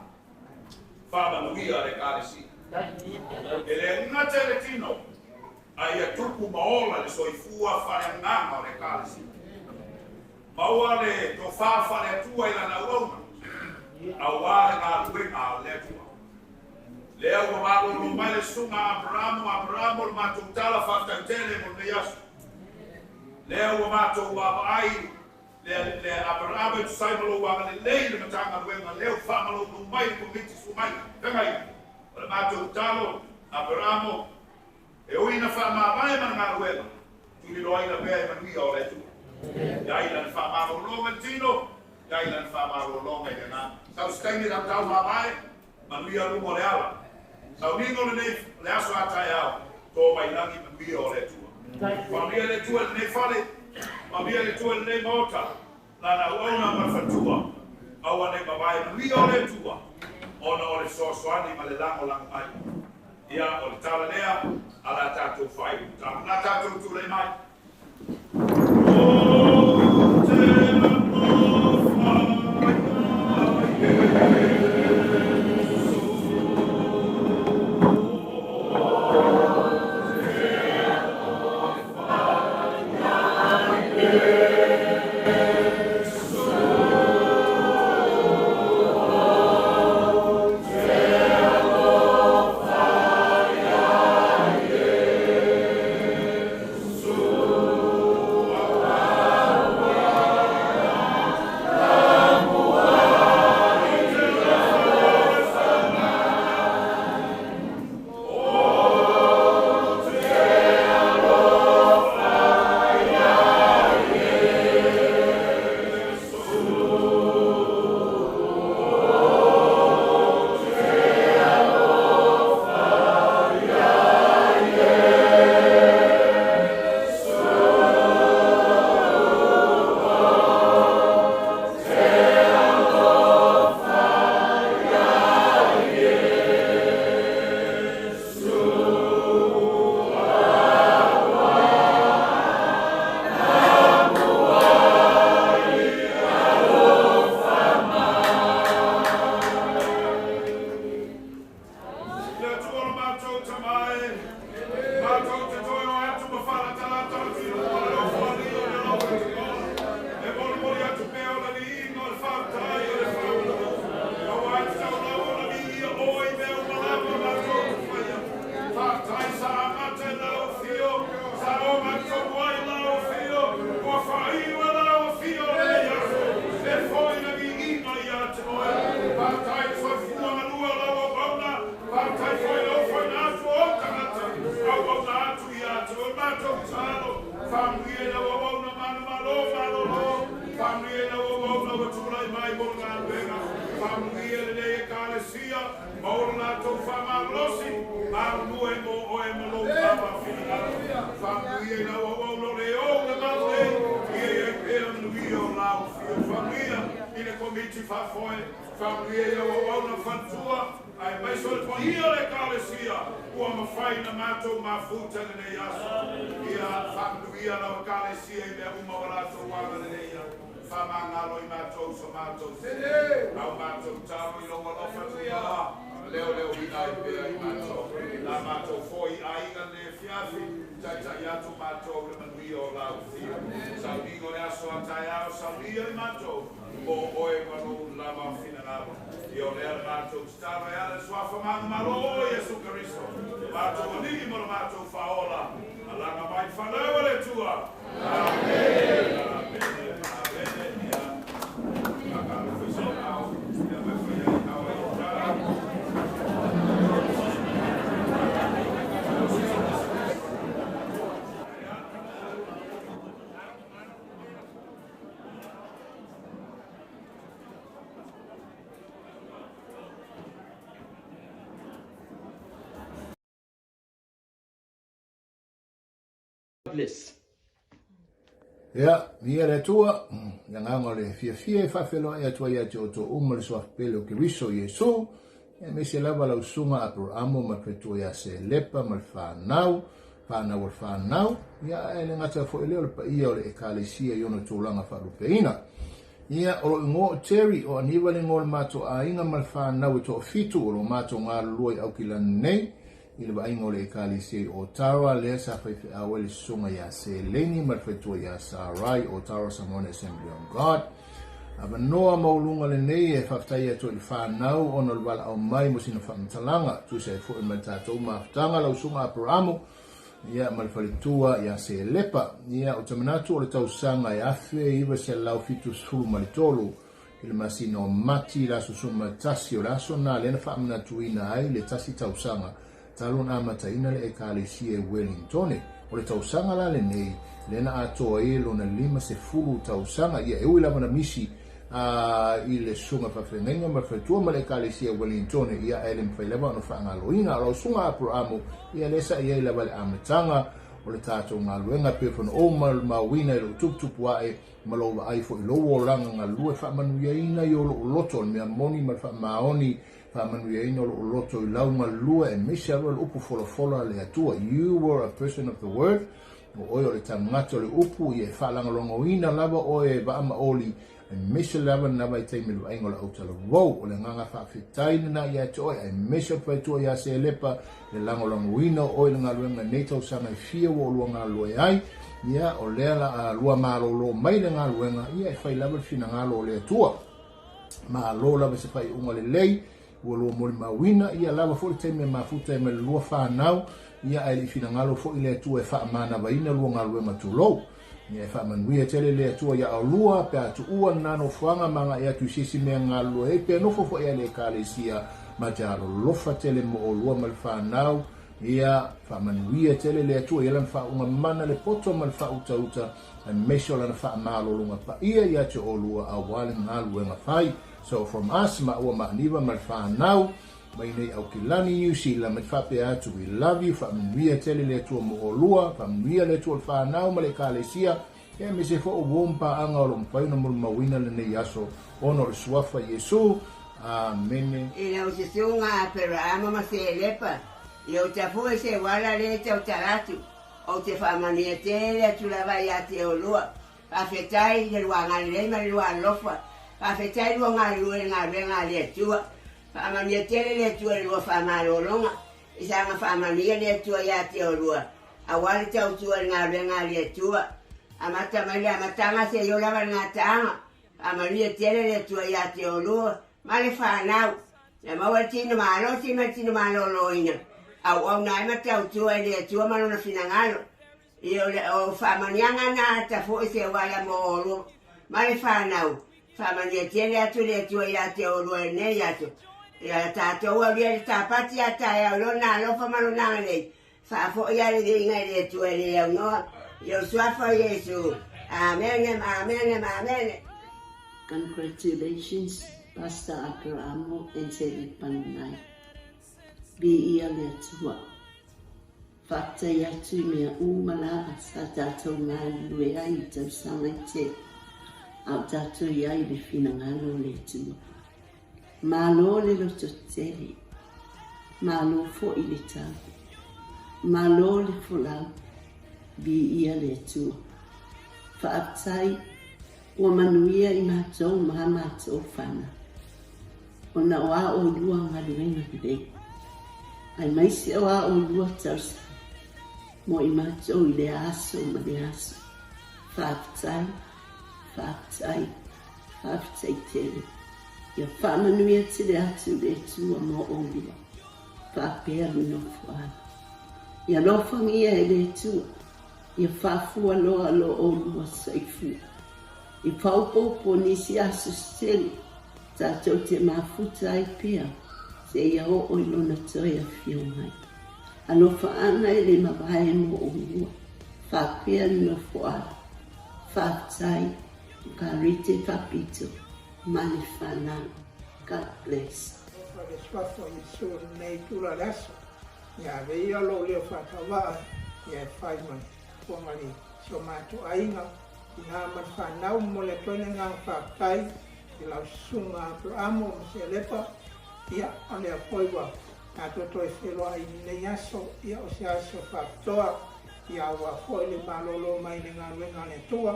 Fama nuia le kalesia. Ele ngate le tino, ai atupu maola le soifua whareanganga le kalesia. Maua le tofafa le atua ila na uauna, awa ngā luenga le atua. Leo wa malo lo mai le sunga Aperaamo le matutala whakatele mo ne yasu. Leo wa mato wa ai le Aperaamo tu sai malo wa le lei le matanga luenga leo whamalo no mai komiti sumai. Tengai, o le matutalo Aperaamo e oina whamawai man ngā luenga. Tuli loa ina pēr manui o le tu. Yailan whamaro longa tino, yailan whamaro longa i ngā. Sau skaini rau tau mawai, manui a rumo le ala. Sau ningo le nei le aso atai au, tō mai langi manui o le tua. Mamia le tua le nei whale, mamia le tua le nei mota, lana uauna marfatua, aua nei mawai manui o le tua, ona o le soasoani ma le lango lango mai. Ia o le tala lea, ala tātou whai, na tātou tu le mai. Ya, mia le tua, ya nganga le fia whawhelo e atua ia te o tō uma le soa pelo ki riso Yesu, e me se lava lau sunga Aperaamo ma pretua ia Selepa ma le whanau le whanau, ia e le ngata fo leo le pa ia o le ekalisia i ono tōlanga wharupeina. Ia o ngo Terry o aniwa le ngol mato a inga malfa na to fitu o mato nga loi au kila nei ile ba ingo le kali se o Tara le sa fa a wel sunga ya se leni malfetu ya Sarai o Tara Samon Assembly of God aba noa maulunga le nei e faftai to il fa nau o no wala au mai mo sina fa mtalanga tu se fu matato ma ftanga la sunga Aperaamo ia malfalitua ia Selepa ia o tamanatu o le tausanga ia afe iwa se lau fitu sulu malitolu ile masino mati la susuma tasi o laso na lena whaamanatuina ai le tasi tausanga talon amataina le ekalesia Wellington o le tausanga la le nei lena atoa e lona 5 tausanga ia eui lava na misi i le sunga whawhenga ma whaitua ma le ekalesia Wellington ia ele mwhaileva no whaangaloina alo sunga Aperaamo ia lesa ia lava le amatanga o le tātou ngā luenga pewhana o mawina i lo tuputupu ae malova aifo i lowo ranga ngā lue whaamanuia ina i o lo loto mea moni ma whaamaoni whaamanuia ina o lo loto i lau ngā lue e mesi arua le upu fola le atua. You were a person of the word o oi o le tangata o le upu i e whaalangalongo ina lava o e vaama oli e mesi lava nava i teimelu aingo la autala wau o le nganga whaafetaina na i ate oi e mesi apaitua i a Selepa le langolongo ina o i le ngā luenga neitau sanga i fia o lua ngā lue ai ia o lea la lua marolo mai le ngā luenga ia e whai lava fina ngā lo le atua ma lo lava se whai unga le lei ua lua mori mawina ia lava fo i teime mafuta e me lua whanau ia ai li fina ngā lo fo i le atua e wha amana waina lua ngā luenga tulou ia e wha manuia tele le atua ia au lua pe atu ua nano whanga manga ia tu sisi mea ngā lua e pe nofo fo ia le kalesia ma jaro lofa tele mo o lua mal whanau ia whamanuia tele le atua ia lan whaunga mana le poto mal whauta e mesho lan whamalolunga pa ia te o lua a wale ngā luenga whai. So from us ma ua maaniwa mal whanau mai nei au kilani New Zealand me whape atu we love you whamanuia tele le atua mo o lua whamanuia le atua whanau ma le kalesia e me se fo o wompa anga o lo mpaina mo mawina le nei aso ono le suafa Yesu. Amen. Ina o se sunga Aperaamo ma Selepa. Ia o te fua se wala le te o taratu. O te whamania tele atu lava ia te o lua. Pawhetai le ruanga le ma le ruanga lofa. Pawhetai ruanga lue ngā renga le atua. Whamania tele le atua le lua whamaro longa. Isa ngā whamania le atua ia te o lua. Awali tau tua ngā renga le atua. Amata mai le amatanga se yo lava ngā taanga. Whamania tele le atua ia te o lua. Male whanau, na maua tino malo loina. Au nai matau tua i le atua mano na finangalo. I o whamanianga na ta fo se wala mo oro. Male whanau, whamania tele atu le atua i ate oro e nei atu. Ia tātou au lia le tāpati ata e au lona alofa mano nanga lei. Whafo ia le inga le atua le au noa. Ia suafa Yesu. Amen, amen, amen. Congratulations. Pastor Aperaamo and Selepa Nanai. Be ia le atua. Whaktai atu mea umalaga sa tātou ngā lue ai I tau sanga I te. Au tātou iai le whina ngalo le atua. Malo le loto tele. Malo fo I le tau. Malo le folau. Be ia le atua. Whaktai ua manuia I mātou maha mātou whana. O na oa o lua ngā luenga pidei. Ai maisi oa o lua tausa. Mo I mātou I le aso ma le aso. Whaapitai, whaapitai tele. Ia whaamanuia te le atu le tua mo o lua. Whaapea no fuana. Ia lofangia e le tua. Ia whaafua loa lo o lua saifua. I paupopo nisi aso steli. Tātou te mafuta ai pia, se ia o ilona toi a whio mai. Alofa ana I le mawae mo o ua, whapea no foara, whaptai, ka rite papito, mani whanau. God bless. Swafa Yesu nei tula laso, ia veia lo leo whatawa, ia whai mai, kua mani, so mātu ainga, I ngā man whanau mo le toine ngā whaptai, I lau sunga Aperaamo ma Selepa ia o lea poiwa a toto e wheloa I nei aso ia o se aso whaktoa ia ua foi le malolo mai le ngā ruenga le tua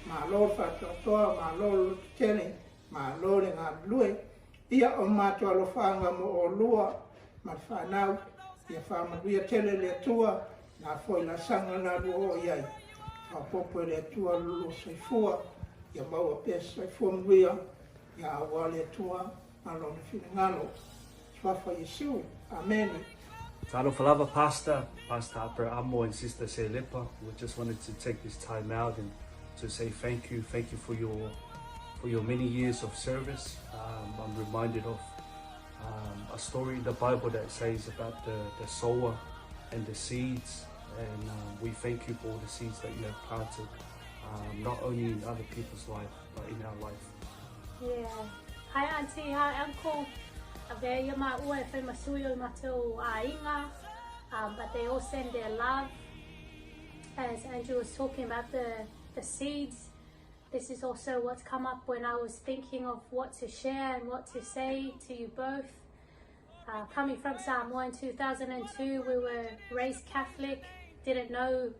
ma lo whatotoa, ma lo tene, ma lo le ngā lue, ia o mātua lo whanga mo o lua, ma whanau, ia whamaruia tele le tua, nā whoi la sanga nā lua o iai. Whapopo le tua lulu saifua, ia maua pēs saifua mwia, ia awa le tua, malo na whingano. Swafa Yesu, amen. Tano Falava Pastor Aperaamo and Sister Selepa, we just wanted to take this time out and to say thank you for your many years of service. I'm reminded of a story in the Bible that says about the sower and the seeds, and we thank you for all the seeds that you have planted, not only in other people's life, but in our life. Yeah. Hi Auntie, hi Uncle. Aveia ma ua e whai masui o matau a inga, but they all send their love. As Andrew was talking about the seeds, this is also what's come up when I was thinking of what to share and what to say to you both. Coming from Samoa in 2002, we were raised Catholic, didn't know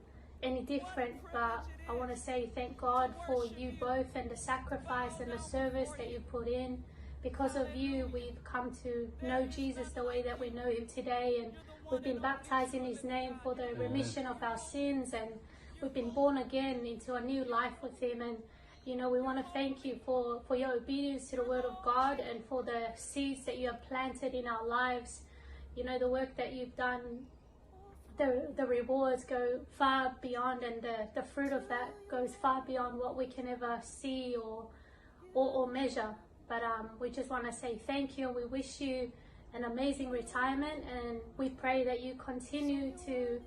any different, but I want to say thank God for you both and the sacrifice and the service that you put in. Because of you, we've come to know Jesus the way that we know him today, and we've been baptized in his name for the remission of our sins, and we've been born again into a new life with him. And you know, we want to thank you for your obedience to the word of God and for the seeds that you have planted in our lives. You know, the work that you've done, the rewards go far beyond, and the fruit of that goes far beyond what we can ever see or measure. But we just want to say thank you. We wish you an amazing retirement, and we pray that you continue to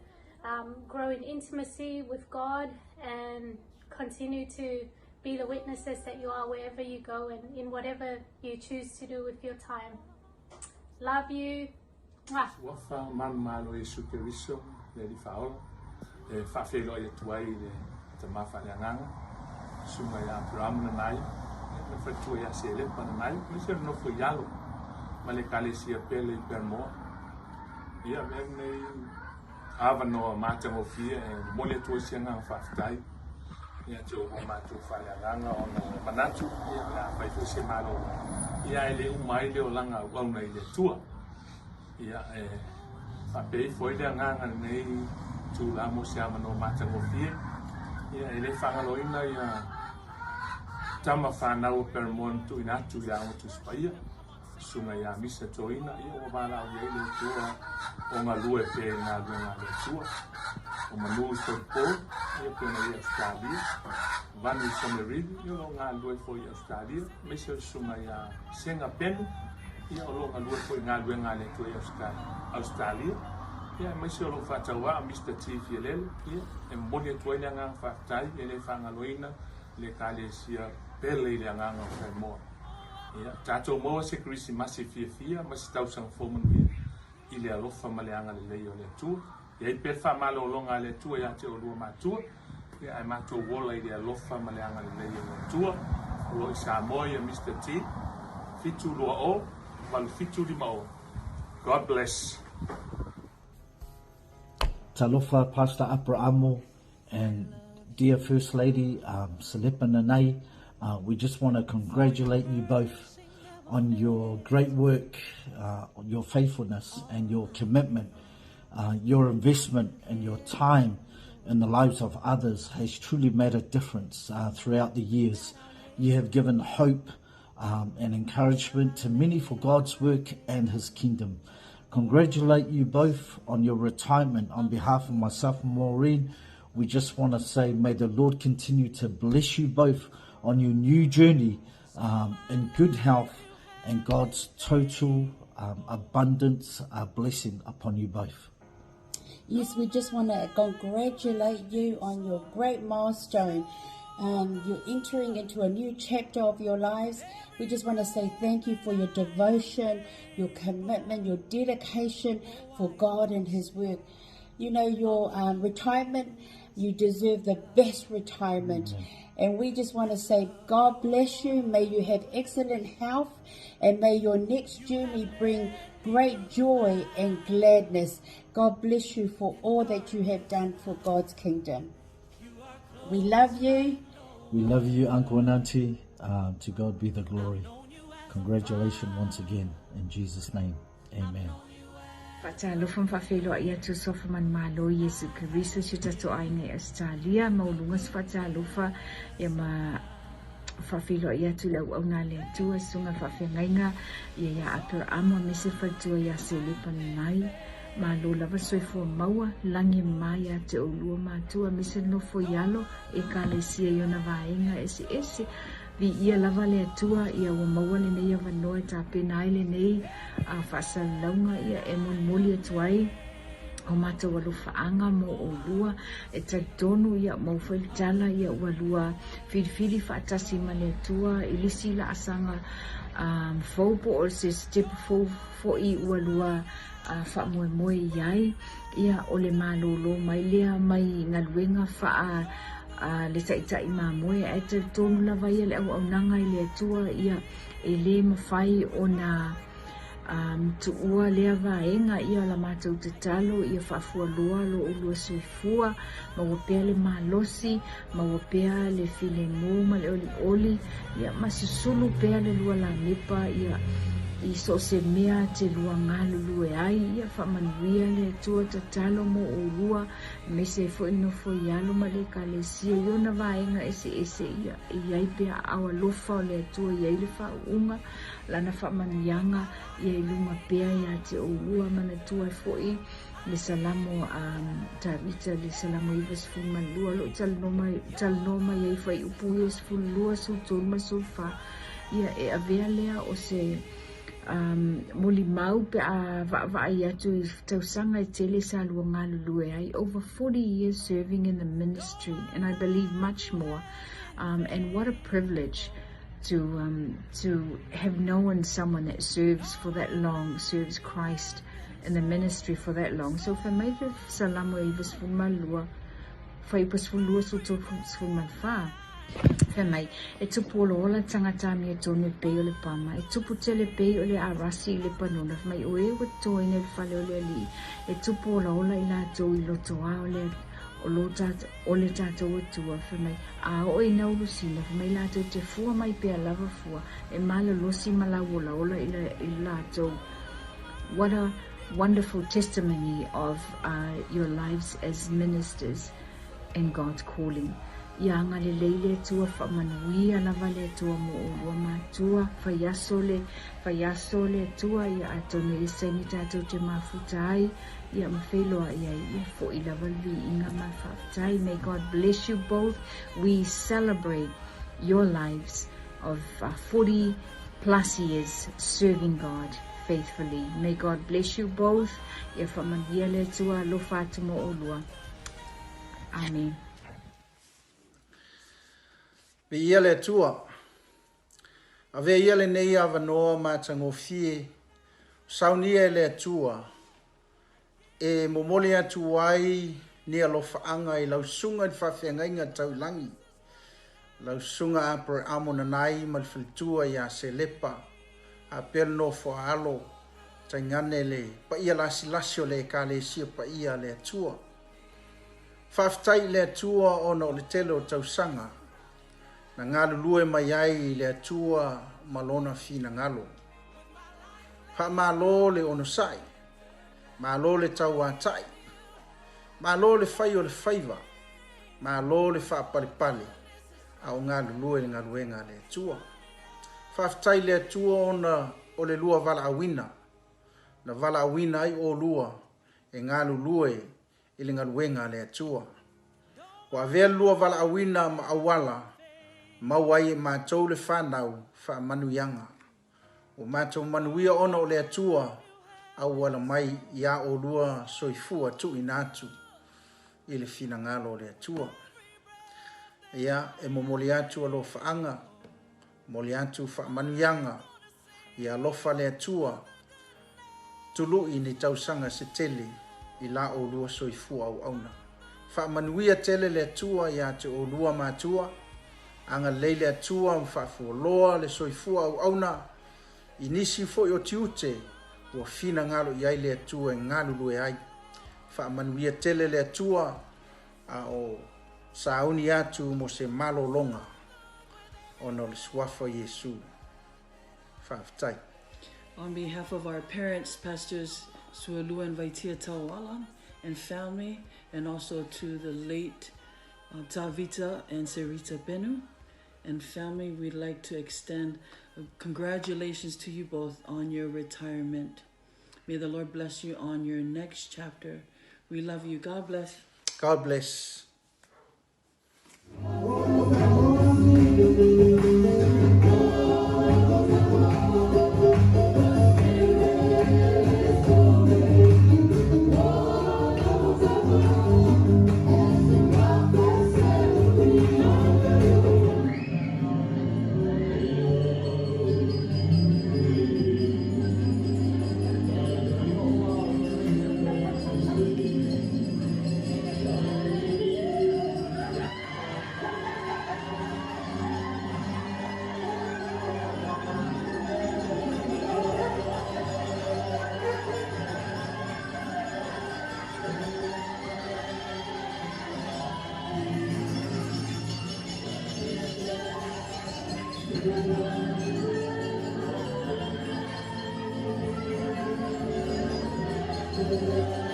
grow in intimacy with God and continue to be the witnesses that you are wherever you go and in whatever you choose to do with your time. Love you. Wafa malo Yesu Keriso le di Paula e whawhelo i tuai le te mawhaleanganga sunga i Aperaamo Nanai le whatua i Selepa Nanai me se nofo ialo ma le kalesia pele i Aperaamo ia nei avanoa matangofia e mole tua sianga whawhitai ia te o mātou whaleanganga o na manatu ia la whaifu se malo ia ele umai leo langa wauna i le tua ia apei foi le nganga nei tu la mo se ama no mata mo fie ia ele whangaloina ia tama whanau Aperaamo tu ina tu ia o tu spaia sunga ia misa toina ia o wala o ele tua o ngā lue pe ngā lunga le tua o manu so po ia pena ia Australia vanu someridi ia o ngā lue foi Australia misa sunga ia senga penu ia o longa lua foi ngā luenga le tue Australia ia mai se o lo whataua a Mr. T. Fielele ia e moni tue le ngā whatai e le whangaloina le kalesia pele i le ngā Samoa ia tātou moa se krisi masi fia masi tausang fomanu i le alofa ma le anga le lei o le tua ia i per whamalo o longa le tua ia te o lua matua ia e matua wola i le alofa ma le anga le lei o le tua o lo i Samoa ia Mr. T. Fitu lua o God bless. Talofa Pastor Aperaamo and dear First Lady Selepa Nanai, we just want to congratulate you both on your great work, your faithfulness and your commitment. Your investment and your time in the lives of others has truly made a difference throughout the years. You have given hope and encouragement to many for God's work and his kingdom. Congratulate you both on your retirement. On behalf of myself and Maureen, we just want to say may the Lord continue to bless you both on your new journey in good health and God's total abundance blessing upon you both. Yes, we just want to congratulate you on your great milestone. You're entering into a new chapter of your lives. We just want to say thank you for your devotion, your commitment, your dedication for God and his work. You know, your retirement, you deserve the best retirement. And we just want to say God bless you. May you have excellent health, and may your next journey bring great joy and gladness. God bless you for all that you have done for God's kingdom. We love you. We love you, Uncle and Auntie. To God be the glory. Congratulations once again. In Jesus' name, amen. Faatalofa faafeloa ia tu sofa man malo Yesu Kristo chuta to aine Australia maulunga faatalofa ia ma faafeloa ia tu lau auna le tua sunga faafengainga ia Aperaamo mese fatua ia Selepa Nanai malo lava soifua maua langi mai a te olua matua mese nofo ialo e kalesia iona vaenga ese vi ia lava le atua ia ua maua lenei avanoa e tapena ai lenei a faasalauga ia e molimoli atuai o matou alofaaga mo olua e taitonu ia maufailitala ia ua lua filifili faatasi ma le atua i lisi laasaga fou po o se stepu fou foʻi ua lua faamoemoe iai ia o le malōlō mai lea mai galuega le taitai mamoe e te tonu lava ia le auaunaga i le atua ia e lē mafai ona tuua lea vaega ia la matou tatalo ia faafualoa lo ulua soifua ma ua pea le malosi ma ua pea le filemu ma le olioli ia ma susulu pea le lua lanepa ia i so se mea te lua galulue ai ia faamanuia le atua tatalo mo olua me se foʻinofo ialo ma le kalesia iona vaega ese ia iai pea aʻoalofa o le atua iai le faauʻuga lana faamanuiaga ia i luma pea iā te olua manatua foʻi le salamo tavita le salamo iva sefulu malua loo talanoa mai ai faiupu ia sefululua sulutolu ma sulfa ia e avea lea o se molimau pe a vaai atu i tausaga e tele sa luaga lulue ai over 40 years serving in the ministry and I believe much more and what a privilege to have known someone that serves for that long, serves Christ in the ministry for that long. So for me salamo i vasfulmalua fai pasfulua so to fulmalfa Femai, e tupu o ola tangata mi e tonu pei o le pama, e tupu tele pei o le arasi le panuna, femai o e wa toi ne le fale o le ali, e tupu o ola i la tau i loto a o le tatou atua, femai, a o e nau lusina, femai la tau te fua mai pea lava fua, e mala losi malau ola i la tau. What a wonderful testimony of your lives as ministers in God's calling. Ia anga le leile tua whamanuia lava le tua mo o matua whaiaso le tua ia atone i saini tātou te mafutai ia mawheloa ia fo i lava li inga mafutai. May God bless you both. We celebrate your lives of 40 plus years serving God faithfully. May God bless you both. Ia whamanuia le tua lo fatu mo o lua. Amen. Pe ia le tua. Ave ia le nei avanoa mātango fie. Saunia le tua. E momoli atu ai ni alofaanga i lausunga i whawhengainga taulangi. Lausunga Aperaamo Nanai malwhilitua i a Selepa. A perno fo alo. Taingane le pa ia lasi lasio le kale sia pa ia le tua. Whaftai le tua ono le telo tausanga. Na ngalo lue mai ai le atua malona fina ngalo. Pa malo le ono sai. Malo le tau atai. Malo le fai o le faiva. Malo le fa palipale. Au ngalo lue le ngaluenga le atua. Faftai le atua ona o le lua vala awina. Na vala awina ai o lua e ngalo lue i le ngaluenga le atua. Wa vea lua vala awina ma awala. Mawai e mātou le whanau wha manuyanga. O mātou manuia ona o le atua au wala mai ia o lua soifua tu inatu i le fina ngalo o le atua. Ia e momoli atu alo whaanga, moli atu wha manuyanga, ia lofa le atua tulu i ni tausanga se tele i la o lua soifua au auna. Wha manuia tele le atua ia te o lua mātua, anga leile atua mfafuoloa le soifua au auna inisi fo yo tiute o fina ngalo iai le atua e ngalo lue ai fa manuia tele le atua a o sauni atu mo se malo longa Ono le suafa Yesu. Whaafitai. On behalf of our parents, Pastors Sualua and Vaitia Tawala and family, and also to the late Tavita and Sarita Benu and family, we'd like to extend congratulations to you both on your retirement. May the Lord bless you on your next chapter. We love you. God bless. God bless. Thank you.